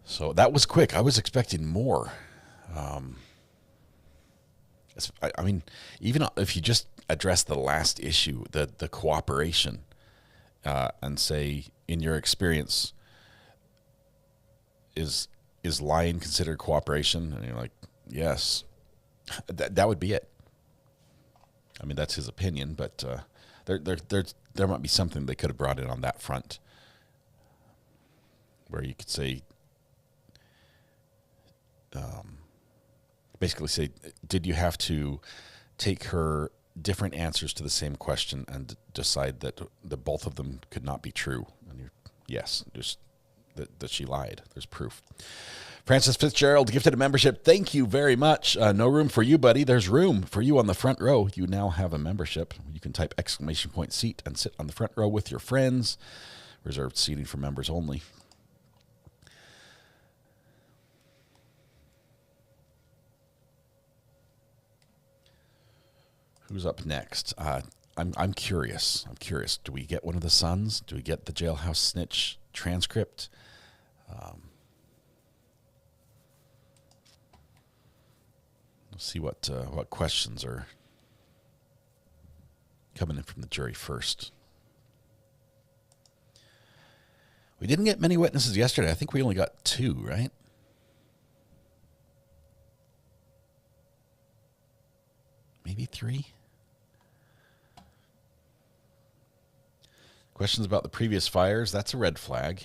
So that was quick. I was expecting more. I mean, even if you just address the last issue, the cooperation, and say, in your experience, is lying considered cooperation? And you're like, yes. That would be it. I mean, that's his opinion, but there might be something they could have brought in on that front, where you could say, basically say, did you have to take her different answers to the same question and decide that both of them could not be true? And yes, just that she lied. There's proof. Francis Fitzgerald gifted a membership. Thank you very much. No room for you, buddy. There's room for you on the front row. You now have a membership. You can type !seat and sit on the front row with your friends. Reserved seating for members only. Who's up next? I'm curious. Do we get one of the sons? Do we get the jailhouse snitch transcript? Let's see what questions are coming in from the jury first. We didn't get many witnesses yesterday. I think we only got 2, right? Maybe 3. Questions about the previous fires. That's a red flag.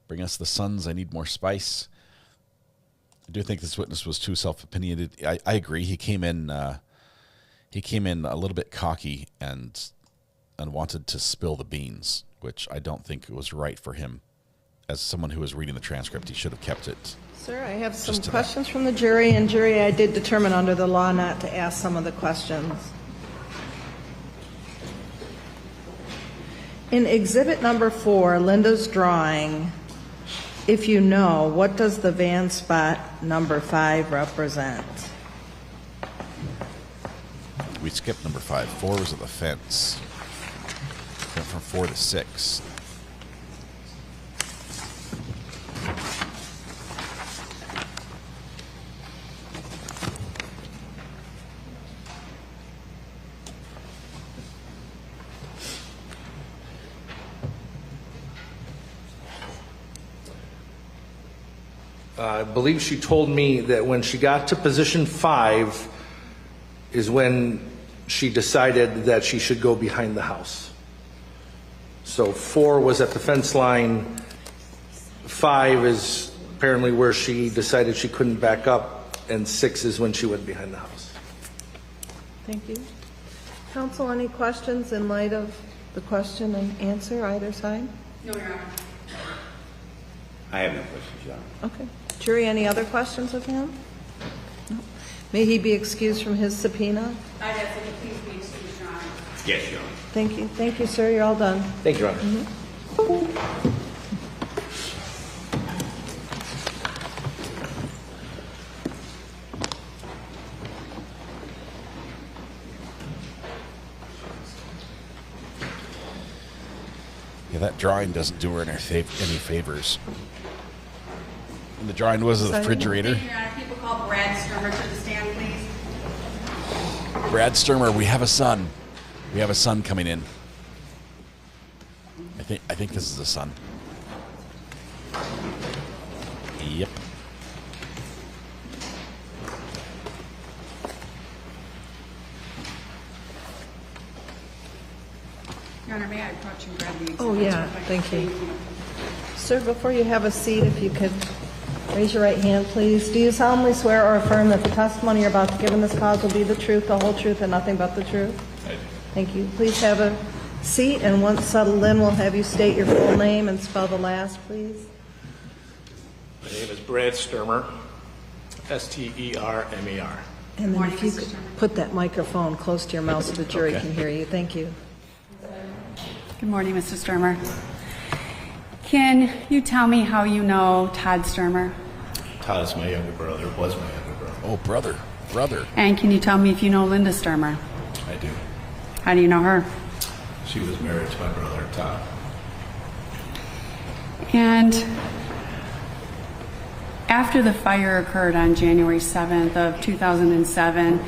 Bring us the sons. I need more spice. I do think this witness was too self-opinionated. I agree. He came in a little bit cocky and wanted to spill the beans, which I don't think it was right for him. As someone who was reading the transcript, he should have kept it. Sir, I have some questions from the jury, and jury, I did determine under the law not to ask some of the questions. In exhibit number 4, Linda's drawing, if you know, what does the van spot number 5 represent? We skipped number 5. 4 was at the fence. Went from 4 to 6. I believe she told me that when she got to position 5 is when she decided that she should go behind the house. So 4 was at the fence line. 5 is apparently where she decided she couldn't back up, and 6 is when she went behind the house. Thank you. Counsel, any questions in light of the question and answer, either side? No, Your Honor. I have no questions, Your Honor. Okay. Jury, any other questions of him? No. May he be excused from his subpoena? I ask that you please be excused, Your Honor. Yes, Your Honor. Thank you. Thank you, sir. You're all done. Thank you, Your Honor. Mm-hmm. Yeah, that drawing doesn't do her any favors. And the drawing was of the refrigerator. Thank you, Your Honor. People call Brad Stermer to the stand, please. Brad Stermer, we have a son. We have a son coming in. I think this is a son. Yep. Your Honor, may I approach and grab the Oh, yeah. Thank you. Sir, before you have a seat, if you could raise your right hand, please. Do you solemnly swear or affirm that the testimony you're about to give in this cause will be the truth, the whole truth, and nothing but the truth? I do. Thank you. Please have a seat, and once settled in, we'll have you state your full name and spell the last, please. My name is Brad Stermer, Stermer. And then if you could put that microphone close to your mouth so the jury can hear you. Thank you. Good morning, Mr. Stermer. Can you tell me how you know Todd Stermer? Todd is my younger brother, was my younger brother. Oh, brother. And can you tell me if you know Linda Stermer? I do. How do you know her? She was married to my brother, Todd. And after the fire occurred on January 7th of 2007,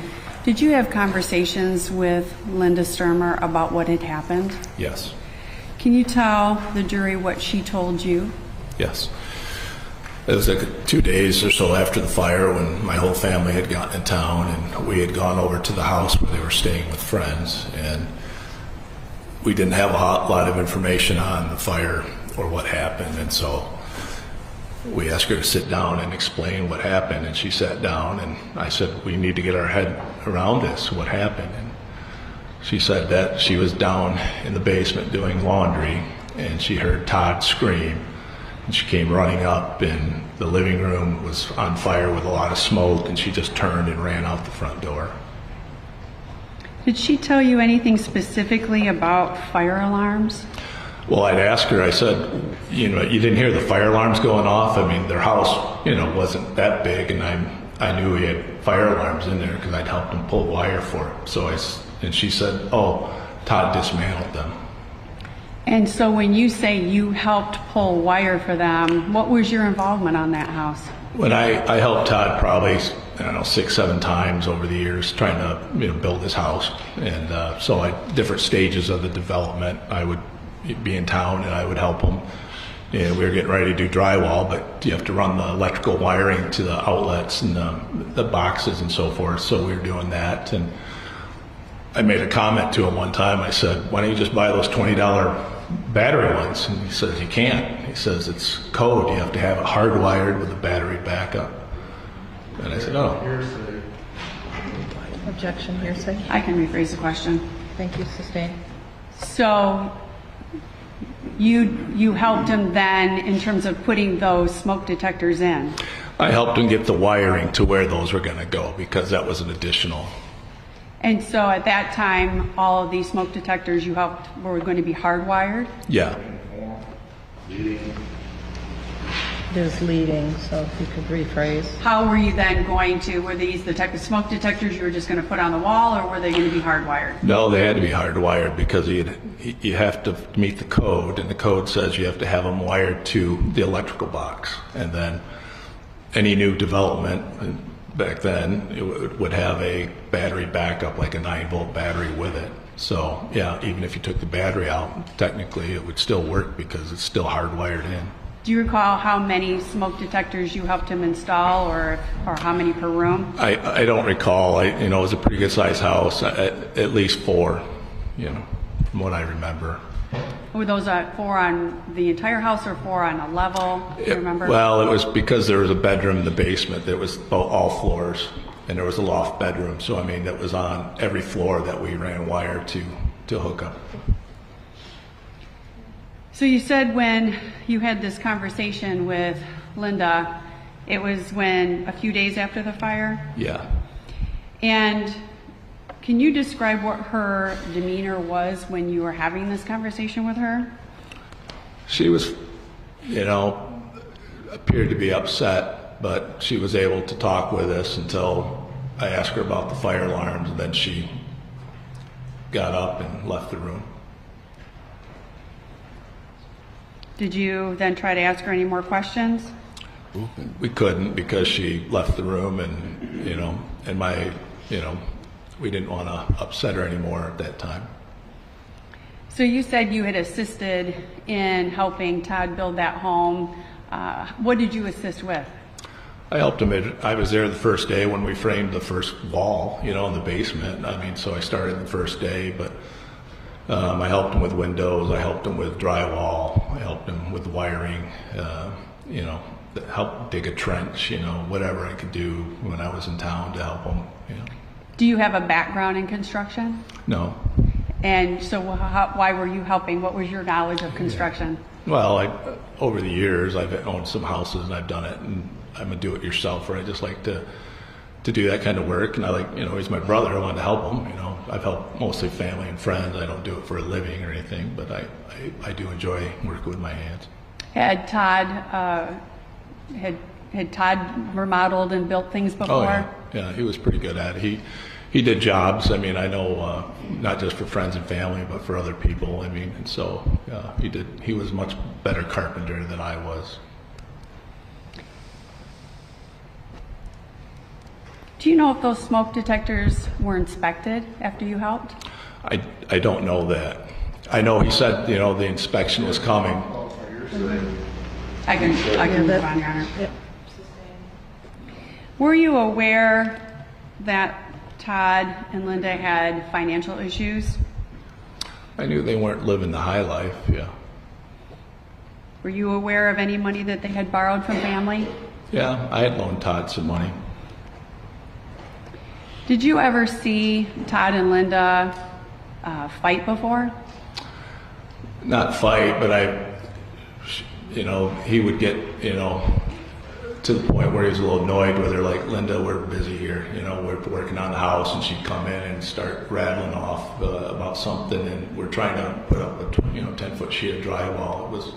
did you have conversations with Linda Stermer about what had happened? Yes. Can you tell the jury what she told you? Yes. It was like 2 days or so after the fire when my whole family had gotten in town, and we had gone over to the house where they were staying with friends, and we didn't have a lot of information on the fire or what happened, and so we asked her to sit down and explain what happened, and she sat down, and I said, we need to get our head around this, what happened. And she said that she was down in the basement doing laundry, and she heard Todd scream, and she came running up, and the living room was on fire with a lot of smoke, and she just turned and ran out the front door. Did she tell you anything specifically about fire alarms? Well, I'd ask her, I said, you didn't hear the fire alarms going off? I mean, their house, wasn't that big, and I knew he had fire alarms in there because I'd helped him pull wire for it. And she said, oh, Todd dismantled them. And so when you say you helped pull wire for them, what was your involvement on that house? When I helped Todd probably, 6, 7 times over the years trying to build his house. And so at different stages of the development, I would be in town and I would help him. And we were getting ready to do drywall, but you have to run the electrical wiring to the outlets and the boxes and so forth. So we were doing that. And I made a comment to him one time. I said, why don't you just buy those $20 battery ones? And he says, you can't. He says, it's code. You have to have it hardwired with a battery backup. And I said, oh. Objection, hearsay. I can rephrase the question. Thank you, sustained. So you helped him then in terms of putting those smoke detectors in? I helped him get the wiring to where those were going to go because that was an additional. And so at that time, all of these smoke detectors you helped were going to be hardwired? Yeah. There's leading, so if you could rephrase. How were you then going to, were these the type of smoke detectors you were just going to put on the wall, or were they going to be hardwired? No, they had to be hardwired because you have to meet the code, and the code says you have to have them wired to the electrical box. And then any new development back then, it would have a battery backup, like a 9-volt battery with it. So yeah, even if you took the battery out, technically it would still work because it's still hardwired in. Do you recall how many smoke detectors you helped him install, or how many per room? I don't recall. It was a pretty good sized house, at least 4, from what I remember. Were those 4 on the entire house or 4 on a level? Do you remember? Well, it was because there was a bedroom in the basement. There was all floors, and there was a loft bedroom. So that was on every floor that we ran wire to hook up. So you said when you had this conversation with Linda, it was a few days after the fire? Yeah. And can you describe what her demeanor was when you were having this conversation with her? She was, appeared to be upset, but she was able to talk with us until I asked her about the fire alarms, and then she got up and left the room. Did you then try to ask her any more questions? We couldn't because she left the room, and we didn't want to upset her anymore at that time. So you said you had assisted in helping Todd build that home. What did you assist with? I helped him. I was there the first day when we framed the first wall, in the basement. So I started the first day, but I helped him with windows. I helped him with drywall. I helped him with wiring. Help dig a trench. Whatever I could do when I was in town to help him. Do you have a background in construction? No. And so why were you helping? What was your knowledge of construction? Well, over the years, I've owned some houses and I've done it, and I'm a do-it-yourselfer. I just like to to do that kind of work, and I like, he's my brother. I wanted to help him. I've helped mostly family and friends. I don't do it for a living or anything, but I do enjoy working with my hands. Had Todd had Todd remodeled and built things before? Oh yeah, he was pretty good at it. He did jobs. I mean, I know not just for friends and family, but for other people. I mean, and so he did. He was a much better carpenter than I was. Do you know if those smoke detectors were inspected after you helped? I don't know that. I know he said, the inspection was coming. I can move on, Your Honor. Yep. Were you aware that Todd and Linda had financial issues? I knew they weren't living the high life, yeah. Were you aware of any money that they had borrowed from family? Yeah, I had loaned Todd some money. Did you ever see Todd and Linda fight before? Not fight, but he would get, to the point where he was a little annoyed with her, like, Linda, we're busy here, we're working on the house, and she'd come in and start rattling off about something, and we're trying to put up a 10-foot sheet of drywall. It was,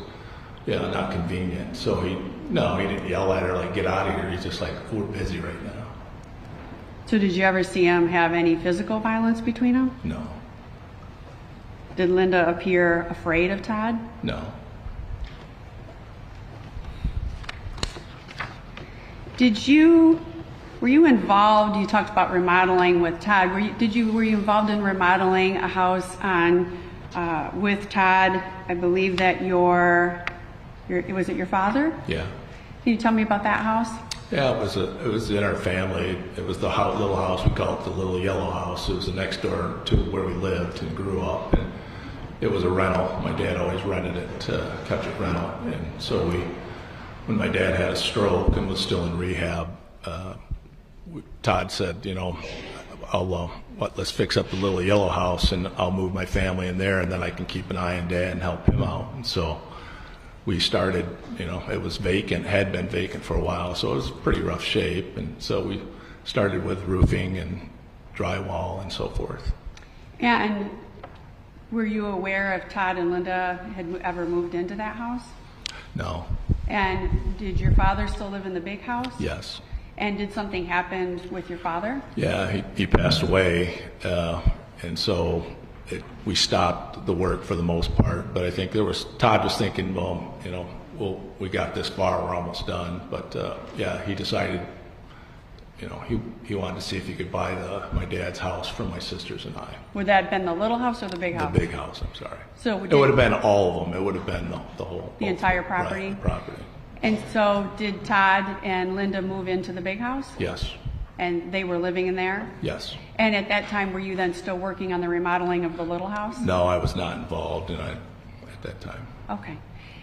not convenient. So he didn't yell at her like, get out of here. He's just like, we're busy right now. So did you ever see him have any physical violence between them? No. Did Linda appear afraid of Todd? No. Were you involved, you talked about remodeling with Todd, were you involved in remodeling a house with Todd? I believe that was it your father? Yeah. Can you tell me about that house? Yeah, it was in our family. It was the little house, we call it the Little Yellow House. It was the next door to where we lived and grew up, and it was a rental. My dad always rented it, kept it rental, and so when my dad had a stroke and was still in rehab, Todd said, let's fix up the Little Yellow House and I'll move my family in there, and then I can keep an eye on Dad and help him out. And so we started, it was vacant, had been vacant for a while, so it was pretty rough shape. And so we started with roofing and drywall and so forth. Yeah, and were you aware if Todd and Linda had ever moved into that house? No. And did your father still live in the big house? Yes. And did something happen with your father? Yeah, he passed away, and so we stopped the work for the most part. But I think Todd was thinking, we got this far, we're almost done. But he decided, he wanted to see if he could buy my dad's house from my sisters and I. Would that have been the little house or the big house? The big house, I'm sorry. So it would have been all of them. It would have been the whole. The entire property? Right, the property. And so did Todd and Linda move into the big house? Yes. And they were living in there? Yes. And at that time, were you then still working on the remodeling of the little house? No, I was not involved at that time. Okay.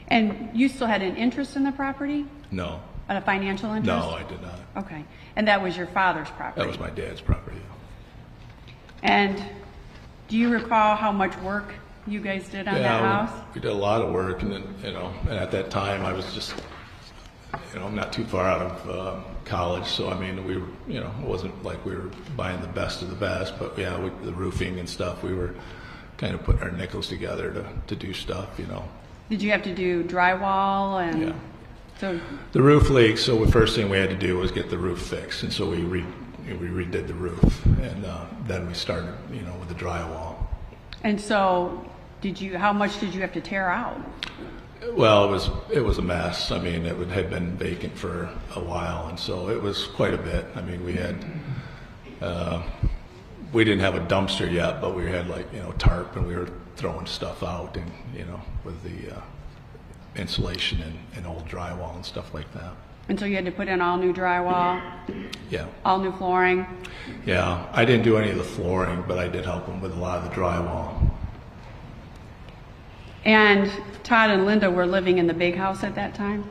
And you still had an interest in the property? No. A financial interest? No, I did not. Okay. And that was your father's property? That was my dad's property. And do you recall how much work you guys did on that house? We did a lot of work, and then, and at that time I was just, not too far out of college, so I mean, we were, it wasn't like we were buying the best of the best, but yeah, the roofing and stuff, we were kind of putting our nickels together to do stuff, Did you have to do drywall and? Yeah. So the roof leaked, so the first thing we had to do was get the roof fixed, and so we redid the roof, and then we started, with the drywall. And so, how much did you have to tear out? Well, it was a mess. I mean, it had been vacant for a while, and so it was quite a bit. I mean, we didn't have a dumpster yet, but we had tarp, and we were throwing stuff out, and with the insulation and old drywall and stuff like that. And so you had to put in all new drywall? Yeah. All new flooring? Yeah, I didn't do any of the flooring, but I did help them with a lot of the drywall. And Todd and Linda were living in the big house at that time?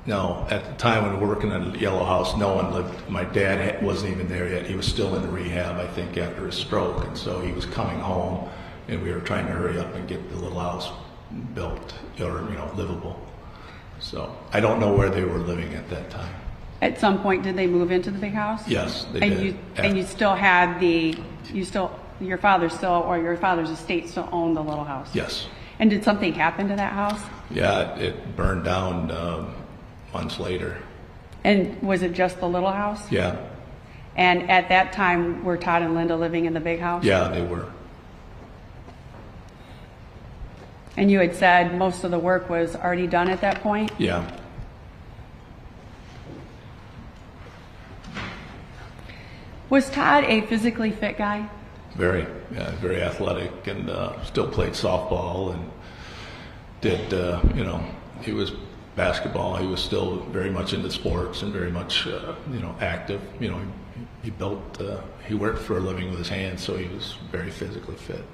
No, at the time when we were working on the Yellow House, no one lived. My dad wasn't even there yet. He was still in rehab, I think, after his stroke, and so he was coming home, and we were trying to hurry up and get the little house built or livable. So I don't know where they were living at that time. At some point, did they move into the big house? Yes, they and did. And you still had your father's estate still owned the little house? Yes. And did something happen to that house? Yeah, it burned down months later. And was it just the little house? Yeah. And at that time, were Todd and Linda living in the big house? Yeah, they were. And you had said most of the work was already done at that point? Yeah. Was Todd a physically fit guy? Very, yeah, very athletic, and still played softball and did, he was basketball. He was still very much into sports and very much, active. He built, he worked for a living with his hands, so he was very physically fit.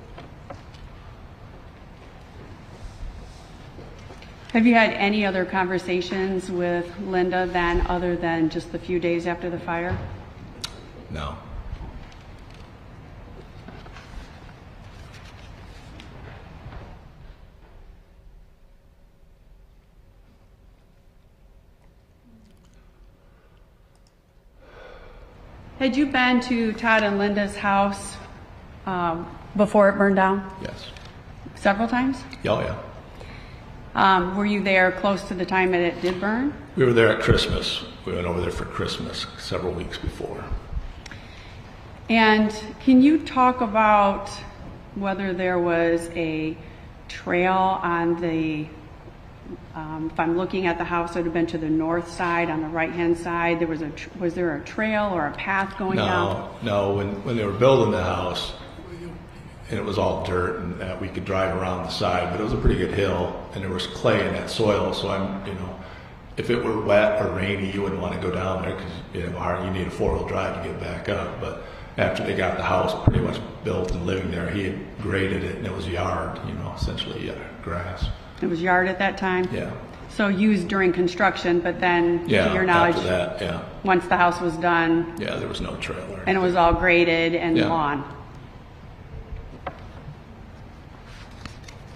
Have you had any other conversations with Linda then, other than just the few days after the fire? No. Had you been to Todd and Linda's house before it burned down? Yes. Several times? Oh, yeah. Were you there close to the time that it did burn? We were there at Christmas. We went over there for Christmas several weeks before. And can you talk about whether there was a trail on the, if I'm looking at the house, it would have been to the north side, on the right-hand side, was there a trail or a path going down? No, when they were building the house, and it was all dirt, and that we could drive around the side, but it was a pretty good hill, and there was clay in that soil, so if it were wet or rainy, you wouldn't want to go down there because you need a four-wheel drive to get back up. But after they got the house pretty much built and living there, he had graded it, and it was yard, essentially grass. It was yard at that time? Yeah. So used during construction, but then, to your knowledge, after that, yeah. Once the house was done? Yeah, there was no trail or and it was all graded and Yeah. lawn?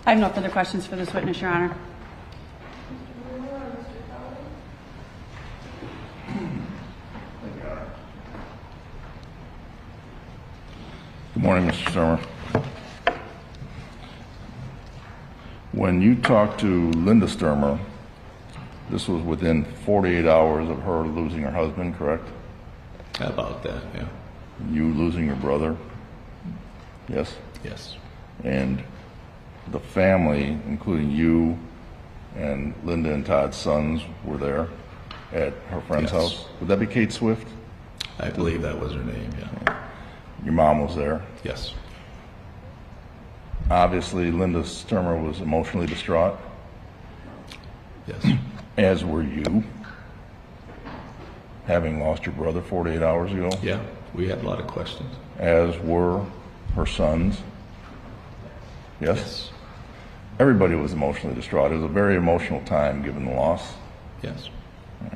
I have no further questions for this witness, Your Honor. Good morning, Mr. Stermer. When you talked to Linda Stermer, this was within 48 hours of her losing her husband, correct? About that, yeah. You losing your brother? Yes? Yes. And the family, including you and Linda and Todd's sons, were there at her friend's Yes. house? Would that be Kate Swift? I believe that was her name, yeah. Your mom was there? Yes. Obviously, Linda Stermer was emotionally distraught. Yes. As were you, having lost your brother 48 hours ago. Yeah, we had a lot of questions. As were her sons. Yes? Everybody was emotionally distraught. It was a very emotional time given the loss. Yes. Right.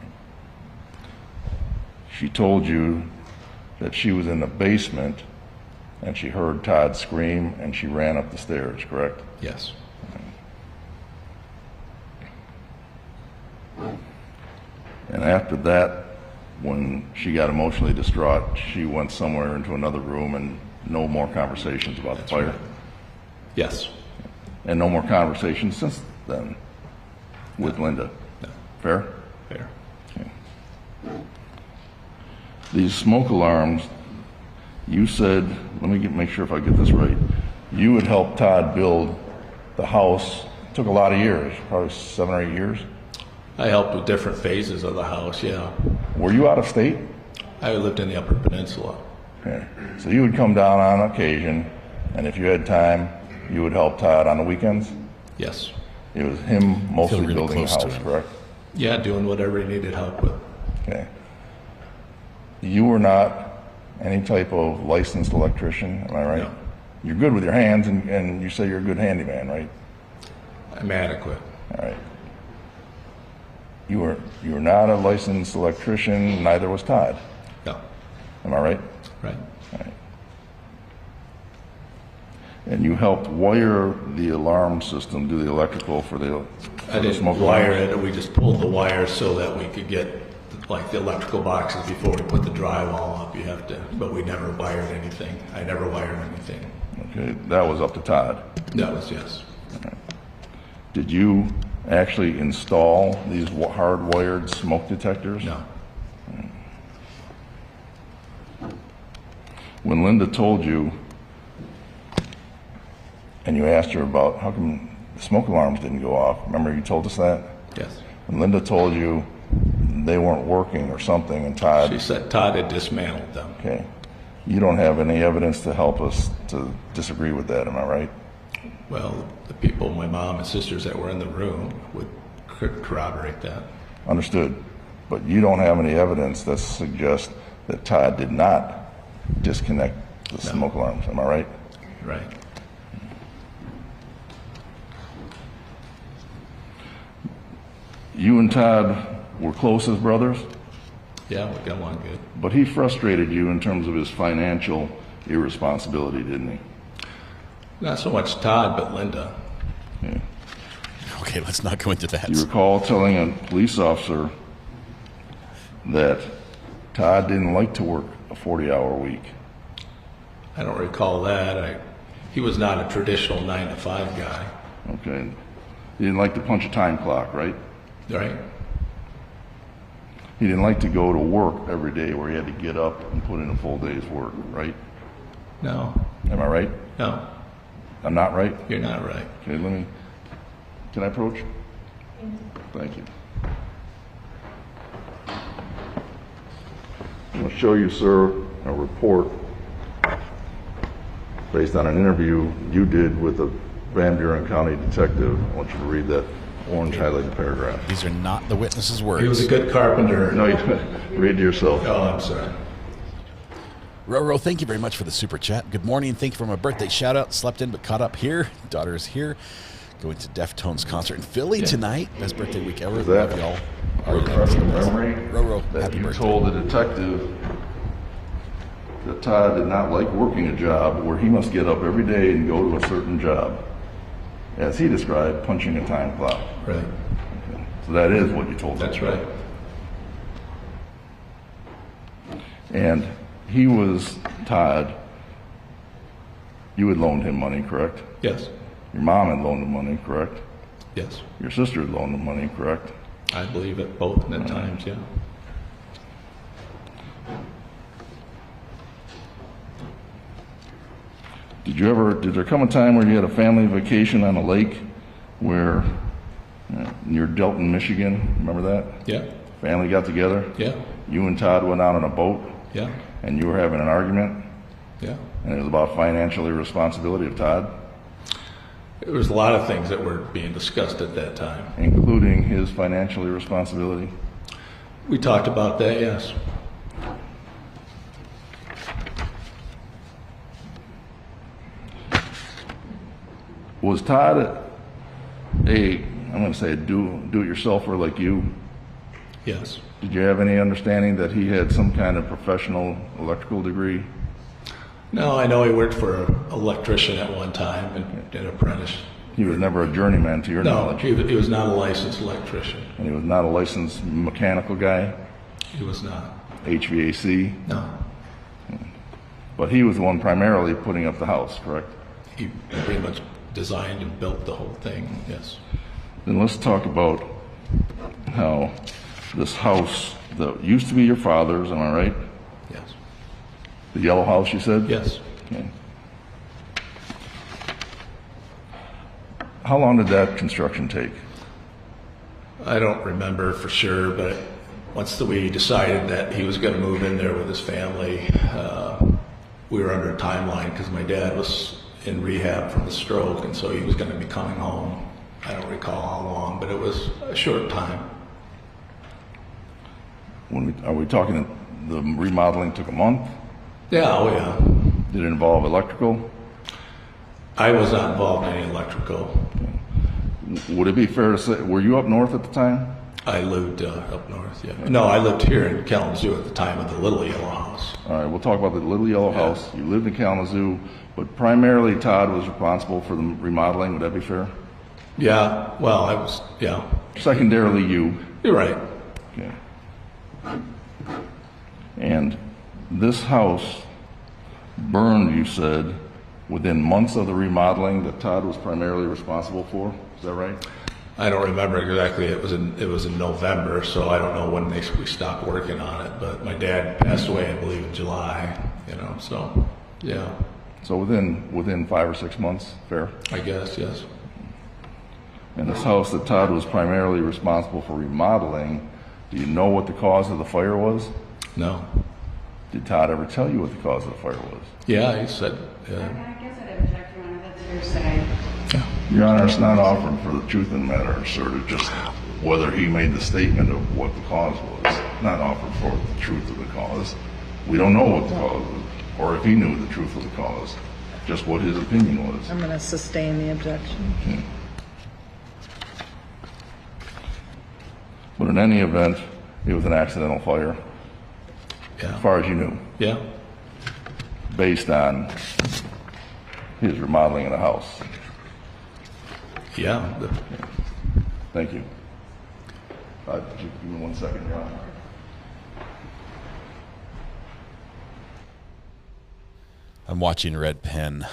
She told you that she was in the basement and she heard Todd scream and she ran up the stairs, correct? Yes. And after that, when she got emotionally distraught, she went somewhere into another room and no more conversations about the fire? Right. Yes. And no more conversations since then with Linda? No. Fair? Fair. Okay. These smoke alarms, you said, let me make sure if I get this right, you would help Todd build the house. It took a lot of years, probably 7 or 8 years. I helped with different phases of the house, yeah. Were you out of state? I lived in the Upper Peninsula. Okay. So you would come down on occasion, and if you had time, you would help Todd on the weekends? Yes. It was him mostly really building the close to house, him. correct? Yeah, doing whatever he needed help with. Okay. You were not any type of licensed electrician, am I right? No. You're good with your hands, and you say you're a good handyman, right? I'm adequate. All right. You were not a licensed electrician, neither was Todd. No. Am I right? Right. All right. and you helped wire the alarm system, do the electrical for the I didn't wire it. We just pulled the wire so that we could get like the electrical boxes before we put the drywall up. You have to, but we never wired anything. I never wired anything. Okay, that was up to Todd. That was, yes. Right. Did you actually install these hardwired smoke detectors? No. When Linda told you, and you asked her about how come the smoke alarms didn't go off, remember you told us that? Yes. When Linda told you they weren't working or something, and Todd... She said Todd had dismantled them. Okay. You don't have any evidence to help us to disagree with that, am I right? Well, the people, my mom and sisters that were in the room would corroborate that. Understood. But you don't have any evidence that suggests that Todd did not disconnect the smoke alarms, am I right? Right. You and Todd were close as brothers? Yeah, we got along good. But he frustrated you in terms of his financial irresponsibility, didn't he? Not so much Todd, but Linda. Yeah. Okay, let's not go into that. Do you recall telling a police officer that Todd didn't like to work a 40-hour week? I don't recall that. He was not a traditional 9-to-5 guy. Okay. He didn't like to punch a time clock, right? Right. He didn't like to go to work every day where he had to get up and put in a full day's work, right? No. Am I right? No. I'm not right? You're not right. Okay, can I approach? Thank you. I'm going to show you, sir, a report based on an interview you did with a Van Buren County detective. I want you to read that orange highlighted paragraph. These are not the witness's words. He was a good carpenter. No, you read to yourself. Oh, I'm sorry. Roro, thank you very much for the super chat. Good morning. Thank you for my birthday shout out. Slept in but caught up here. Daughter is here. Going to Deftones concert in Philly tonight. Best birthday week ever. Is that love y'all. refreshing memory? Roro, that happy you birthday. told the detective that Todd did not like working a job where he must get up every day and go to a certain job, as he described, punching a time clock. Right. Okay. So that is what you told him. That's right. And he was, Todd, you had loaned him money, correct? Yes. Your mom had loaned him money, correct? Yes. Your sister had loaned him money, correct? I believe it both at times, yeah. Did there come a time where you had a family vacation on a lake where, near Delton, Michigan, remember that? Yeah. Family got together? Yeah. You and Todd went out on a boat? Yeah. And you were having an argument? Yeah. And it was about financial irresponsibility of Todd? There was a lot of things that were being discussed at that time. Including his financial irresponsibility? We talked about that, yes. Was Todd I'm going to say a do-it-yourselfer like you? Yes. Did you have any understanding that he had some kind of professional electrical degree? No, I know he worked for an electrician at one time and an apprentice. He was never a journeyman to your knowledge? No, he was not a licensed electrician. And he was not a licensed mechanical guy? He was not. HVAC? No. But he was the one primarily putting up the house, correct? He pretty much designed and built the whole thing, yes. Then let's talk about how this house that used to be your father's, am I right? Yes. The yellow house, you said? Yes. Okay. How long did that construction take? I don't remember for sure, but once we decided that he was going to move in there with his family, we were under a timeline because my dad was in rehab from the stroke, and so he was going to be coming home. I don't recall how long, but it was a short time. Are we talking the remodeling took a month? Yeah, oh yeah. Did it involve electrical? I was not involved in any electrical. Would it be fair to say, were you up north at the time? I lived up north, yeah. No, I lived here in Kalamazoo at the time of the Little Yellow House. All right, we'll talk about the Little Yellow House. You lived in Kalamazoo But primarily Todd was responsible for the remodeling, would that be fair? Yeah, well, I was, yeah. Secondarily, you. You're right. Okay. And this house burned, you said, within months of the remodeling that Todd was primarily responsible for. Is that right? I don't remember exactly. It was in November, so I don't know when we stopped working on it. But my dad passed away, I believe, in July. So yeah. So within 5 or 6 months, fair? I guess, yes. And this house that Todd was primarily responsible for remodeling, do you know what the cause of the fire was? No. Did Todd ever tell you what the cause of the fire was? Yeah, he said. I guess I'd object, Your Honor. That's hearsay. Your Honor, it's not offered for the truth in the matter, sort of just whether he made the statement of what the cause was. Not offered for the truth of the cause. We don't know what the cause was, or if he knew the truth of the cause, just what his opinion was. I'm going to sustain the objection. Okay. But in any event, it was an accidental fire. Yeah. As far as you knew. Yeah. Based on his remodeling of the house. Yeah. Thank you. Just give me 1 second, Your Honor. I'm watching Red Pen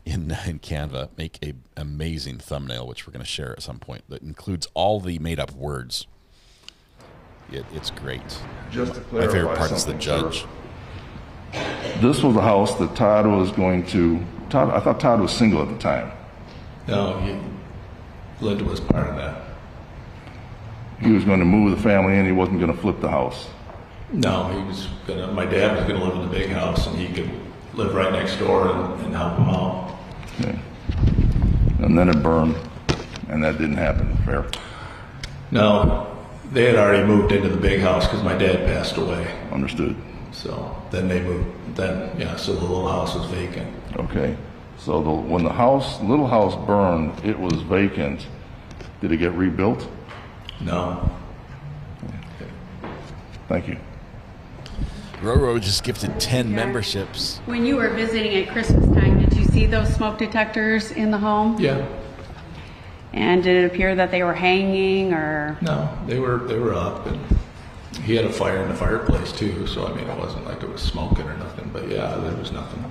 in Canva make an amazing thumbnail, which we're going to share at some point, that includes all the made-up words. It's great. Just to My favorite clarify part is the something, judge. sir. This was a house that Todd was going to... I thought Todd was single at the time. No, Linda was part of that. He was going to move the family in. He wasn't going to flip the house. No, my dad was going to live in the big house, and he could live right next door and help him out. Okay. And then it burned, and that didn't happen. Fair? No, they had already moved into the big house because my dad passed away. Understood. So then they moved. So the little house was vacant. Okay. So when the little house burned, it was vacant. Did it get rebuilt? No. Thank you. Roro just gifted 10 memberships. When you were visiting at Christmas time, did you see those smoke detectors in the home? Yeah. And did it appear that they were hanging or? No, they were up, and he had a fire in the fireplace too. So I mean, it wasn't like it was smoking or nothing. But yeah, there was nothing.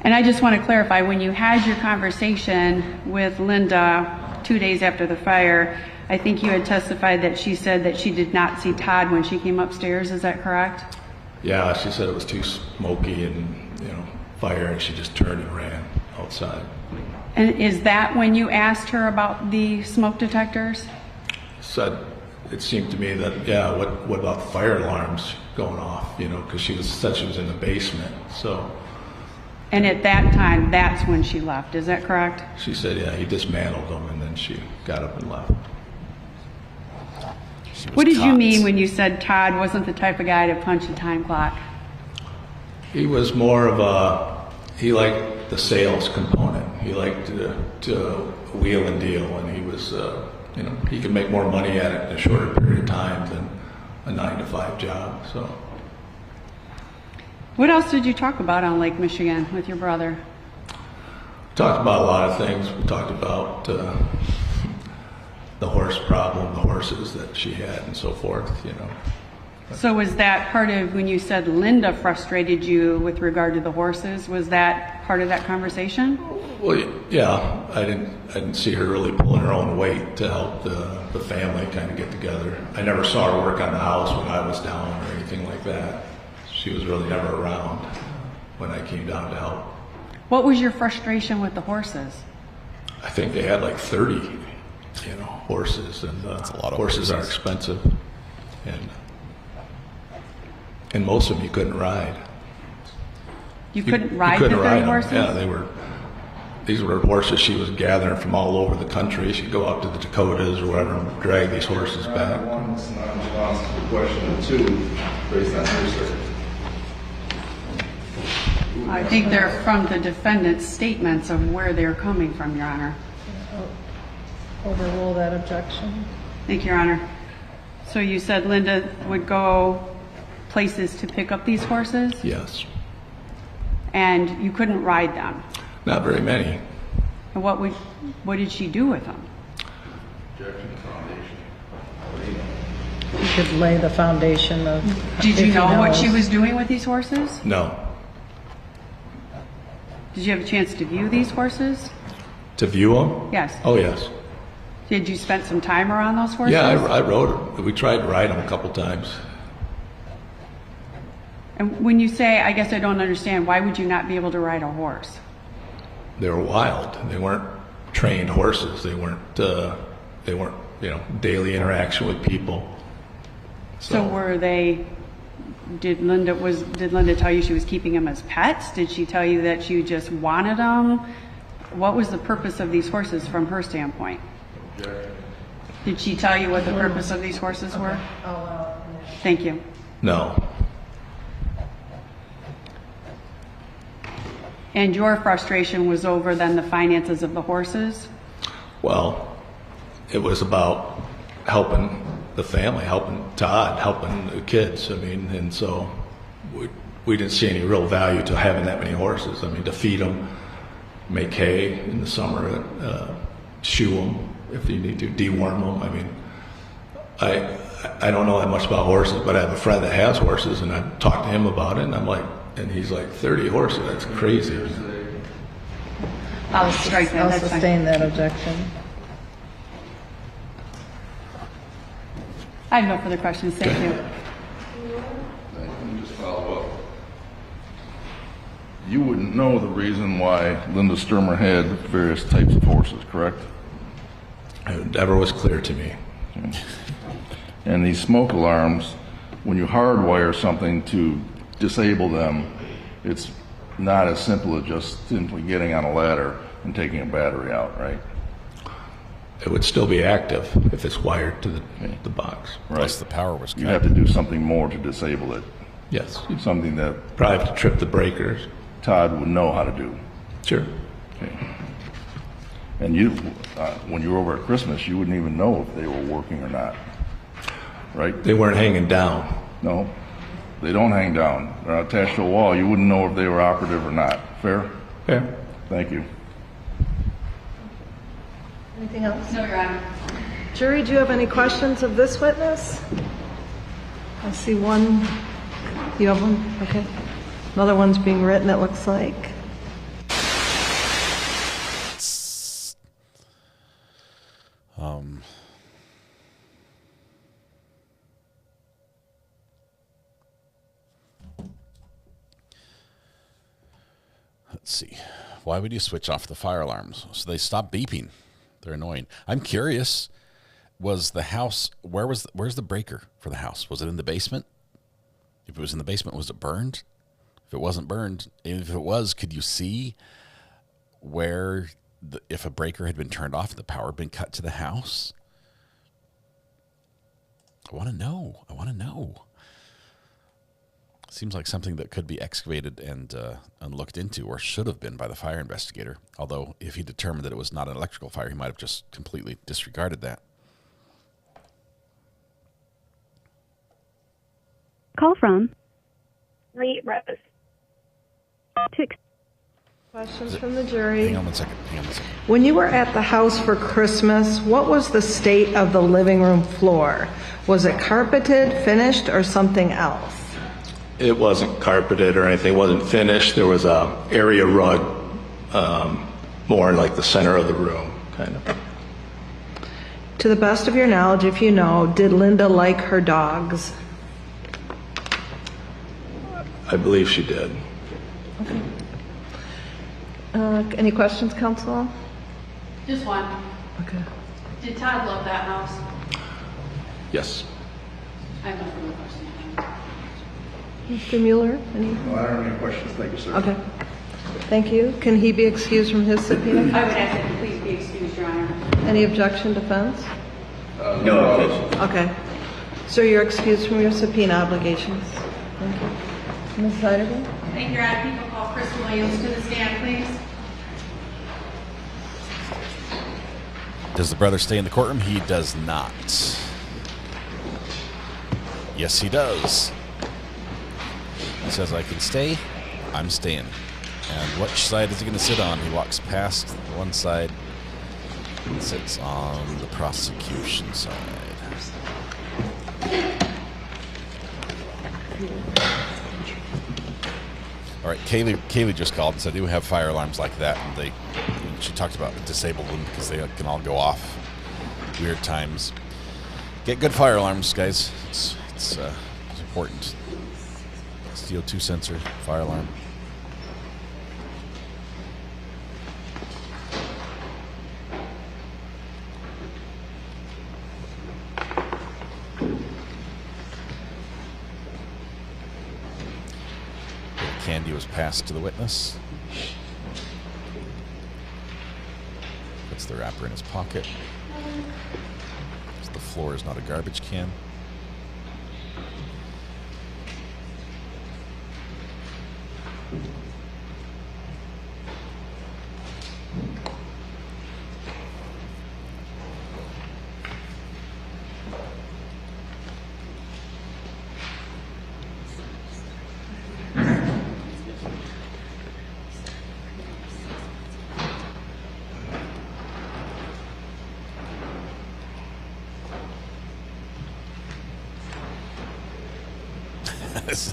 And I just want to clarify, when you had your conversation with Linda 2 days after the fire, I think you had testified that she said that she did not see Todd when she came upstairs. Is that correct? Yeah, she said it was too smoky and fire, and she just turned and ran outside. And is that when you asked her about the smoke detectors? Said it seemed to me that what about the fire alarms going off? Because she said she was in the basement. So. And at that time, that's when she left. Is that correct? She said, yeah, he dismantled them, and then she got up and left. What did you mean when you said Todd wasn't the type of guy to punch a time clock? He was more of he liked the sales component. He liked to wheel and deal, and he was, he could make more money at it in a shorter period of time than a 9-to-5 job. So. What else did you talk about on Lake Michigan with your brother? Talked about a lot of things. We talked about the horse problem, the horses that she had, and so forth. So was that part of when you said Linda frustrated you with regard to the horses? Was that part of that conversation? Well, yeah. I didn't see her really pulling her own weight to help the family kind of get together. I never saw her work on the house when I was down or anything like that. She was really never around when I came down to help. What was your frustration with the horses? I think they had like 30, horses, and That's a lot of horses are expensive, and most of them you couldn't ride. You couldn't ride the 30 horses? Yeah, these were horses she was gathering from all over the country. She'd go out to the Dakotas or wherever and drag these horses back. One's not in response to the question, and two, based on research. I think they're from the defendant's statements of where they're coming from, Your Honor. Overrule that objection. Thank you, Your Honor. So you said Linda would go places to pick up these horses? Yes. And you couldn't ride them? Not very many. And what did she do with them? You could lay the foundation of... Did you know what she was doing with these horses? No. Did you have a chance to view these horses? To view them? Yes. Oh, yes. Did you spend some time around those horses? Yeah, I rode them. We tried to ride them a couple times. And when you say, I guess I don't understand, why would you not be able to ride a horse? They were wild. They weren't trained horses. They weren't, daily interaction with people. So were they, did Linda tell you she was keeping them as pets? Did she tell you that you just wanted them? What was the purpose of these horses from her standpoint? Did she tell you what the purpose of these horses were? Thank you. No. And your frustration was over then the finances of the horses? Well, it was about helping the family, helping Todd, helping the kids. I mean, and so we didn't see any real value to having that many horses. I mean, to feed them, make hay in the summer, shoe them if you need to, deworm them. I mean, I don't know that much about horses, but I have a friend that has horses, and I talked to him about it, and I'm like, and he's like, 30 horses, that's crazy. I'll strike that. I'll sustain that objection. I have no further questions. Thank you. Let me just follow up. You wouldn't know the reason why Linda Stermer had various types of horses, correct? It never was clear to me. Okay. And these smoke alarms, when you hardwire something to disable them, it's not as simple as just simply getting on a ladder and taking a battery out, right? It would still be active if it's wired to the box. Right. Plus the power was cut. You have to do something more to disable it. Yes. Something that probably have to trip the breakers. Todd would know how to do. Sure. Okay. And you, when you were over at Christmas, you wouldn't even know if they were working or not, right? They weren't hanging down. No, they don't hang down. They're not attached to a wall. You wouldn't know if they were operative or not. Fair? Fair. Thank you. Anything else? No, Your Honor. Jury, do you have any questions of this witness? I see one. You have one? Okay. Another one's being written, it looks like. Let's see. Why would you switch off the fire alarms? So they stop beeping. They're annoying. I'm curious. Was the house, where's the breaker for the house? Was it in the basement? If it was in the basement, was it burned? If it wasn't burned, if it was, could you see where, if a breaker had been turned off and the power had been cut to the house? I want to know. Seems like something that could be excavated and looked into, or should have been, by the fire investigator. Although, if he determined that it was not an electrical fire, he might have just completely disregarded that. Call from Rose. Questions from the jury. Hang on one second. When you were at the house for Christmas, what was the state of the living room floor? Was it carpeted, finished, or something else? It wasn't carpeted or anything. It wasn't finished. There was a area rug, more in like the center of the room, kind of. To the best of your knowledge, if you know, did Linda like her dogs? I believe she did. Okay. Any questions, counsel? Just one. Okay. Did Todd love that house? Yes. I have no further questions. Mr. Mueller, any? No, I don't have any questions. Thank you, sir. Okay. Thank you. Can he be excused from his subpoena? I would ask that you please be excused, Your Honor. Any objection, defense? No objection. Okay. So you're excused from your subpoena obligations. Thank you. Ms. Ayden? Thank you, Your Honor. People call Chris Williams to the stand, please. Does the brother stay in the courtroom? He does not. Yes, he does. He says, I can stay. I'm staying. And which side is he going to sit on? He walks past one side and sits on the prosecution side. All right, Kaylee just called and said, do we have fire alarms like that? And she talked about disable them because they can all go off weird times. Get good fire alarms, guys. It's important. CO2 sensor, fire alarm. Candy was passed to the witness. Puts the wrapper in his pocket. The floor is not a garbage can.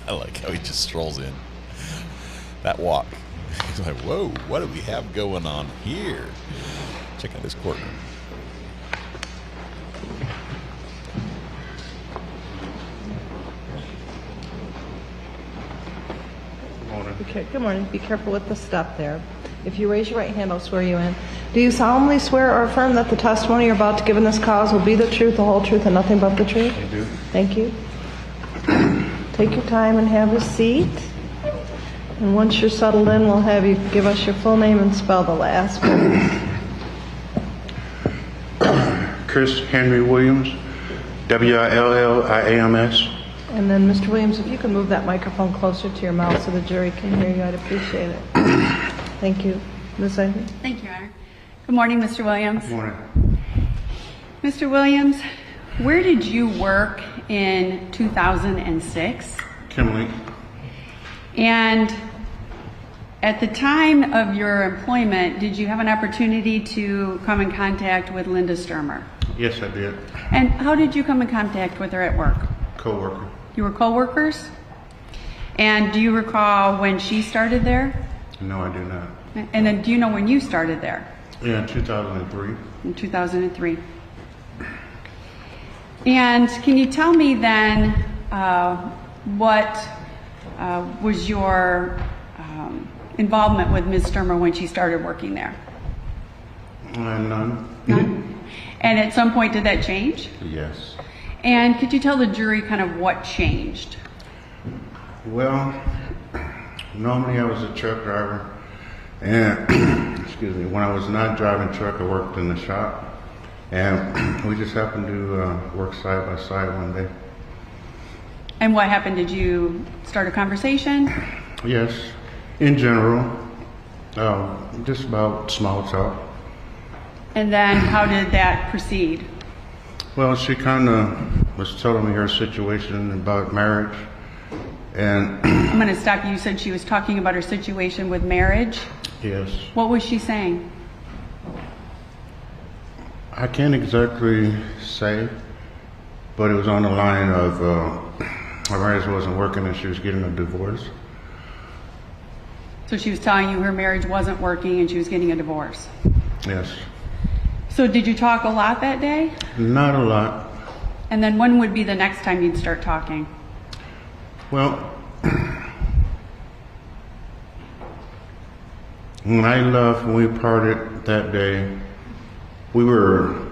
I like how he just strolls in. That walk. He's like, whoa, what do we have going on here? Check out this courtroom. Good morning. Be careful with the step there. If you raise your right hand, I'll swear you in. Do you solemnly swear or affirm that the testimony you're about to give in this cause will be the truth, the whole truth, and nothing but the truth? I do. Thank you. Take your time and have a seat. And once you're settled in, we'll have you give us your full name and spell the last words. Chris Henry Williams, Williams. And then, Mr. Williams, if you can move that microphone closer to your mouth so the jury can hear you, I'd appreciate it. Thank you. Ms. Ayden. Thank you, Your Honor. Good morning, Mr. Williams. Good morning. Mr. Williams, where did you work in 2006? Kimberly. And at the time of your employment, did you have an opportunity to come in contact with Linda Stermer? Yes, I did. And how did you come in contact with her at work? Coworker. You were co-workers? And do you recall when she started there? No, I do not. And then do you know when you started there? Yeah, in 2003. In 2003. And can you tell me then what was your involvement with Ms. Stermer when she started working there? None. None? And at some point did that change? Yes. And could you tell the jury kind of what changed? Well, normally I was a truck driver, and excuse me, when I was not driving truck, I worked in the shop, and we just happened to work side by side one day. And what happened? Did you start a conversation? Yes, in general, just about small talk. And then how did that proceed? Well, she kind of was telling me her situation about marriage, and I'm going to stop you. You said she was talking about her situation with marriage? Yes. What was she saying? I can't exactly say, but it was on the line of her marriage wasn't working and she was getting a divorce. So she was telling you her marriage wasn't working and she was getting a divorce? Yes. So did you talk a lot that day? Not a lot. And then when would be the next time you'd start talking? Well, when I left, when we parted that day, we were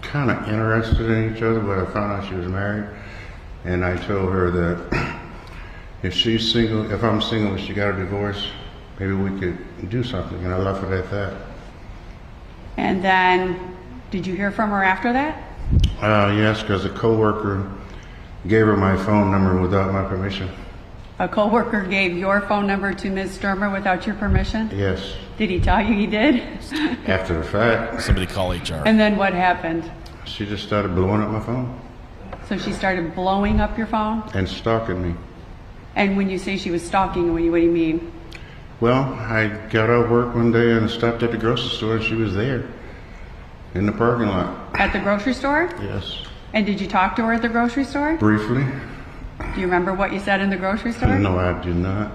kind of interested in each other, but I found out she was married, and I told her that if she's single, if I'm single and she got a divorce, maybe we could do something, and I left it at that. And then, did you hear from her after that? Yes, because a coworker gave her my phone number without my permission. A coworker gave your phone number to Ms. Stermer without your permission? Yes. Did he tell you he did? After the fact. Somebody call HR. And then what happened? She just started blowing up my phone. So she started blowing up your phone? And stalking me. And when you say she was stalking, what do you mean? Well, I got out of work one day and stopped at the grocery store, and she was there in the parking lot. At the grocery store? Yes. And did you talk to her at the grocery store? Briefly. Do you remember what you said in the grocery store? No, I do not.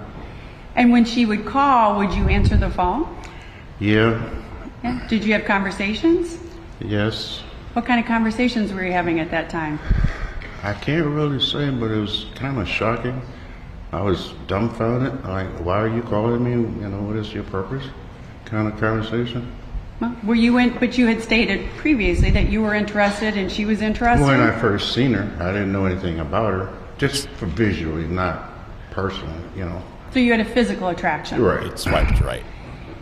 And when she would call, would you answer the phone? Yeah. Yeah. Did you have conversations? Yes. What kind of conversations were you having at that time? I can't really say, but it was kind of shocking. I was dumbfounded. Like, why are you calling me? You know, what is your purpose? Kind of conversation. Well, were you in? But you had stated previously that you were interested and she was interested. When I first seen her, I didn't know anything about her, just for visually, not personally. You know. So you had a physical attraction. Right. Swiped right.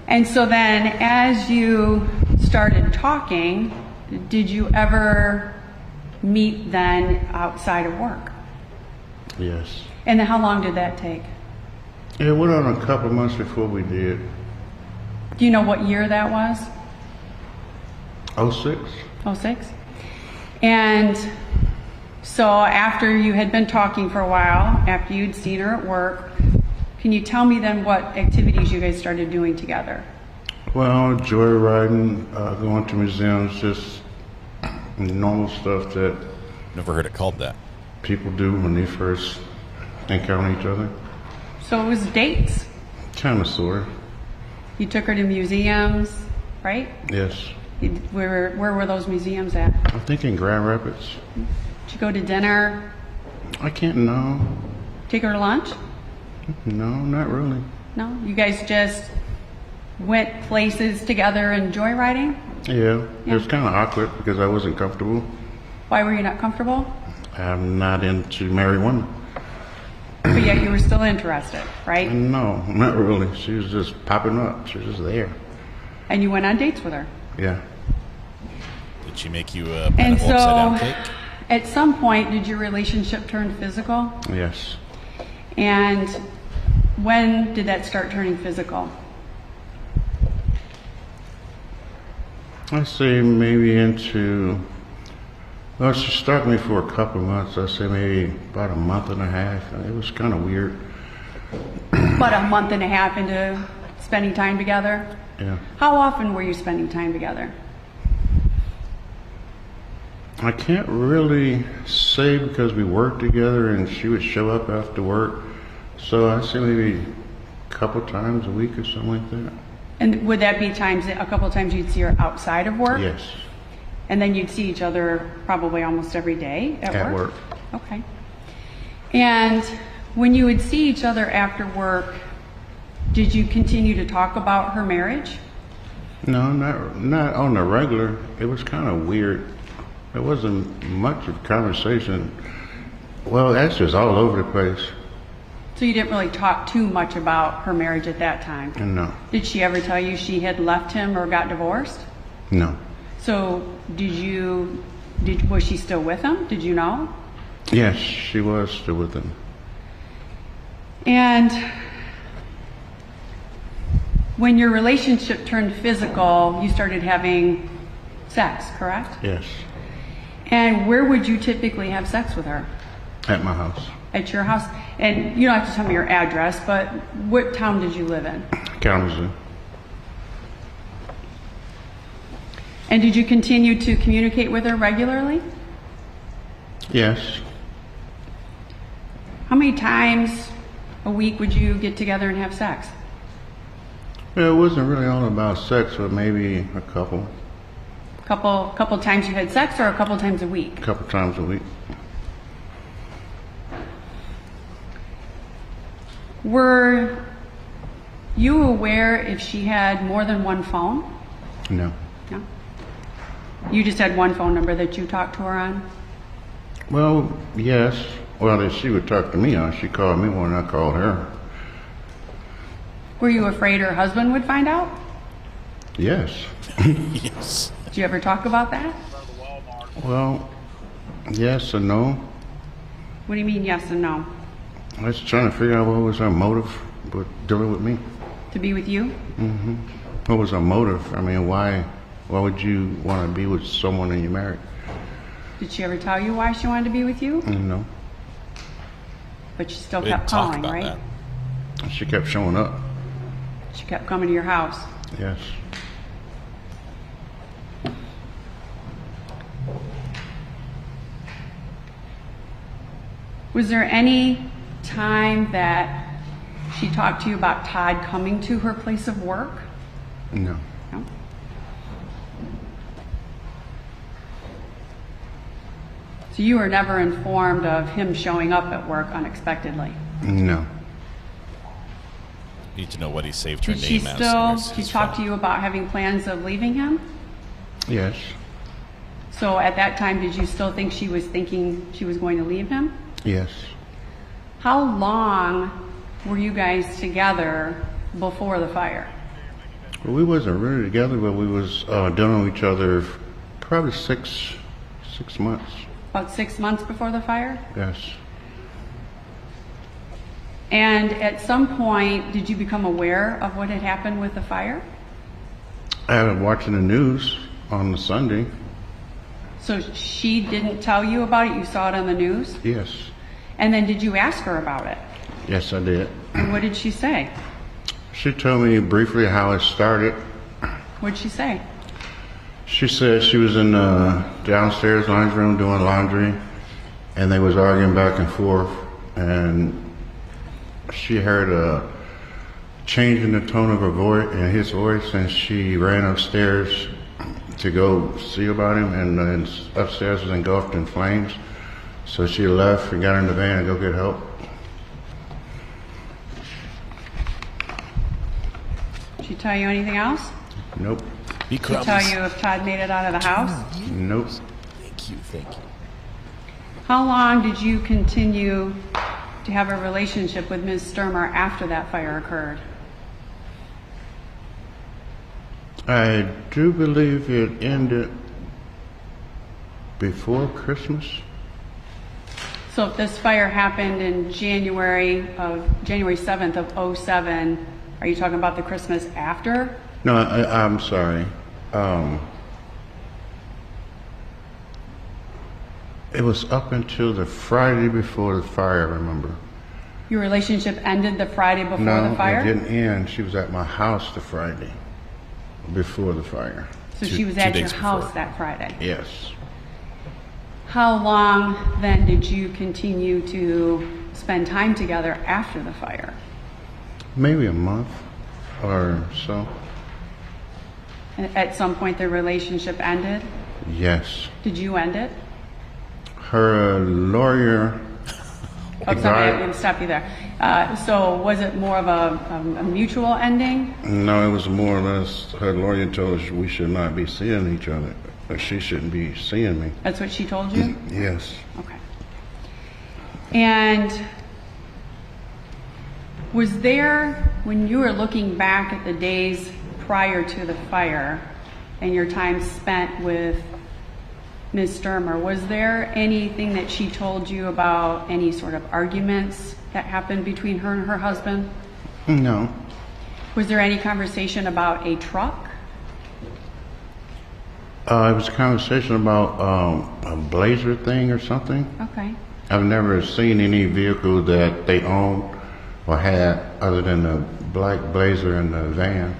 And so then, as you started talking, did you ever meet then outside of work? Yes. And then how long did that take? It went on a couple months before we did. Do you know what year that was? 06. 06. And so after you had been talking for a while, after you'd seen her at work, can you tell me then what activities you guys started doing together? Well, joyriding, going to museums, just normal stuff that... Never heard it called that. People do when they first encounter each other. So it was dates? Kind of, sort of. You took her to museums, right? Yes. Where were those museums at? I think in Grand Rapids. Did you go to dinner? I can't, no. Take her to lunch? No, not really. No? You guys just went places together and joyriding? Yeah. It was kind of awkward because I wasn't comfortable. Why were you not comfortable? I'm not into married women. But yet you were still interested, right? No, not really. She was just popping up. She was just there. And you went on dates with her? Yeah. Did she make you a pineapple upside down cake? At some point, did your relationship turn physical? Yes. And when did that start turning physical? I say maybe into... Well, she stalked me for a couple of months. I say maybe about a month and a half. It was kind of weird. About a month and a half into spending time together? Yeah. How often were you spending time together? I can't really say because we worked together and she would show up after work. So I say maybe a couple times a week or something like that. And would that be a couple of times you'd see her outside of work? Yes. And then you'd see each other probably almost every day at work? At work. Okay. And when you would see each other after work, did you continue to talk about her marriage? No, not on the regular. It was kind of weird. There wasn't much of conversation. Well, actually, it was all over the place. So you didn't really talk too much about her marriage at that time? No. Did she ever tell you she had left him or got divorced? No. So was she still with him? Did you know? Yes, she was still with him. And when your relationship turned physical, you started having sex, correct? Yes. And where would you typically have sex with her? At my house. At your house? And you don't have to tell me your address, but what town did you live in? Kalamazoo. And did you continue to communicate with her regularly? Yes. How many times a week would you get together and have sex? Well, it wasn't really all about sex, but maybe a couple. Couple times you had sex, or a couple times a week? A couple times a week. Were you aware if she had more than one phone? No. No? You just had one phone number that you talked to her on? Well, yes. Well, if she would talk to me on, she called me when I called her. Were you afraid her husband would find out? Yes. Yes. Did you ever talk about that? Well, yes and no. What do you mean yes and no? I was trying to figure out what was her motive with dealing with me. To be with you? Mm-hmm. What was her motive? I mean, why would you want to be with someone and you're married? Did she ever tell you why she wanted to be with you? No. But she still We kept didn't talk calling, about right? that. She kept showing up. She kept coming to your house. Yes. Was there any time that she talked to you about Todd coming to her place of work? No. No. So you were never informed of him showing up at work unexpectedly? No. Need to know what he saved her Did she name as. still, Where's she his talked phone? to you about having plans of leaving him? Yes. So at that time, did you still think she was thinking she was going to leave him? Yes. How long were you guys together before the fire? Well, we wasn't really together, but we was dealing with each other probably six months. About 6 months before the fire? Yes. And at some point, did you become aware of what had happened with the fire? I was watching the news on the Sunday. So she didn't tell you about it? You saw it on the news? Yes. And then did you ask her about it? Yes, I did. And what did she say? She told me briefly how it started. What'd she say? She said she was in the downstairs laundry room doing laundry, and they was arguing back and forth, and she heard a change in the tone of her voice and his voice, and she ran upstairs to go see about him, and then upstairs was engulfed in flames. So she left and got in the van to go get help. Did she tell you anything else? Nope. Did she tell you if Todd made it out of the house? Nope. Thank you. How long did you continue to have a relationship with Ms. Stermer after that fire occurred? I do believe it ended before Christmas. So if this fire happened in January 7th of 07, are you talking about the Christmas after? No, I'm sorry. It was up until the Friday before the fire, I remember. Your relationship ended the Friday before No, the fire? it didn't end. She was at my house the Friday before the fire. So she was at your house that Friday? Yes. How long then did you continue to spend time together after the fire? Maybe a month or so. At some point the relationship ended? Yes. Did you end it? Her lawyer. Oh, sorry, I'm going to stop you there. So was it more of a mutual ending? No, it was more or less her lawyer told us we should not be seeing each other. Or she shouldn't be seeing me. That's what she told you? Yes. Okay. And was there, when you were looking back at the days prior to the fire and your time spent with Ms. Stermer, was there anything that she told you about any sort of arguments that happened between her and her husband? No. Was there any conversation about a truck? It was a conversation about a Blazer thing or something. Okay. I've never seen any vehicle that they owned or had other than the black Blazer and the van.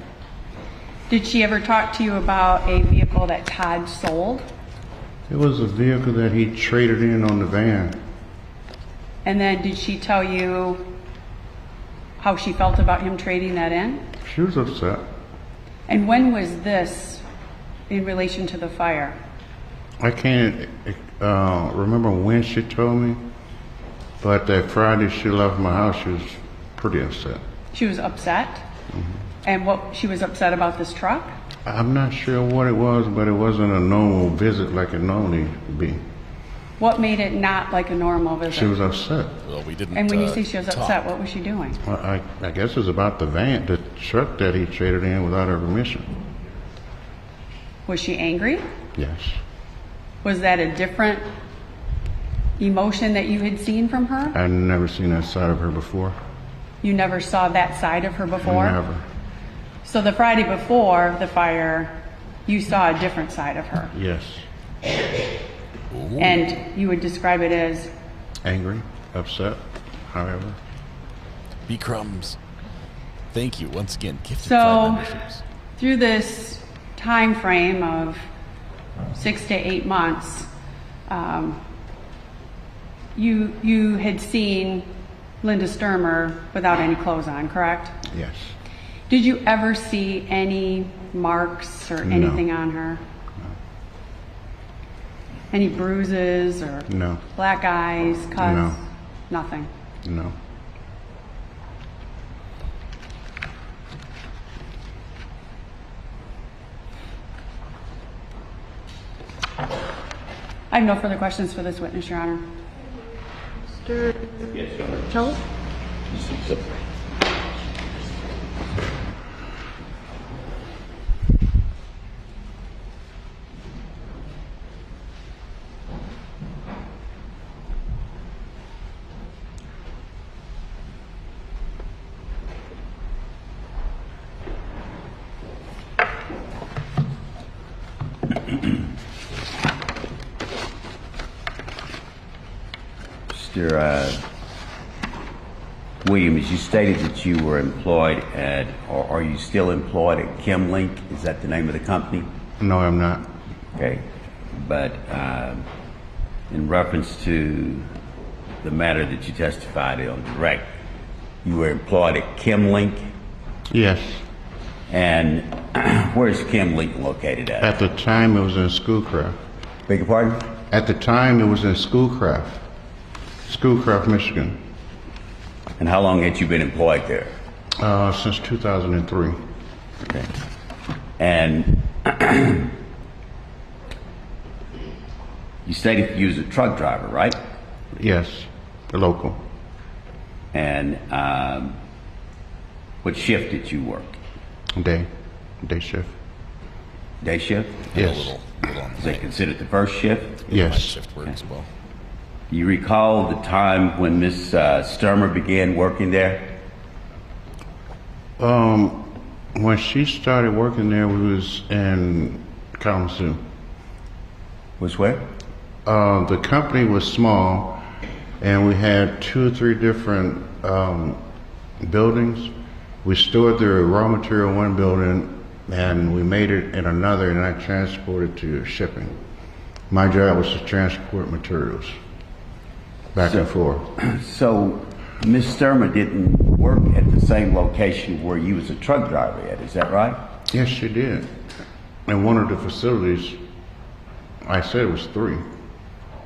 Did she ever talk to you about a vehicle that Todd sold? It was a vehicle that he traded in on the van. And then did she tell you how she felt about him trading that in? She was upset. And when was this in relation to the fire? I can't remember when she told me, but that Friday she left my house, she was pretty upset. She was upset? Mm-hmm. And what, she was upset about this truck? I'm not sure what it was, but it wasn't a normal visit like it normally would be. What made it not like a normal visit? She was upset. Well, we didn't. And when you say she was upset, what was she doing? Well, I guess it was about the van, the truck that he traded in without her permission. Was she angry? Yes. Was that a different emotion that you had seen from her? I'd never seen that side of her before. You never saw that side of her before? Never. So the Friday before the fire, you saw a different side of her? Yes. And you would describe it as? Angry, upset. however. B Crumbs. Thank you once again. Gifted So, 5 memberships. through this time frame of 6 to 8 months, you had seen Linda Stermer without any clothes on, correct? Yes. Did you ever see any marks or anything on her? Any bruises or No. black eyes, cuts? No. Nothing. No. I have no further questions for this witness, Your Honor. Mr. Yes, Your Honor. Kelly? Mr. Williams, you stated that you were employed at, or are you still employed at ChemLink? Is that the name of the company? No, I'm not. Okay. But in reference to the matter that you testified on direct, you were employed at ChemLink? Yes. And where is ChemLink located at? At the time, it was in Schoolcraft. Beg your pardon? At the time, it was in Schoolcraft, Michigan. And how long had you been employed there? Since 2003. Okay. And you stated you was a truck driver, right? Yes, the local. And what shift did you work? Day shift. Day shift? Yes. Is that considered the first shift? Yes. Shift work as well. You recall the time when Miss Stermer began working there? When she started working there, we was in Kalamazoo. Was where? The company was small, and we had 2 or 3 different buildings. We stored the raw material in one building, and we made it in another, and I transported to shipping. My job was to transport materials back and forth. So Miss Stermer didn't work at the same location where you was a truck driver at, is that right? Yes, she did. In one of the facilities, I said it was 3.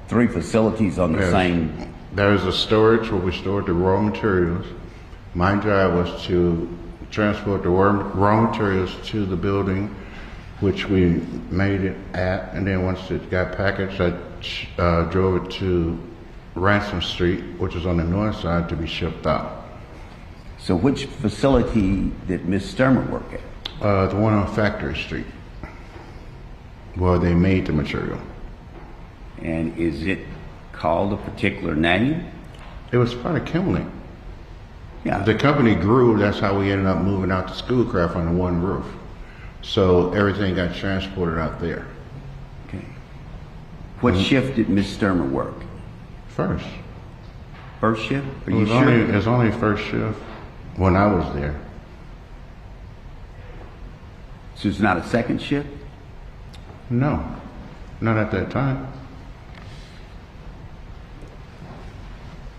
3 facilities on the same... There's a storage where we stored the raw materials. My job was to transport the raw materials to the building, which we made it at, and then once it got packaged, I drove it to Ransom Street, which is on the north side, to be shipped out. So which facility did Miss Stermer work at? The one on Factory Street, where they made the material. And is it called a particular name? It was part of ChemLink. Yeah. The company grew, that's how we ended up moving out to Schoolcraft under one roof. So everything got transported out there. Okay. What shift did Miss Stermer work? First. First shift? Are It you was sure? it was only first shift when I was there. So it's not a second shift? No, not at that time.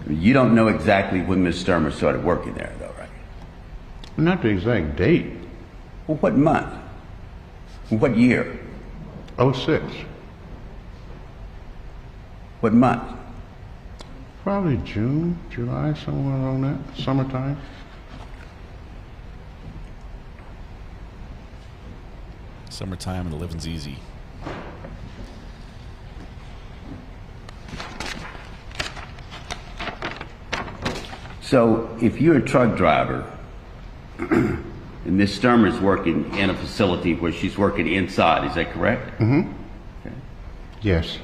You don't know exactly when Miss Stermer started working there, though, right? Not the exact date. Well, what month? What year? 06. What month? Probably June, July, somewhere around that, summertime. Summertime and the living's easy. So if you're a truck driver and Miss Stermer's working in a facility where she's working inside, is that correct? Mm-hmm. Okay. Yes.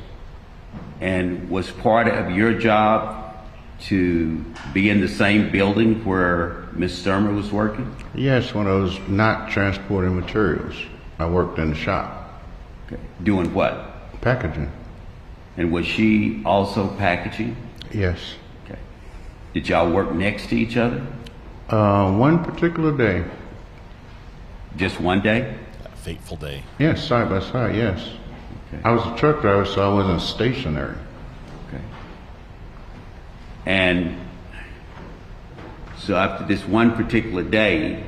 And was part of your job to be in the same building where Miss Stermer was working? Yes, when I was not transporting materials. I worked in the shop. Okay. Doing what? Packaging. And was she also packaging? Yes. Okay. Did y'all work next to each other? One particular day. Just one day? A fateful day. Yes, side by side, yes. Okay. I was a truck driver, so I wasn't stationary. Okay. And so after this one particular day,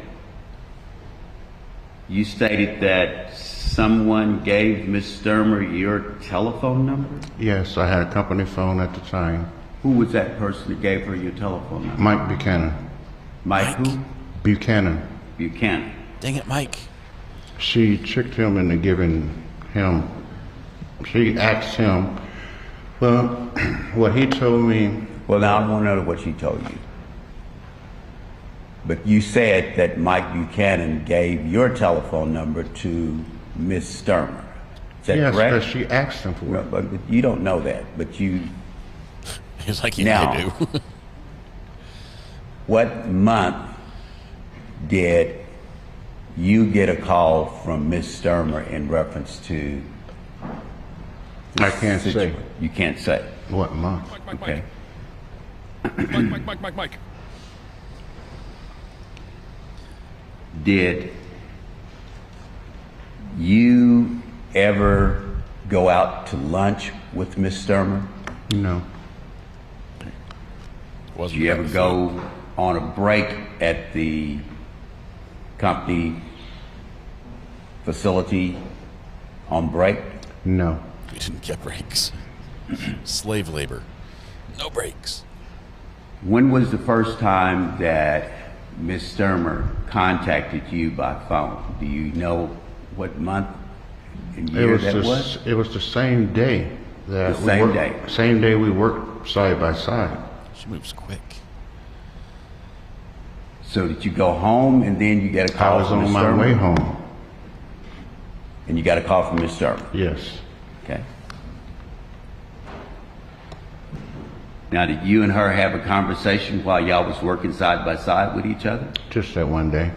you stated that someone gave Miss Stermer your telephone number? Yes, I had a company phone at the time. Who was that person that gave her your telephone number? Mike Buchanan. Mike who? Buchanan. Buchanan. Dang it, Mike. She tricked him into giving him, she asked him, well, what he told me. Well, now I want to know what she told you. But you said that Mike Buchanan gave your telephone number to Miss Stermer. Is that yes, correct? Yes, because she asked him for it. But you don't know that, but you... He's like, yeah, I do. What month did you get a call from Miss Stermer in reference to... I can't say. You can't say. What month? Okay. Mike. Did you ever go out to lunch with Miss Stermer? No. Did you ever go on a break at the company facility on break? No. We didn't get breaks. Slave labor. No breaks. When was the first time that Miss Stermer contacted you by phone? Do you know what month and year that was? It was the same day. The same day? Same day we worked side by side. She moves quick. So did you go home and then you get a call from Miss Stermer? I was on my way home. And you got a call from Miss Stermer? Yes. Okay. Now, did you and her have a conversation while y'all was working side by side with each other? Just that one day.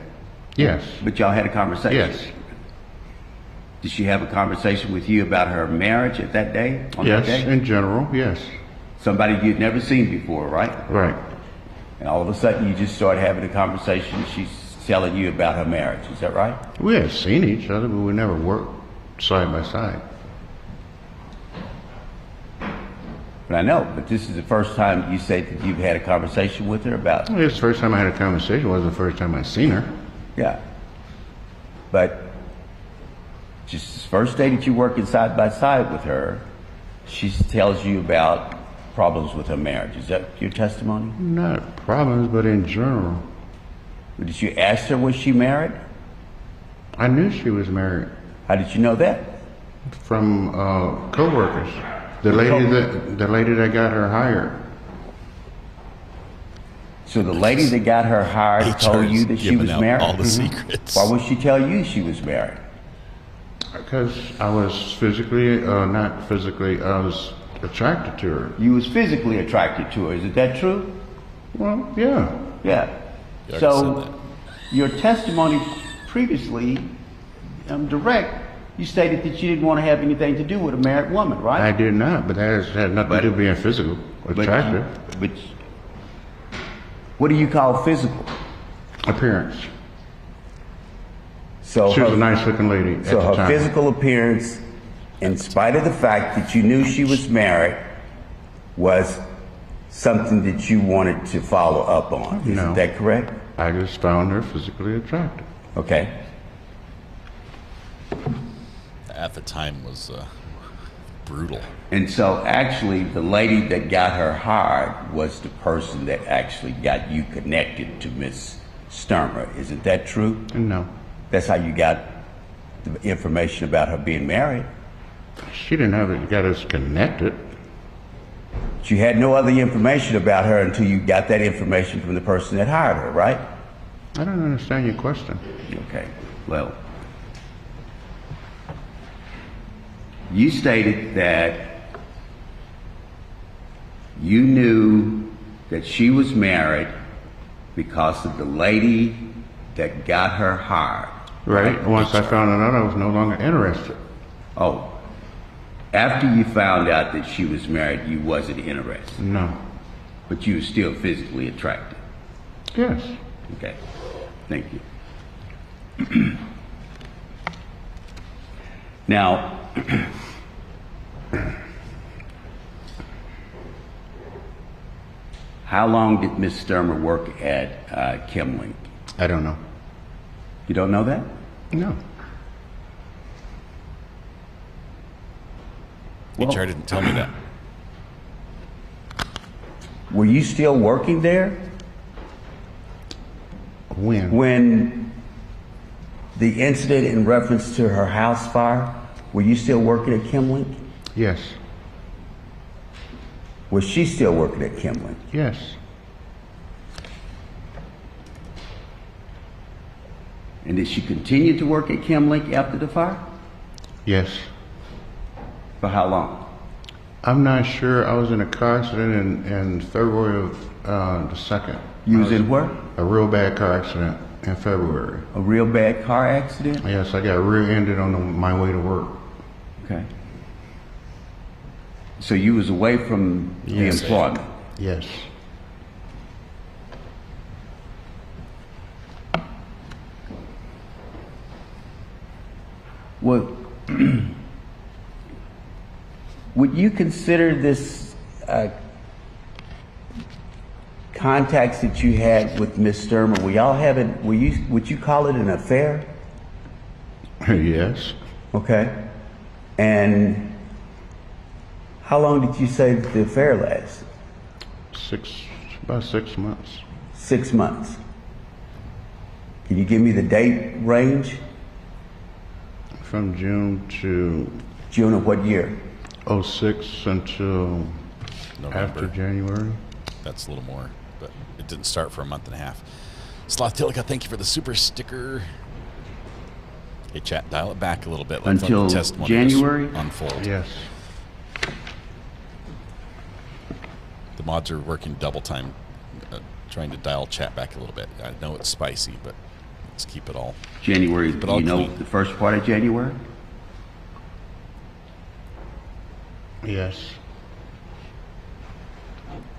Yes. But y'all had a conversation? Yes. Did she have a conversation with you about her marriage at that day? Yes, that day? in general, yes. Somebody you'd never seen before, right? Right. And all of a sudden you just started having a conversation. She's telling you about her marriage. Is that right? We had seen each other, but we never worked side by side. But I know, but this is the first time you say that you've had a conversation with her about... Well, it's the first time I had a conversation. It wasn't the first time I'd seen her. Yeah. But just the first day that you're working side by side with her, she tells you about problems with her marriage. Is that your testimony? Not problems, but in general. Did you ask her, was she married? I knew she was married. How did you know that? From coworkers. The lady that got her hired. So the lady that got her hired told you that she was married? All the secrets. Why would she tell you she was married? Because I was physically, not physically, I was attracted to her. You was physically attracted to her, is that true? Well, yeah. Yeah. So your testimony previously, direct, you stated that you didn't want to have anything to do with a married woman, right? I did not, but that had nothing to do with being physical, attractive. But what do you call physical? Appearance. So she was a nice looking lady at the time. So her physical appearance, in spite of the fact that you knew she was married, was something that you wanted to follow up on. Isn't that correct? I just found her physically attractive. Okay. At the time was brutal. And so actually the lady that got her hired was the person that actually got you connected to Miss Stermer. Isn't that true? No. That's how you got the information about her being married. She didn't have it, got us connected. But you had no other information about her until you got that information from the person that hired her, right? I don't understand your question. Okay, well, you stated that you knew that she was married because of the lady that got her hired. Right. Once I found it out, I was no longer interested. Oh. After you found out that she was married, you wasn't interested? No. But you were still physically attracted? Yes. Okay, thank you. Now, how long did Ms. Stermer work at Kimlink? I don't know. You don't know that? No. HR didn't tell me that. Were you still working there? When? When the incident in reference to her house fire, were you still working at Kimlink? Yes. Was she still working at Kimlink? Yes. And did she continue to work at Kimlink after the fire? Yes. For how long? I'm not sure. I was in a car accident in February of the 2nd. You was in where? A real bad car accident in February. A real bad car accident? Yes, I got rear-ended on my way to work. Okay. So you was away from the employment? Yes. Well, would you consider this contacts that you had with Miss Stermer? Would you call it an affair? Yes. Okay. And how long did you say that the affair lasted? About 6 months. 6 months. Can you give me the date range? From June to... June of what year? 06 until November. After January. That's a little more, but it didn't start for a month and a half. Sloth Tilika, thank you for the super sticker. Hey, chat, dial it back a little bit. Let's Until let the testimony January? unfold. Yes. The mods are working double time, trying to dial chat back a little bit. I know it's spicy, but let's keep it all. January, keep it all you know clean. the first part of January? Yes.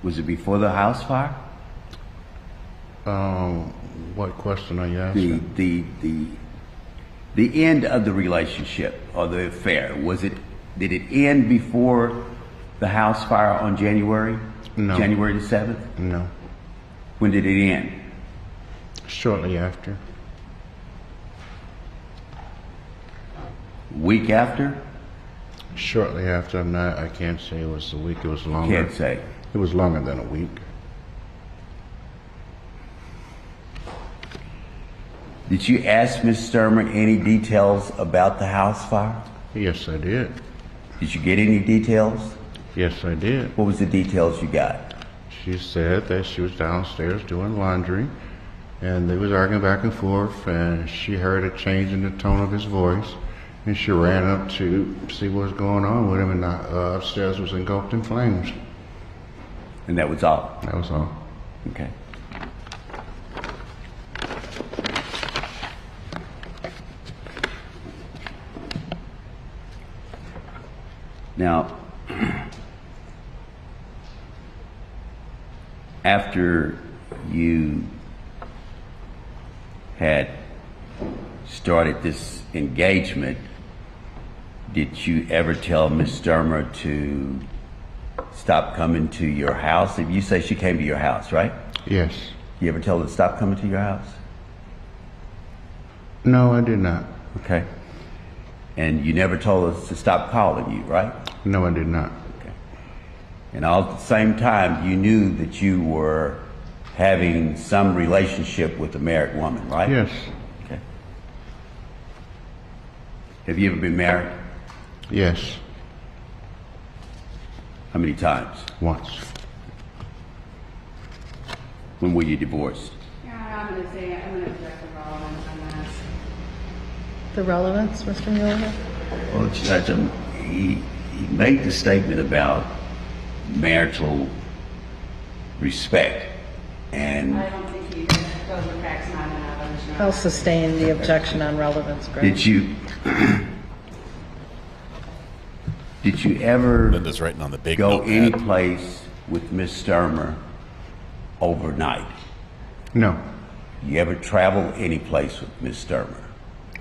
Was it before the house fire? What question are you asking? The end of the relationship or the affair, did it end before the house fire on January? No. January the 7th? No. When did it end? Shortly after. Week after? Shortly after. I can't say it was a week. It was longer. Can't say. It was longer than a week. Did you ask Ms. Stermer any details about the house fire? Yes, I did. Did you get any details? Yes, I did. What was the details you got? She said that she was downstairs doing laundry, and they was arguing back and forth, and she heard a change in the tone of his voice, and she ran up to see what was going on with him, and upstairs was engulfed in flames. And that was all? That was all. Okay. Now, after you had started this engagement, did you ever tell Ms. Stermer to stop coming to your house? If you say she came to your house, right? Yes. You ever tell her to stop coming to your house? No, I did not. Okay. And you never told us to stop calling you, right? No, I did not. Okay. And all at the same time, you knew that you were having some relationship with a married woman, right? Yes. Okay. Have you ever been married? Yes. How many times? Once. When were you divorced? Yeah, I'm going to object the relevance on that. The relevance, Mr. Mueller? Well, Judge, he made the statement about marital respect, and I don't think he did. Those are facts, not an evidence. I'll sustain the objection on relevance, Greg. Did you ever Linda's writing on the big go notepad. any place with Miss Stermer overnight? No. You ever travel any place with Miss Stermer?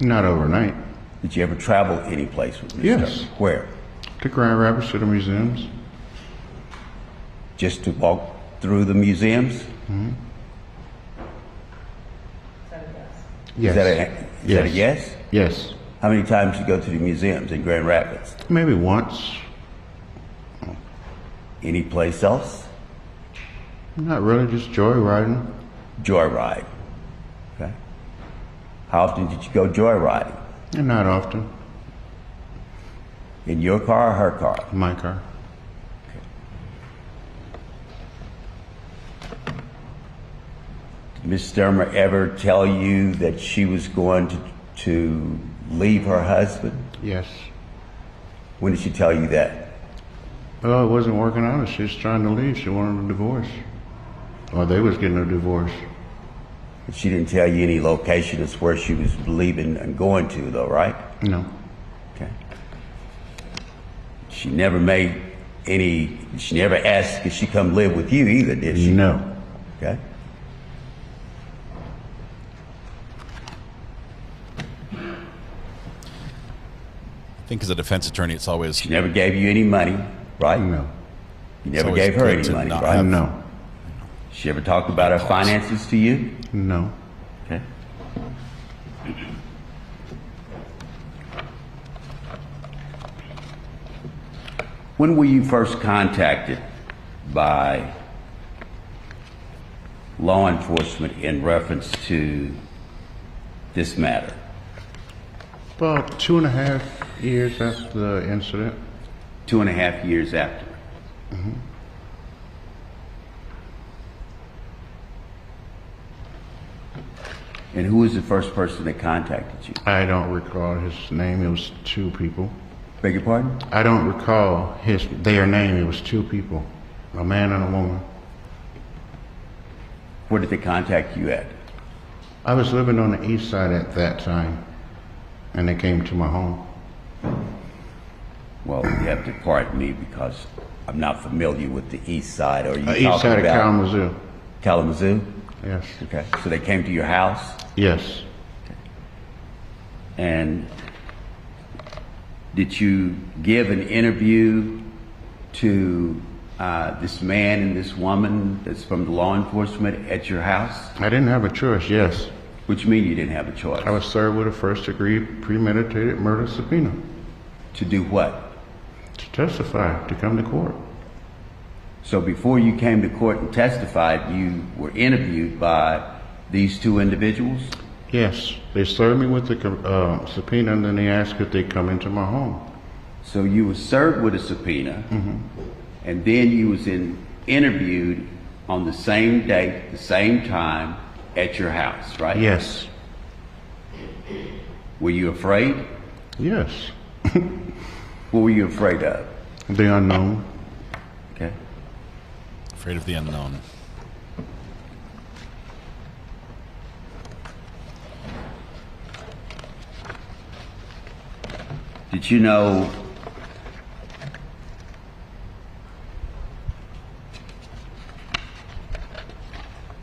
Not overnight. Did you ever travel any place with Miss Yes. Stermer? Where? To Grand Rapids, to the museums. Just to walk through the museums? Mm-hmm. Yes. Is that a yes? Yes. How many times do you go to the museums in Grand Rapids? Maybe once. Any place else? Not really, just joyriding. Joyride. Okay. How often did you go joyriding? And not often. In your car or her car? My car. Did Miss Stermer ever tell you that she was going to leave her husband? Yes. When did she tell you that? Well, it wasn't working out. She was trying to leave. She wanted a divorce. Or they was getting a divorce. But she didn't tell you any location as where she was leaving and going to, though, right? No. Okay. She never asked if she come live with you either, did she? No. Okay. I think as a defense attorney, it's always... She never gave you any money, right? No. You never gave her any money, right? No. She ever talked about her finances to you? No. Okay. When were you first contacted by law enforcement in reference to this matter? About 2.5 years after the incident. 2.5 years after. Mm-hmm. And who was the first person that contacted you? I don't recall his name. It was 2 people. Beg your pardon? I don't recall their name. It was 2 people, a man and a woman. Where did they contact you at? I was living on the east side at that time, and they came to my home. Well, you have to pardon me because I'm not familiar with the east side. Are you talking east side about of Kalamazoo? Kalamazoo? Yes. Okay. So they came to your house? Yes. Okay. And did you give an interview to this man and this woman that's from the law enforcement at your house? I didn't have a choice, yes. What do you mean you didn't have a choice? I was served with a first-degree premeditated murder subpoena. To do what? To testify, to come to court. So before you came to court and testified, you were interviewed by these 2 individuals? Yes. They served me with the subpoena, and then they asked if they come into my home. So you were served with a subpoena, and then you was interviewed on the same date, the same time, at your house, right? Yes. Were you afraid? Yes. What were you afraid of? The unknown. Okay. Afraid of the unknown. Did you know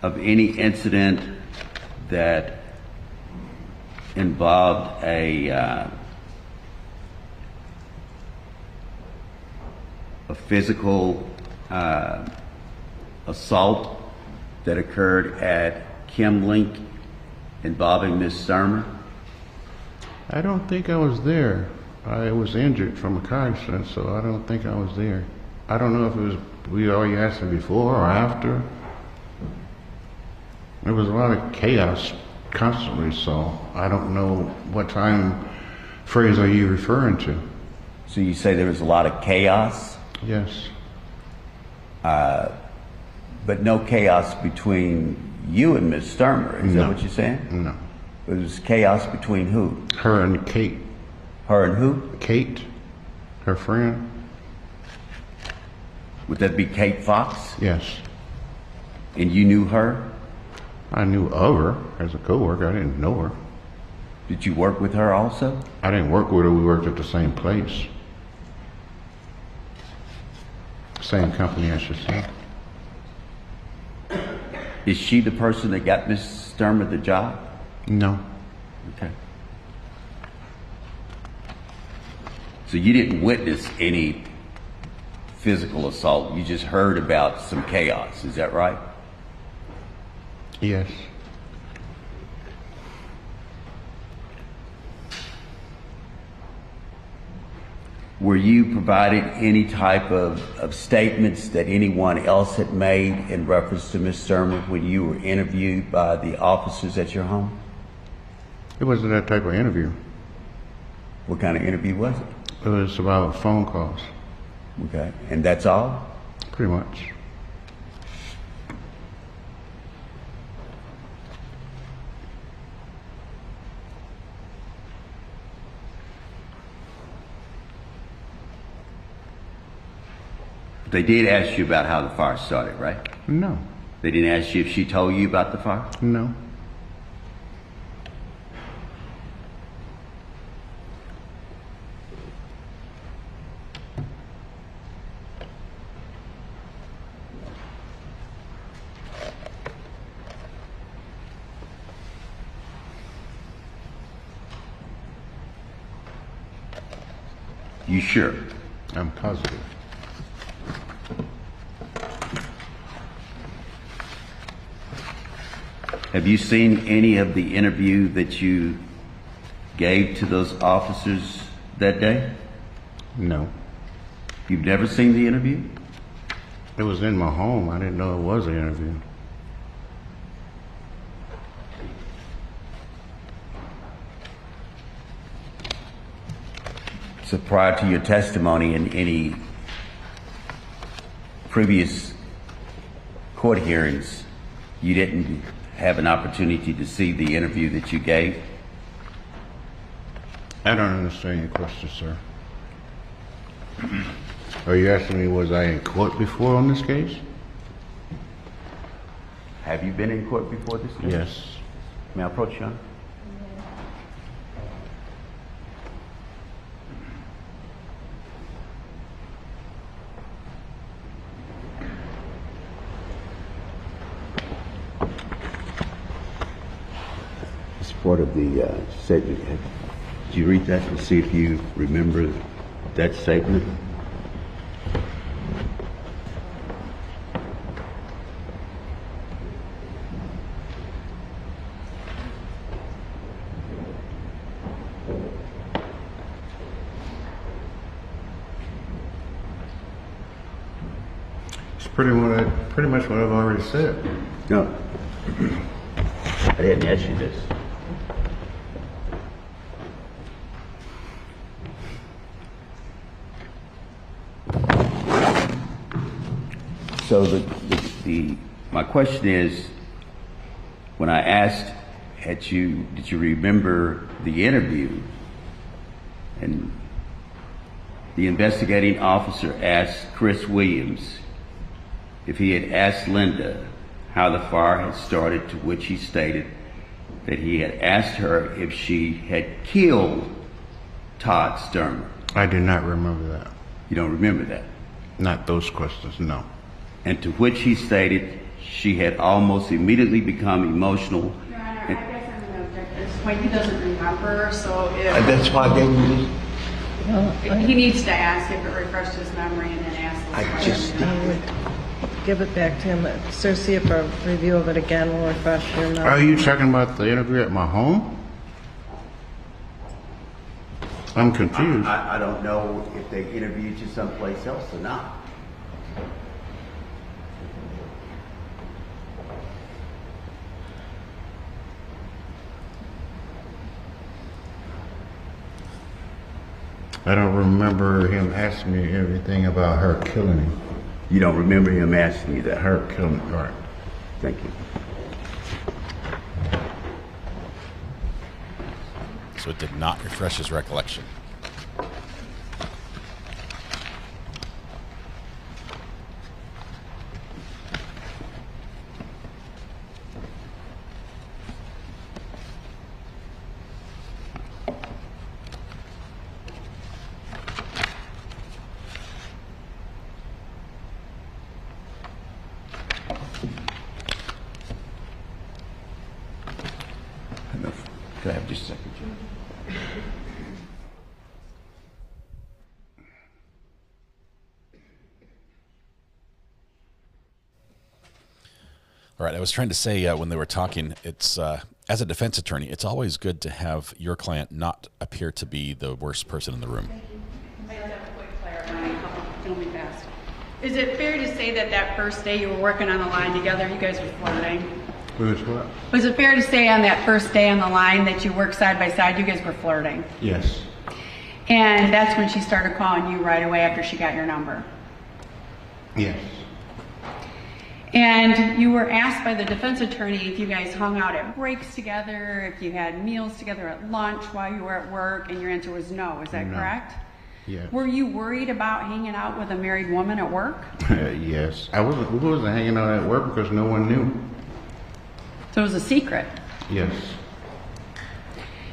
of any incident that involved a physical assault that occurred at Kim Link involving Ms. Stermer? I don't think I was there. I was injured from a car accident, so I don't think I was there. I don't know if it was, are you asking before or after? There was a lot of chaos constantly, so I don't know what time phrase are you referring to. So you say there was a lot of chaos? Yes. But no chaos between you and Ms. Stermer, is that what you're saying? No. It was chaos between who? Her and Kate. Her and who? Kate, her friend. Would that be Kate Fox? Yes. And you knew her? I knew of her as a coworker. I didn't know her. Did you work with her also? I didn't work with her. We worked at the same place. Same company, I should say. Is she the person that got Miss Stermer the job? No. Okay. So you didn't witness any physical assault. You just heard about some chaos. Is that right? Yes. Were you provided any type of statements that anyone else had made in reference to Ms. Stermer when you were interviewed by the officers at your home? It wasn't that type of interview. What kind of interview was it? It was about phone calls. Okay. And that's all? Pretty much. They did ask you about how the fire started, right? No. They didn't ask you if she told you about the fire? No. You sure? I'm positive. Have you seen any of the interview that you gave to those officers that day? No. You've never seen the interview? It was in my home. I didn't know it was an interview. So prior to your testimony in any previous court hearings, you didn't have an opportunity to see the interview that you gave? I don't understand your question, sir. Are you asking me, was I in court before on this case? Have you been in court before this case? Yes. May I approach you? It's part of the statement. Did you read that to see if you remember that statement? It's pretty much what I've already said. No. I didn't ask you this. So my question is, when I asked, did you remember the interview? And the investigating officer asked Chris Williams if he had asked Linda how the fire had started, to which he stated that he had asked her if she had killed Todd Stermer. I do not remember that. You don't remember that? Not those questions, no. And to which he stated she had almost immediately become emotional. Your Honor, I guess I'm going to object at this point. He doesn't remember, so if... That's why I gave him this. He needs to ask if it refreshed his memory and then ask those questions. I would give it back to him. Sir, see if a review of it again will refresh your memory. Are you talking about the interview at my home? I'm confused. I don't know if they interviewed you someplace else or not. I don't remember him asking me everything about her killing him. You don't remember him asking you that? Her killing him, right. Thank you. So it did not refresh his recollection. Could I have just a second, Judge? All right, I was trying to say when they were talking, it's as a defense attorney, it's always good to have your client not appear to be the worst person in the room. I just have a quick clarifying. It'll be fast. Is it fair to say that that first day you were working on the line together, you guys were flirting? What? Was it fair to say on that first day on the line that you worked side by side, you guys were flirting? Yes. And that's when she started calling you right away after she got your number? Yes. And you were asked by the defense attorney if you guys hung out at breaks together, if you had meals together at lunch while you were at work, and your answer was no. Is that correct? Yes. Were you worried about hanging out with a married woman at work? Yes. We wasn't hanging out at work because no one knew. So it was a secret? Yes.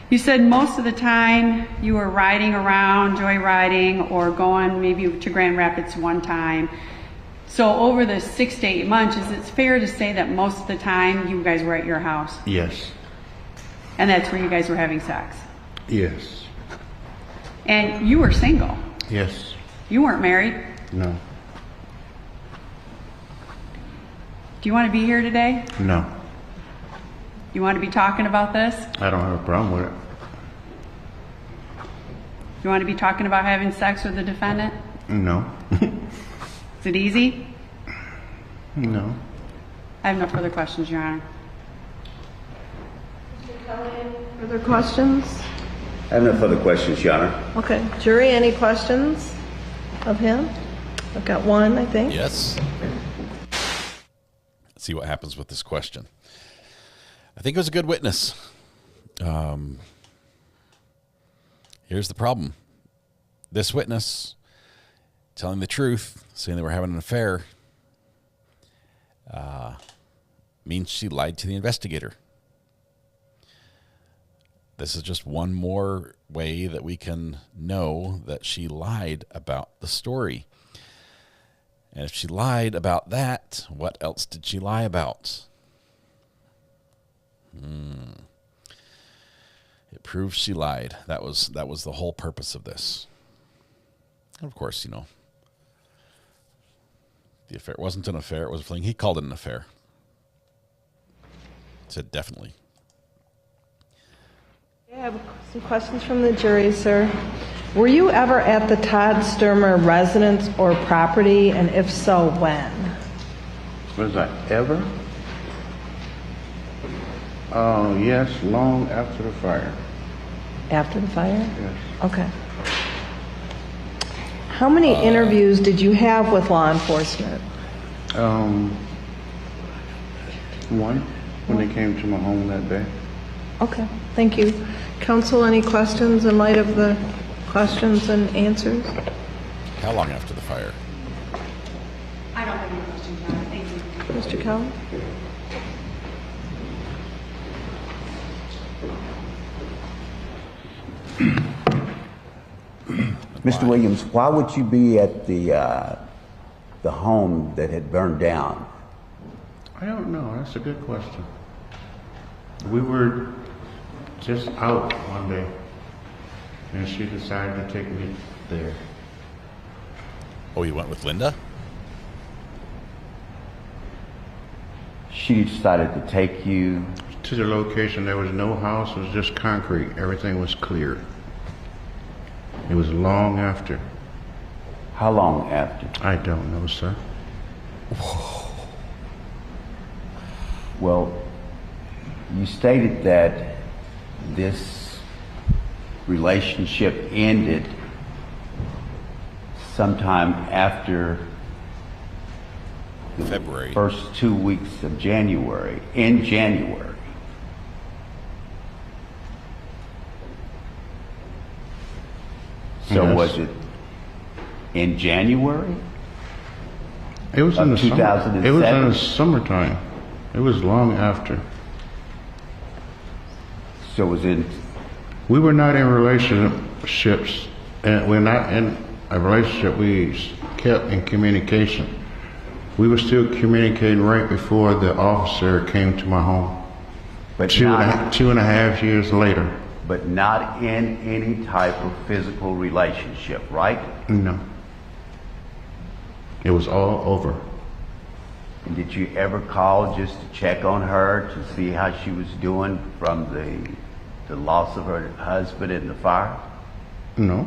You said most of the time you were riding around, joyriding, or going maybe to Grand Rapids one time. So over the 6 to 8 months, is it fair to say that most of the time you guys were at your house? Yes. And that's where you guys were having sex? Yes. And you were single? Yes. You weren't married? No. Do you want to be here today? No. You want to be talking about this? I don't have a problem with it. You want to be talking about having sex with the defendant? No. Is it easy? No. I have no further questions, Your Honor. Mr. Kelly, any further questions? I have no further questions, Your Honor. Okay. Jury, any questions of him? I've got one, I think. Yes. Let's see what happens with this question. I think it was a good witness. Here's the problem. This witness telling the truth, saying they were having an affair, means she lied to the investigator. This is just one more way that we can know that she lied about the story. And if she lied about that, what else did she lie about? It proves she lied. That was the whole purpose of this. And of course, the affair wasn't an affair. It was a fling. He called it an affair. Said definitely. I have some questions from the jury, sir. Were you ever at the Todd Stermer residence or property, and if so, when? Was I ever? Oh, yes, long after the fire. After the fire? Yes. Okay. How many interviews did you have with law enforcement? One, when they came to my home that day. Okay, thank you. Counsel, any questions in light of the questions and answers? How long after the fire? I don't have any questions, Your Honor. Thank you. Mr. Kelly? Mr. Williams, why would you be at the home that had burned down? I don't know. That's a good question. We were just out one day, and she decided to take me there. Oh, you went with Linda? She decided to take you to the location. There was no house. It was just concrete. Everything was clear. It was long after. How long after? I don't know, sir. Well, you stated that this relationship ended sometime after the February. First 2 weeks of January, in January. So Yes. was it in January? It was in the summer. 2007? It was in the summertime. It was long after. So was it? We were not in relationships, and we're not in a relationship. We kept in communication. We were still communicating right before the officer came to my home. But two and a half years later. But not in any type of physical relationship, right? No. It was all over. And did you ever call just to check on her to see how she was doing from the loss of her husband in the fire? No.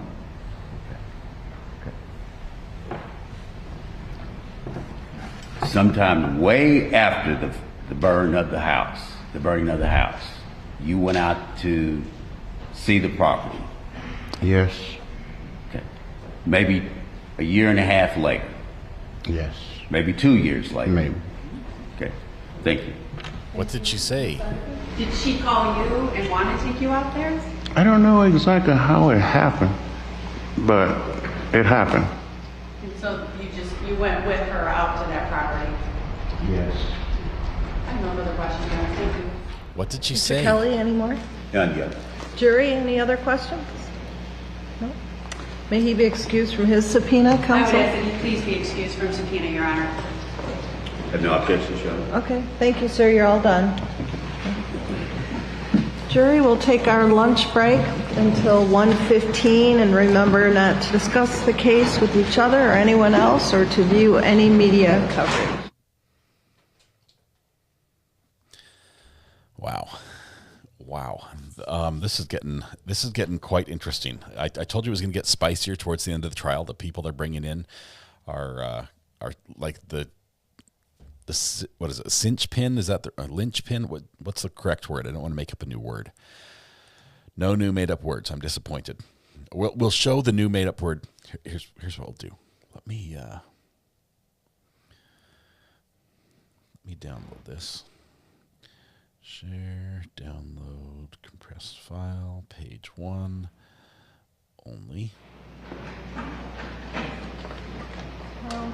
Sometime way after the burning of the house, you went out to see the property. Yes. Okay. Maybe a year and a half later. Yes. Maybe 2 years later. Maybe. Okay. Thank you. What did she say? Did she call you and want to take you out there? I don't know exactly how it happened, but it happened. And so you went with her out to that property? Yes. I have no other questions. Thank you. What did she Mr. say? Kelly, any more? None yet. Jury, any other questions? No? May he be excused from his subpoena, counsel? I would ask that he please be excused from subpoena, Your Honor. Have no objection, Your Honor. Okay, thank you, sir. You're all done. Jury, we'll take our lunch break until 1:15, and remember not to discuss the case with each other or anyone else or to view any media coverage. Wow. This is getting quite interesting. I told you it was going to get spicier towards the end of the trial. The people they're bringing in are like the what is it? Cinch pin? Is that the lynch pin? What's the correct word? I don't want to make up a new word. No new made up words. I'm disappointed. We'll show the new made up word. Here's what we'll do. Let me download this. Share, download, compressed file, page 1 only.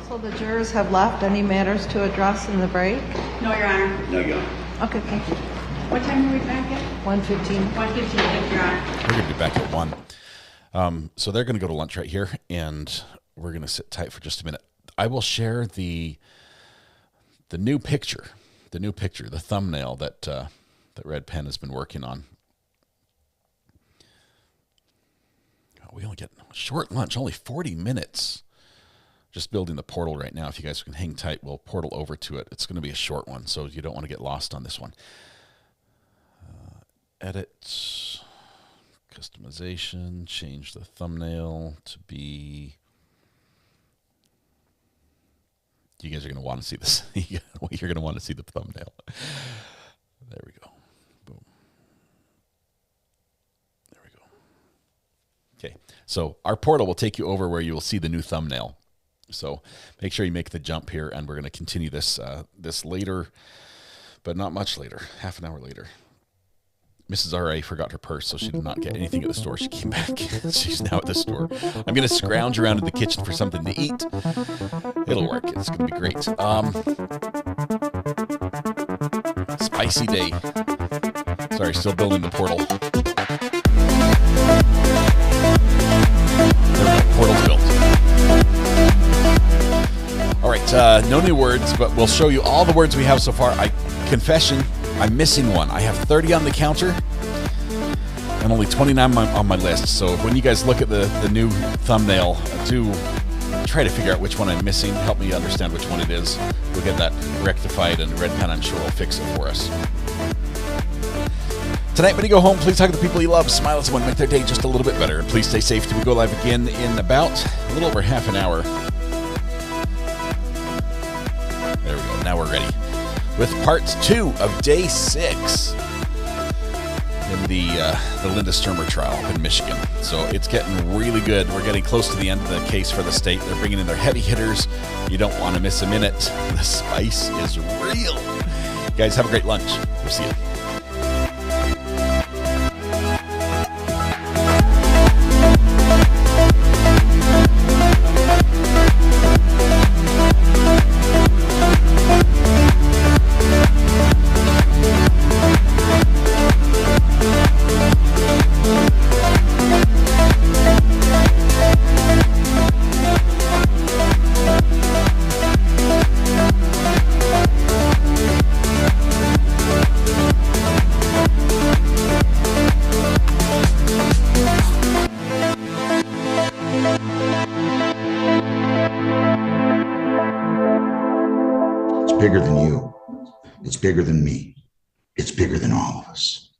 So the jurors have left. Any matters to address in the break? No, Your Honor. No, Your Honor. Okay, thank you. What time are we back at? 1:15. 1:15, thank you, Your Honor. We're going to be back at 1. So they're going to go to lunch right here, and we're going to sit tight for just a minute. I will share the new picture. The thumbnail that Red Pen has been working on. Oh, we only get a short lunch, only 40 minutes. Just building the portal right now. If you guys can hang tight, we'll portal over to it. It's going to be a short one, so you don't want to get lost on this one. Edit, customization, change the thumbnail to be... You guys are going to want to see this. You're going to want to see the thumbnail. There we go. Boom. There we go. Okay. So our portal will take you over where you will see the new thumbnail. So make sure you make the jump here, and we're going to continue this this later, but not much later, half an hour later. Mrs. R.A. forgot her purse, so she did not get anything at the store. She came back. She's now at the store. I'm going to scrounge around in the kitchen for something to eat. It'll work. It's going to be great. Spicy day. Sorry, still building the portal. There we go. Portal's built. All right, no new words, but we'll show you all the words we have so far. Confession, I'm missing one. I have 30 on the counter and only 29 on my list. So when you guys look at the new thumbnail, do try to figure out which one I'm missing. Help me understand which one it is. We'll get that rectified, and Red Pen, I'm sure, will fix it for us. Tonight, when you go home, please hug the people you love. Smile at someone, make their day just a little bit better. And please stay safe till we go live again in about a little over half an hour. There we go. Now we're ready with part 2 of day 6 in the Linda Stermer trial up in Michigan. So it's getting really good. We're getting close to the end of the case for the state. They're bringing in their heavy hitters. You don't want to miss a minute. The spice is real. You guys have a great lunch. We'll see you. bigger than you. It's bigger than me. It's bigger than all of us.